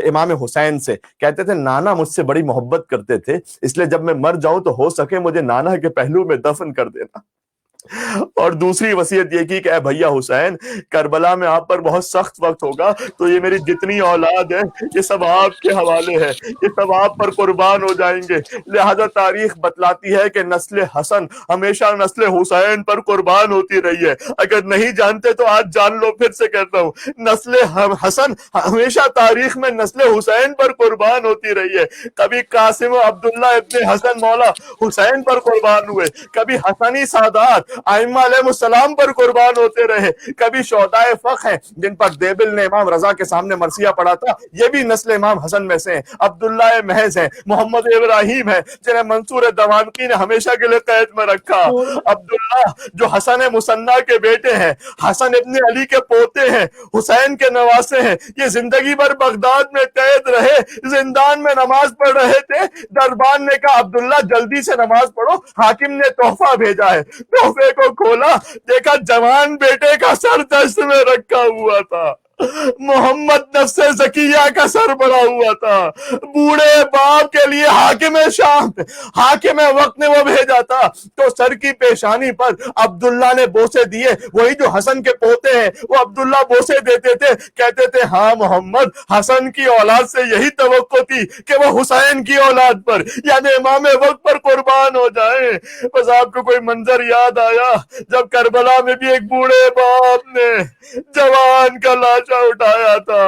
امام حسین سے، کہتے تھے نانا مجھ سے بڑی محبت کرتے تھے، اس لیے جب میں مر جاؤں تو ہو سکے مجھے نانا کے پہلو میں دفن کر دینا. اور دوسری وصیت یہ کی کہ اے بھیا حسین، کربلا میں آپ پر بہت سخت وقت ہوگا، تو یہ میری جتنی اولاد ہے یہ سب آپ کے حوالے ہے، یہ سب آپ پر قربان ہو جائیں گے. لہذا تاریخ بتلاتی ہے کہ نسل حسن ہمیشہ نسل حسین پر قربان ہوتی رہی ہے. اگر نہیں جانتے تو آج جان لو، پھر سے کہتا ہوں، نسل حسن ہمیشہ تاریخ میں نسل حسین پر قربان ہوتی رہی ہے. کبھی قاسم و عبداللہ ابن حسن مولا حسین پر قربان ہوئے، کبھی حسنی سادات ائمہ علیہ السلام پر قربان ہوتے رہے، کبھی شہدائے فخر ہیں جن پر دیبل نے امام رضا کے سامنے مرثیہ پڑھا تھا، یہ بھی نسل امام حسن میں سے ہیں. عبداللہ محض ہیں، محمد ابراہیم ہیں جنہیں منصور دوانقی نے ہمیشہ کے لیے قید میں رکھا، عبداللہ جو حسن مثنیٰ کے بیٹے ہیں، حسن ابن علی کے پوتے ہیں، حسین کے نواسے ہیں، یہ زندگی بھر بغداد میں قید رہے، زندان میں نماز پڑھ رہے تھے. دربان نے کہا عبداللہ جلدی سے نماز پڑھو، حاکم نے تحفہ بھیجا ہے. تحفے کو کھولا، دیکھا جوان بیٹے کا سر دست میں رکھا ہوا تھا، محمد نفس زکیہ کا سر بڑا ہوا تھا. بوڑھے باپ کے لیے حاکم شام، حاکم وقت نے وہ بھیجا تھا، تو سر کی پیشانی پر عبداللہ نے بوسے دیے. وہی جو حسن کے پوتے ہیں وہ عبداللہ بوسے دیتے تھے، کہتے تھے ہاں محمد، حسن کی اولاد سے یہی توقع تھی کہ وہ حسین کی اولاد پر یعنی امام وقت پر قربان ہو جائیں. بس آپ کو کوئی منظر یاد آیا جب کربلا میں بھی ایک بوڑھے باپ نے جوان کا لاشا اٹھایا تھا،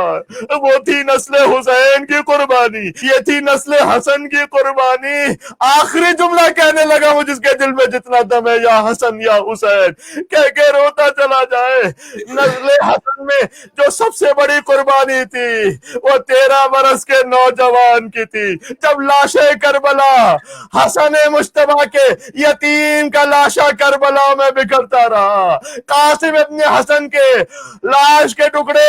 وہ تھی نسل حسین کی قربانی، یہ تھی نسل حسن کی قربانی. آخری جملہ کہنے لگا وہ جس کے دل میں جتنا دم ہے، یا حسن یا حسین کہہ کے روتا چلا جائے. نسل حسن میں جو سب سے بڑی قربانی تھی وہ 13 برس کے نوجوان کی تھی، جب لاش کربلا حسن مجتبیٰ کے یتیم کا لاشا کربلا میں بکھرتا رہا. قاسم ابن حسن کے لاش کے ٹکڑے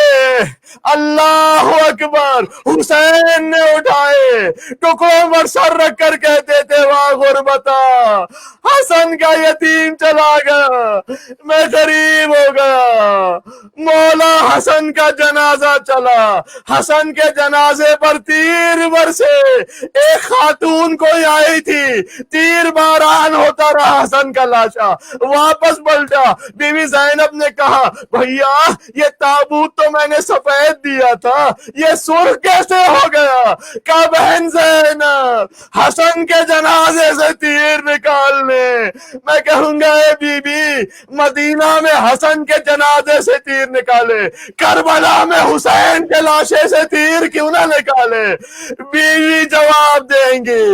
اللہ اکبر حسین نے اٹھائے، ٹکڑوں پر سر رکھ کر کہتے تھے واہ غربتا، حسن کا یتیم چلا گیا، میں غریب ہو گیا. مولا حسن کا جنازہ چلا، حسن کے جنازے پر تیر برسے. ایک خاتون کوئی آئی تھی، تیر باران ہوتا رہا، حسن کا لاشا واپس پلٹا. بی بی زینب نے کہا بھیا یہ تابوت تو میں نے سفید دیا تھا، یہ سرخ کیسے ہو گیا؟ کہا بہن زینب حسن کے جنازے سے تیر نکالنے. میں کہوں گا اے بی بی مدینہ میں حسن کے جنازے سے تیر نکالے، کربلا میں حسین کے لاشے سے تیر کیوں نہ نکالے؟ بیوی جواب دیں گی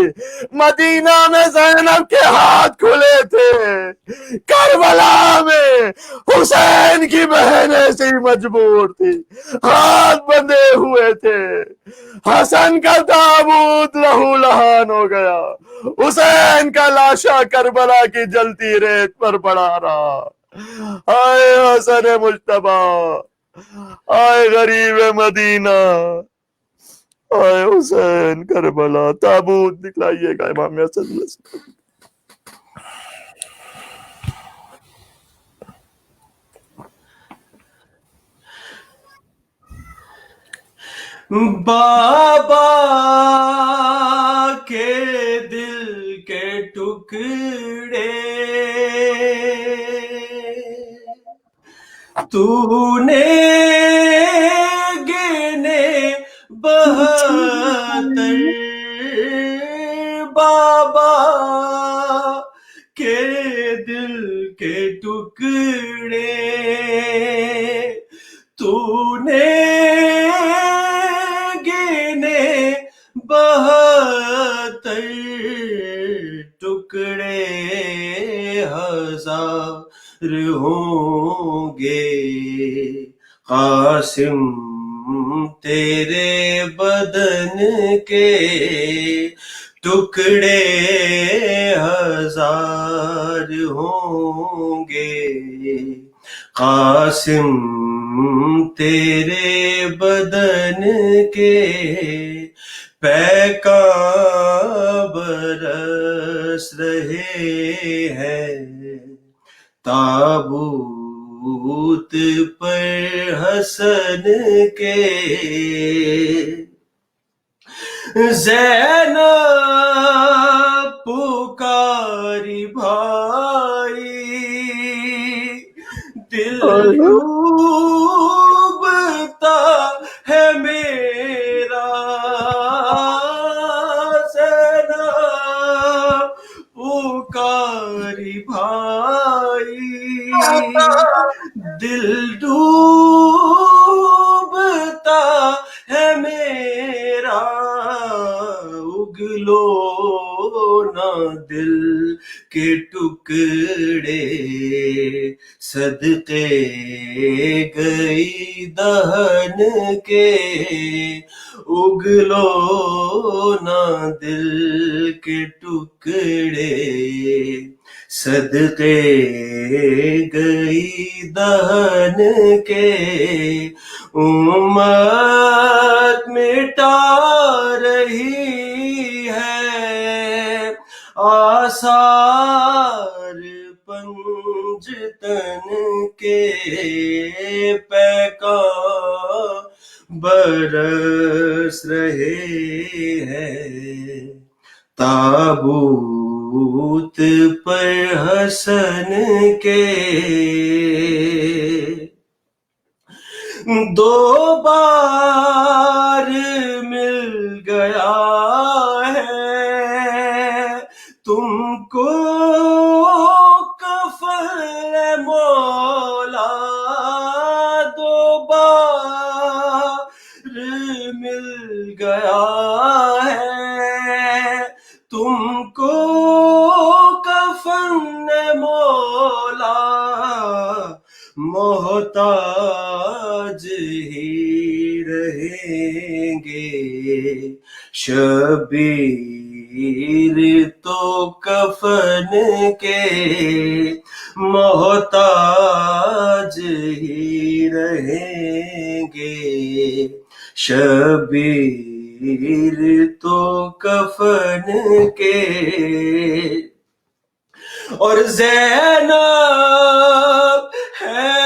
مدینہ میں زینب کے ہاتھ کھلے تھے، کربلا میں حسین کی بہن ایسی مجبور تھی، ہاتھ بندھے ہوئے تھے. حسن کا تابوت لہو لہان ہو گیا، حسین کا لاشا کربلا کی جلتی ریت پر پڑا رہا. آئے حسن مجتبیٰ، آئے غریب مدینہ، آئے حسین کربلا. تابوت دکھلائیے گا امام حسن علیہ السلام.
بابا کے دل کے ٹکڑے تو نے گنے 72، بابا کے دل کے ٹکڑے تو نے گنے 72 ٹکڑے، 1000 ہوں گے قاسم تیرے بدن کے ٹکڑے ہزار ہوں گے، قاسم تیرے بدن کے پیکان برس رہے ہیں، تابوت پر حسن کے زینب پکاری بھائی، دل ڈوبتا ہے میرا، زینب پکاری بھائی، دل ڈوبتا ہے میرا، اگلو نہ دل کے ٹکڑے، صدقے گئی دہن کے، اگلو نہ دل کے ٹکڑے، صدقے گئی دہن کے، امت مٹا رہی ہے آثار پنجتن کے، پیکان برس رہے ہیں، تابوت پر حسن کے، دو بار مل گیا ہے تم کو کفن مولا، دو بار مل گیا ہے تم کو کفن مولا، محتاج ہی رہیں گے شبیر تو کفن کے، محتاج ہی رہیں گے شبیر تو کفن کے، اور زینب ہے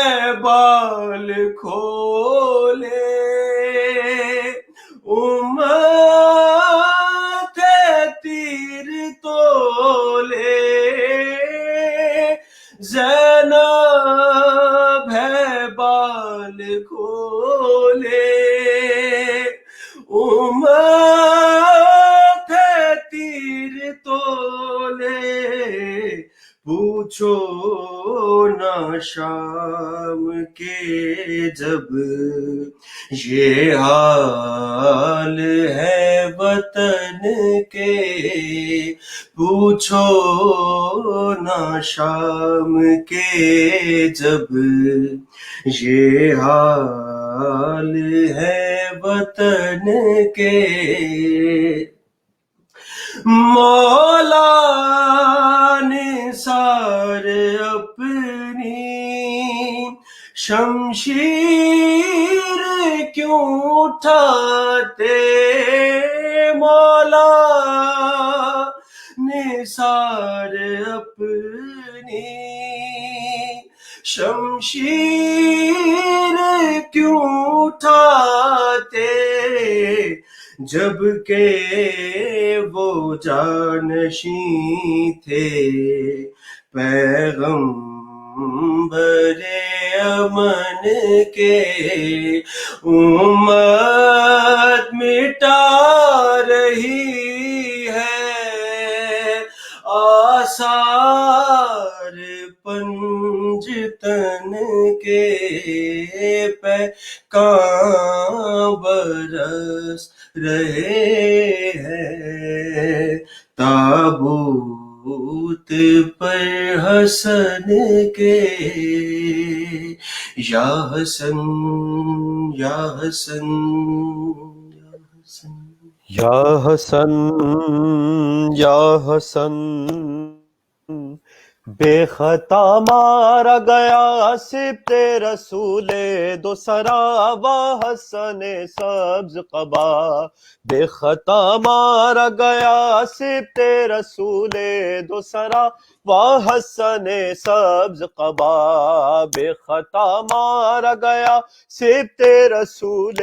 بال کھولے، امت ہے تیر تولے، زینب ہے بال کھولے، امت ہے تیر تولے، پوچھو نہ شام کے جب یہ حال ہے وطن کے، پوچھو نہ شام کے جب یہ حال ہے وطن کے، مولا نثار اپنی شمشیر کیوں اٹھاتے، مولا نثار اپنی شمشیر کیوں اٹھاتے، جب کہ وہ جانشین تھے پیغمبر امن کے، امت مٹا رہی ہے آثار پنجتن کے، پیکان برس رہے ہیں، تابوت پر حسن کے۔ یا حسن یا حسن یا حسن
یا حسن بے خطا مارا گیا سبط رسول دو سرا و حسن سبز قبا بے خطا مارا گیا سبط رسول دو سرا و حسن سبز قبا بے خطا مارا گیا سبط رسول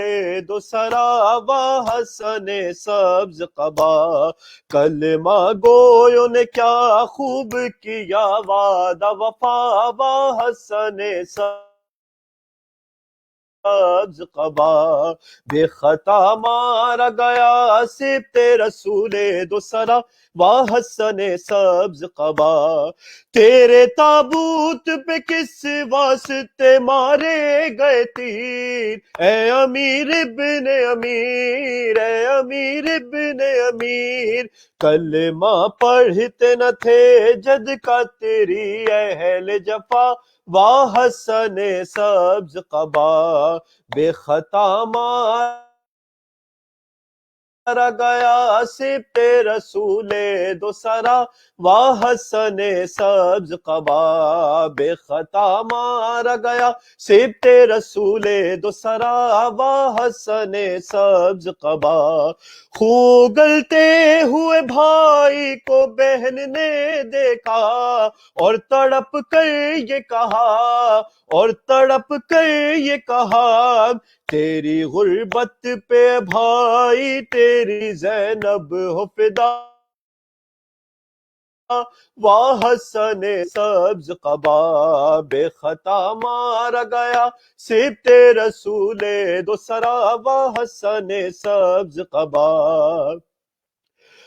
دو سرا و حسن سبز قبا کلمہ گویوں نے کیا خوب کیا وعدہ وفا و حسن سبز قبا بے خطا مارا گیا سبط رسول دو سرا و حسن سبز قبا تیرے تابوت پہ کس واسطے مارے گئے تیر اے امیر ابن امیر اے امیر ابن امیر کلمہ پڑھتے نہ تھے جد کا تیری اہل جفا و حسن سبز قبا بے خطا مارا گیا سبط رسول دو سرا و حسن سبز قبا بے خطا مارا گیا سبط رسول دو سرا و حسن سبز قبا خون گلتے ہوئے بھائی کو بہن نے دیکھا اور تڑپ کر یہ کہا اور تڑپ کر یہ کہا تیری غربت پہ بھائی تیری زینب ہو فدا و حسن سبز قبا بے خطا مارا گیا سبط رسول دو سرا و حسن سبز قبا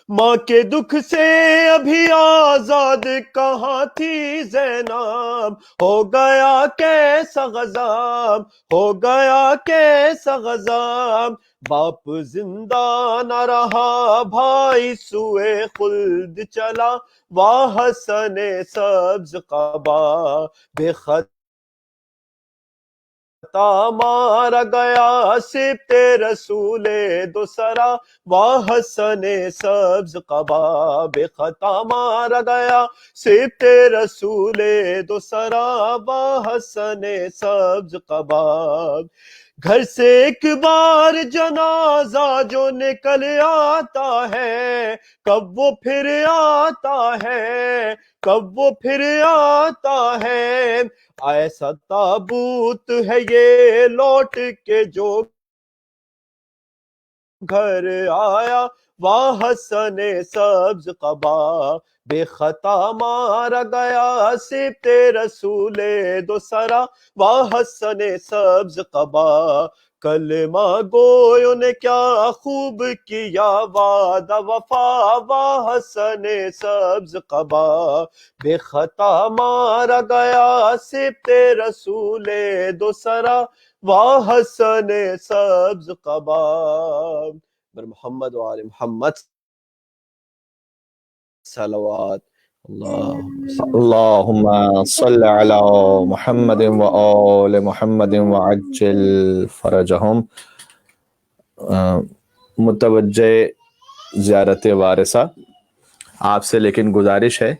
ماں کے دکھ سے ابھی آزاد کہاں تھی زینب ہو گیا کیسا غضب ہو گیا کیسا غضب باپ زندہ نہ رہا بھائی سوئے خلد چلا و حسن سبز قبا بے خطا مارا گیا سبط رسول دو سرا و حسن سبز قبا بے خطا مارا گیا سبط رسول دو سرا و حسن سبز قبا گھر سے ایک بار جنازہ جو نکل آتا ہے کب وہ پھر آتا ہے کب وہ پھر آتا ہے ایسا تابوت ہے یہ لوٹ کے جو گھر آیا و حسن سبز قبا بے خطا مارا گیا سبط رسول دو سرا و حسن سبز قبا کلمہ گویوں نے کیا خوب کیا وعدہ وفا و حسن سبز قبا بے خطا مارا گیا سبط رسول دو سرا و حسن سبز قبا بر محمد و آل محمد صلوات
اللهم صل على محمد وآل محمد وعجل فرجهم متوجہ زیارت وارثہ آپ سے لیکن گزارش ہے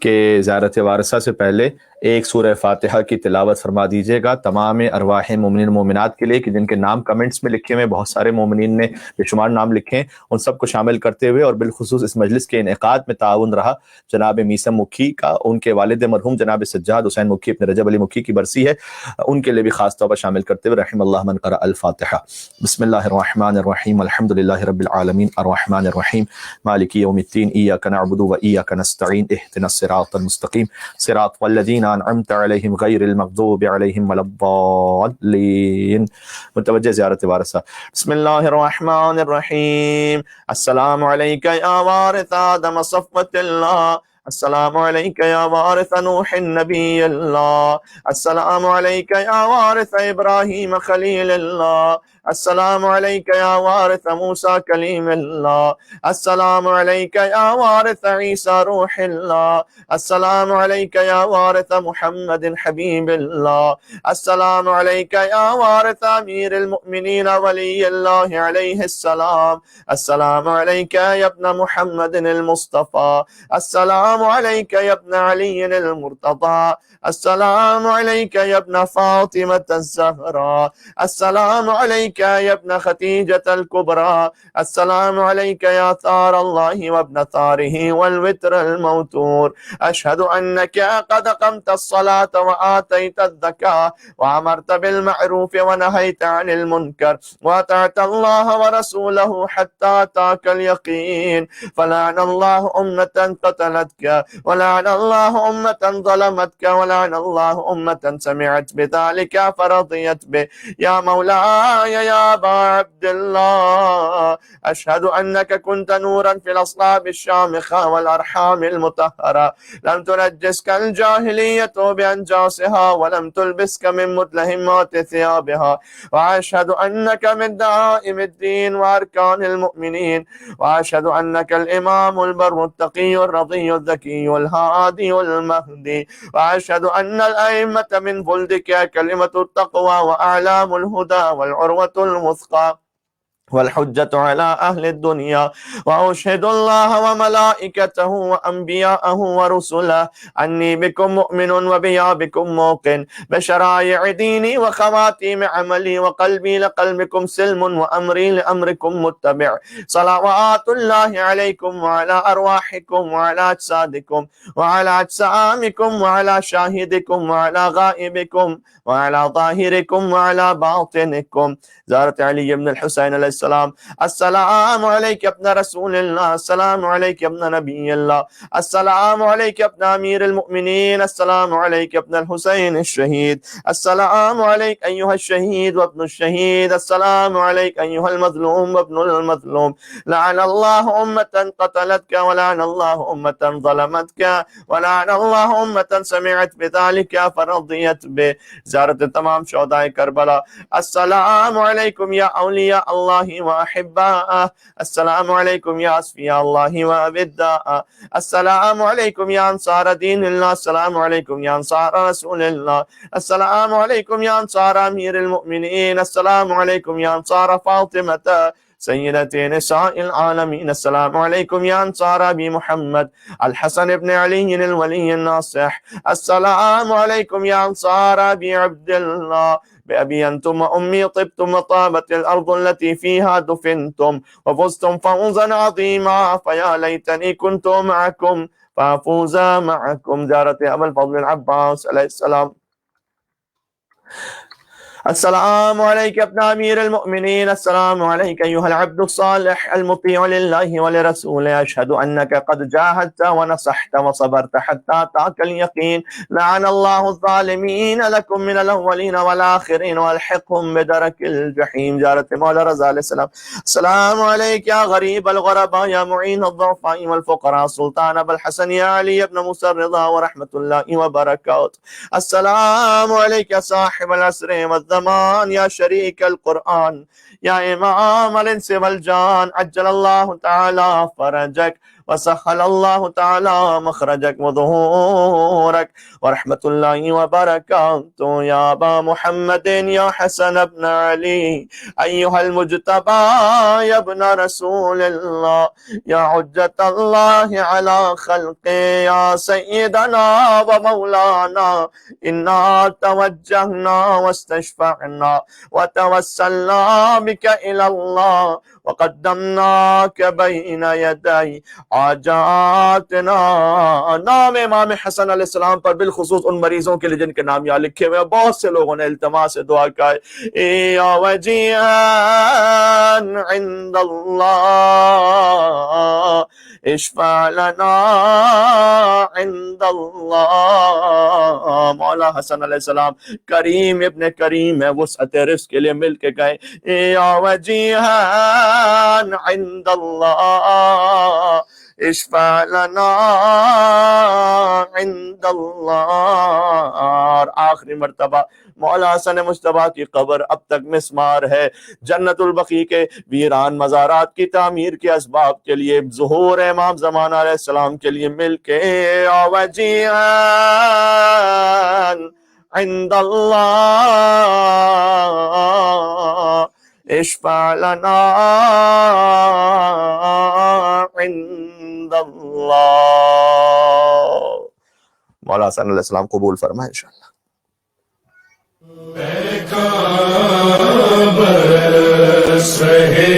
کہ زیارت وارثہ سے پہلے ایک سورہ فاتحہ کی تلاوت فرما دیجیے گا تمام ارواح مومنین مومنات کے لیے کہ جن کے نام کمنٹس میں لکھے ہوئے بہت سارے مومنین نے بے شمار نام لکھے ہیں ان سب کو شامل کرتے ہوئے اور بالخصوص اس مجلس کے انعقاد میں تعاون رہا جناب میثم مکھی کا ان کے والد مرحوم جناب سجاد حسین مکھی اپنے رجب علی مکھی کی برسی ہے ان کے لیے بھی خاص طور پر شامل کرتے ہوئے رحم اللہ من قرأ الفاتحہ بسم اللہ الرحمن الرحیم الحمد للہ رب العالمین الرحمن الرحیم مالک یوم الدین ایاک نعبد و ایاک نستعین اہدنا الصراط المستقیم صراط والذین انعمت علیہم غیر المغضوب علیہم ولا الضالین متوجہ زیارت وارثہ بسم اللہ الرحمن الرحیم السلام علیکہ یا وارث آدم صفوۃ اللہ السلام علیکہ یا وارث نوح نبی اللہ السلام علیکہ یا وارث ابراہیم خلیل اللہ
السلام عليك يا وارث موسى كليم الله، السلام عليك يا وارث عيسى روح الله، السلام عليك يا وارث محمد حبيب الله، السلام عليك يا وارث أمير المؤمنين ولي الله عليه السلام، السلام عليك يا ابن محمد المصطفى، السلام عليك يا ابن علي المرتضى، السلام عليك يا ابن فاطمة الزهراء، السلام عليك يا ابن خديجة الكبرى، السلام عليك يا ثار الله وابن ثاره والوتر الموتور، أشهد أنك قد قمت الصلاة وآتيت الزكاة وأمرت بالمعروف ونهيت عن المنكر وأطعت الله ورسوله حتى أتاك اليقين، فلعن الله أمة قتلتك، ولعن الله أمة ظلمتك، ولعن الله أمة سمعت بذلك فرضيت به. يا مولاي يا أبا عبد الله، أشهد أنك كنت نورا في الأصلاب الشامخة والأرحام المطهرة، لم تنجسك الجاهلية بأنجاسها ولم تلبسك من مدلهمات ثيابها، وأشهد أنك من دعائم الدين وأركان المؤمنين، وأشهد أنك الإمام البر التقي الرضي الذكي الهادي المهدي، وأشهد أن الأئمة من بلدك كلمة التقوى وأعلام الهدى والعروة الوثقى والحجة على أهل الدنيا، وأشهد الله وملائكته وأنبياءه ورسله أني بكم مؤمن وبيا بكم موقن، بشرائع ديني وخواتيم عملي، وقلبي لقلبكم سلم وأمري لأمركم متبع، صلوات الله عليكم وعلى أرواحكم وعلى أجسادكم وعلى أجسامكم وعلى شاهدكم وعلى غائبكم وعلى ظاهركم وعلى باطنكم. زيارة علي بن الحسين عليه السلام. السلام عليك يا ابن رسول الله، السلام عليك يا ابن نبي الله، السلام عليك يا ابن أمير المؤمنين، السلام عليك يا ابن الحسين الشهيد، السلام عليك أيها الشهيد وابن الشهيد، السلام عليك أيها المظلوم وابن المظلوم. لعن الله أمة قتلتك، ولعن الله أمة ظلمتك، ولعن الله أمة سمعت بذلك فرضيت به. زيارة تمام شهداء كربلاء. السلام عليكم يا أولياء الله وأحباءه، السلام عليكم يا أصفياء الله وأبداءه، السلام عليكم يا أنصار دين الله، السلام عليكم يا أنصار رسول الله، السلام عليكم يا أنصار أمير المؤمنين، السلام عليكم يا أنصار فاطمة سيدة نساء العالمين، السلام عليكم يا أنصار أبي محمد الحسن بن علي الولي الناصح، السلام عليكم يا أنصار أبي عبد الله، بأبي أنتم وأمي طبتم وطابت الأرض التي فيها دفنتم وفزتم فوزا عظيما، فيا ليتني كنت معكم فأفوز معكم. زيارة أبا الفضل العباس عليه السلام. السلام عليك يا ابن أمير المؤمنين، السلام عليك أيها العبد الصالح المطيع لله ولرسوله، أشهد أنك قد جاهدت ونصحت وصبرت حتى أتاك اليقين، لعن الله الظالمين لكم من الأولين والآخرين والحقهم بدرك الجحيم. جارة مولا رضا عليه السلام. السلام عليك يا غريب الغرباء، يا معين الضعفاء والفقراء، سلطان أبا الحسن يا علي بن موسى الرضا ورحمة الله وبركاته. السلام عليك يا صاحب العصر والزمان، يا شريك القرآن، يا إمام الإنس والجان، عجل الله تعالى فرجك وسهل الله تعالى مخرجك وظهورك ورحمة الله وبركاته. يا أبا محمد يا حسن بن علي، أيها المجتبى يا ابن رسول الله، يا حجة الله على خلقه، يا سيدنا ومولانا، إنا توجهنا واستشفعنا وتوسلنا بك إلى الله وقدمناك بين يدي حاجاتنا. نام امام حسن علیہ السلام پر بالخصوص ان مریضوں کے لیے جن کے نام یہاں لکھے ہوئے، بہت سے لوگوں نے التماس دعا کا ہے. یا وجیہا عند اللہ اشفع لنا عند اللہ. مولا حسن علیہ السلام کریم ابن کریم ہے، وسعت رزق کے لیے مل کے گئے. یا وجیہا عند اللہ اشفع لنا عند اللہ. اور آخری مرتبہ مولا حسن مجتبیٰ کی قبر اب تک مسمار ہے. جنت البقیع کے ویران مزارات کی تعمیر کے اسباب کے لیے ظہور امام زمان علیہ السلام کے لیے مل کے وجیہان عند اللہ اشفع لنا عند اللہ. مولا حسن علیہ السلام قبول فرمائے انشاءاللہ.
برس رہے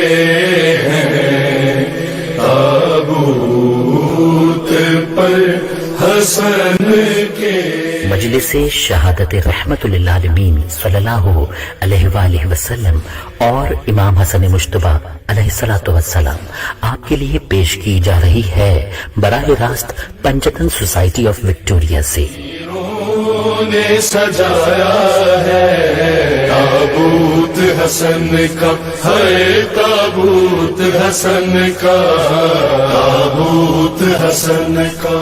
ہیں تابوت پر حسن کے.
مجلس شہادت رحمت للعالمین صلی اللہ علیہ وآلہ وسلم اور امام حسن مجتبیٰ علیہ الصلوۃ والسلام آپ کے لیے پیش کی جا رہی ہے براہ راست پنجتن سوسائٹی آف وکٹوریا سے.
نے سجایا ہے تابوت حسن کا، ہے تابوت حسن کا، تابوت حسن کا.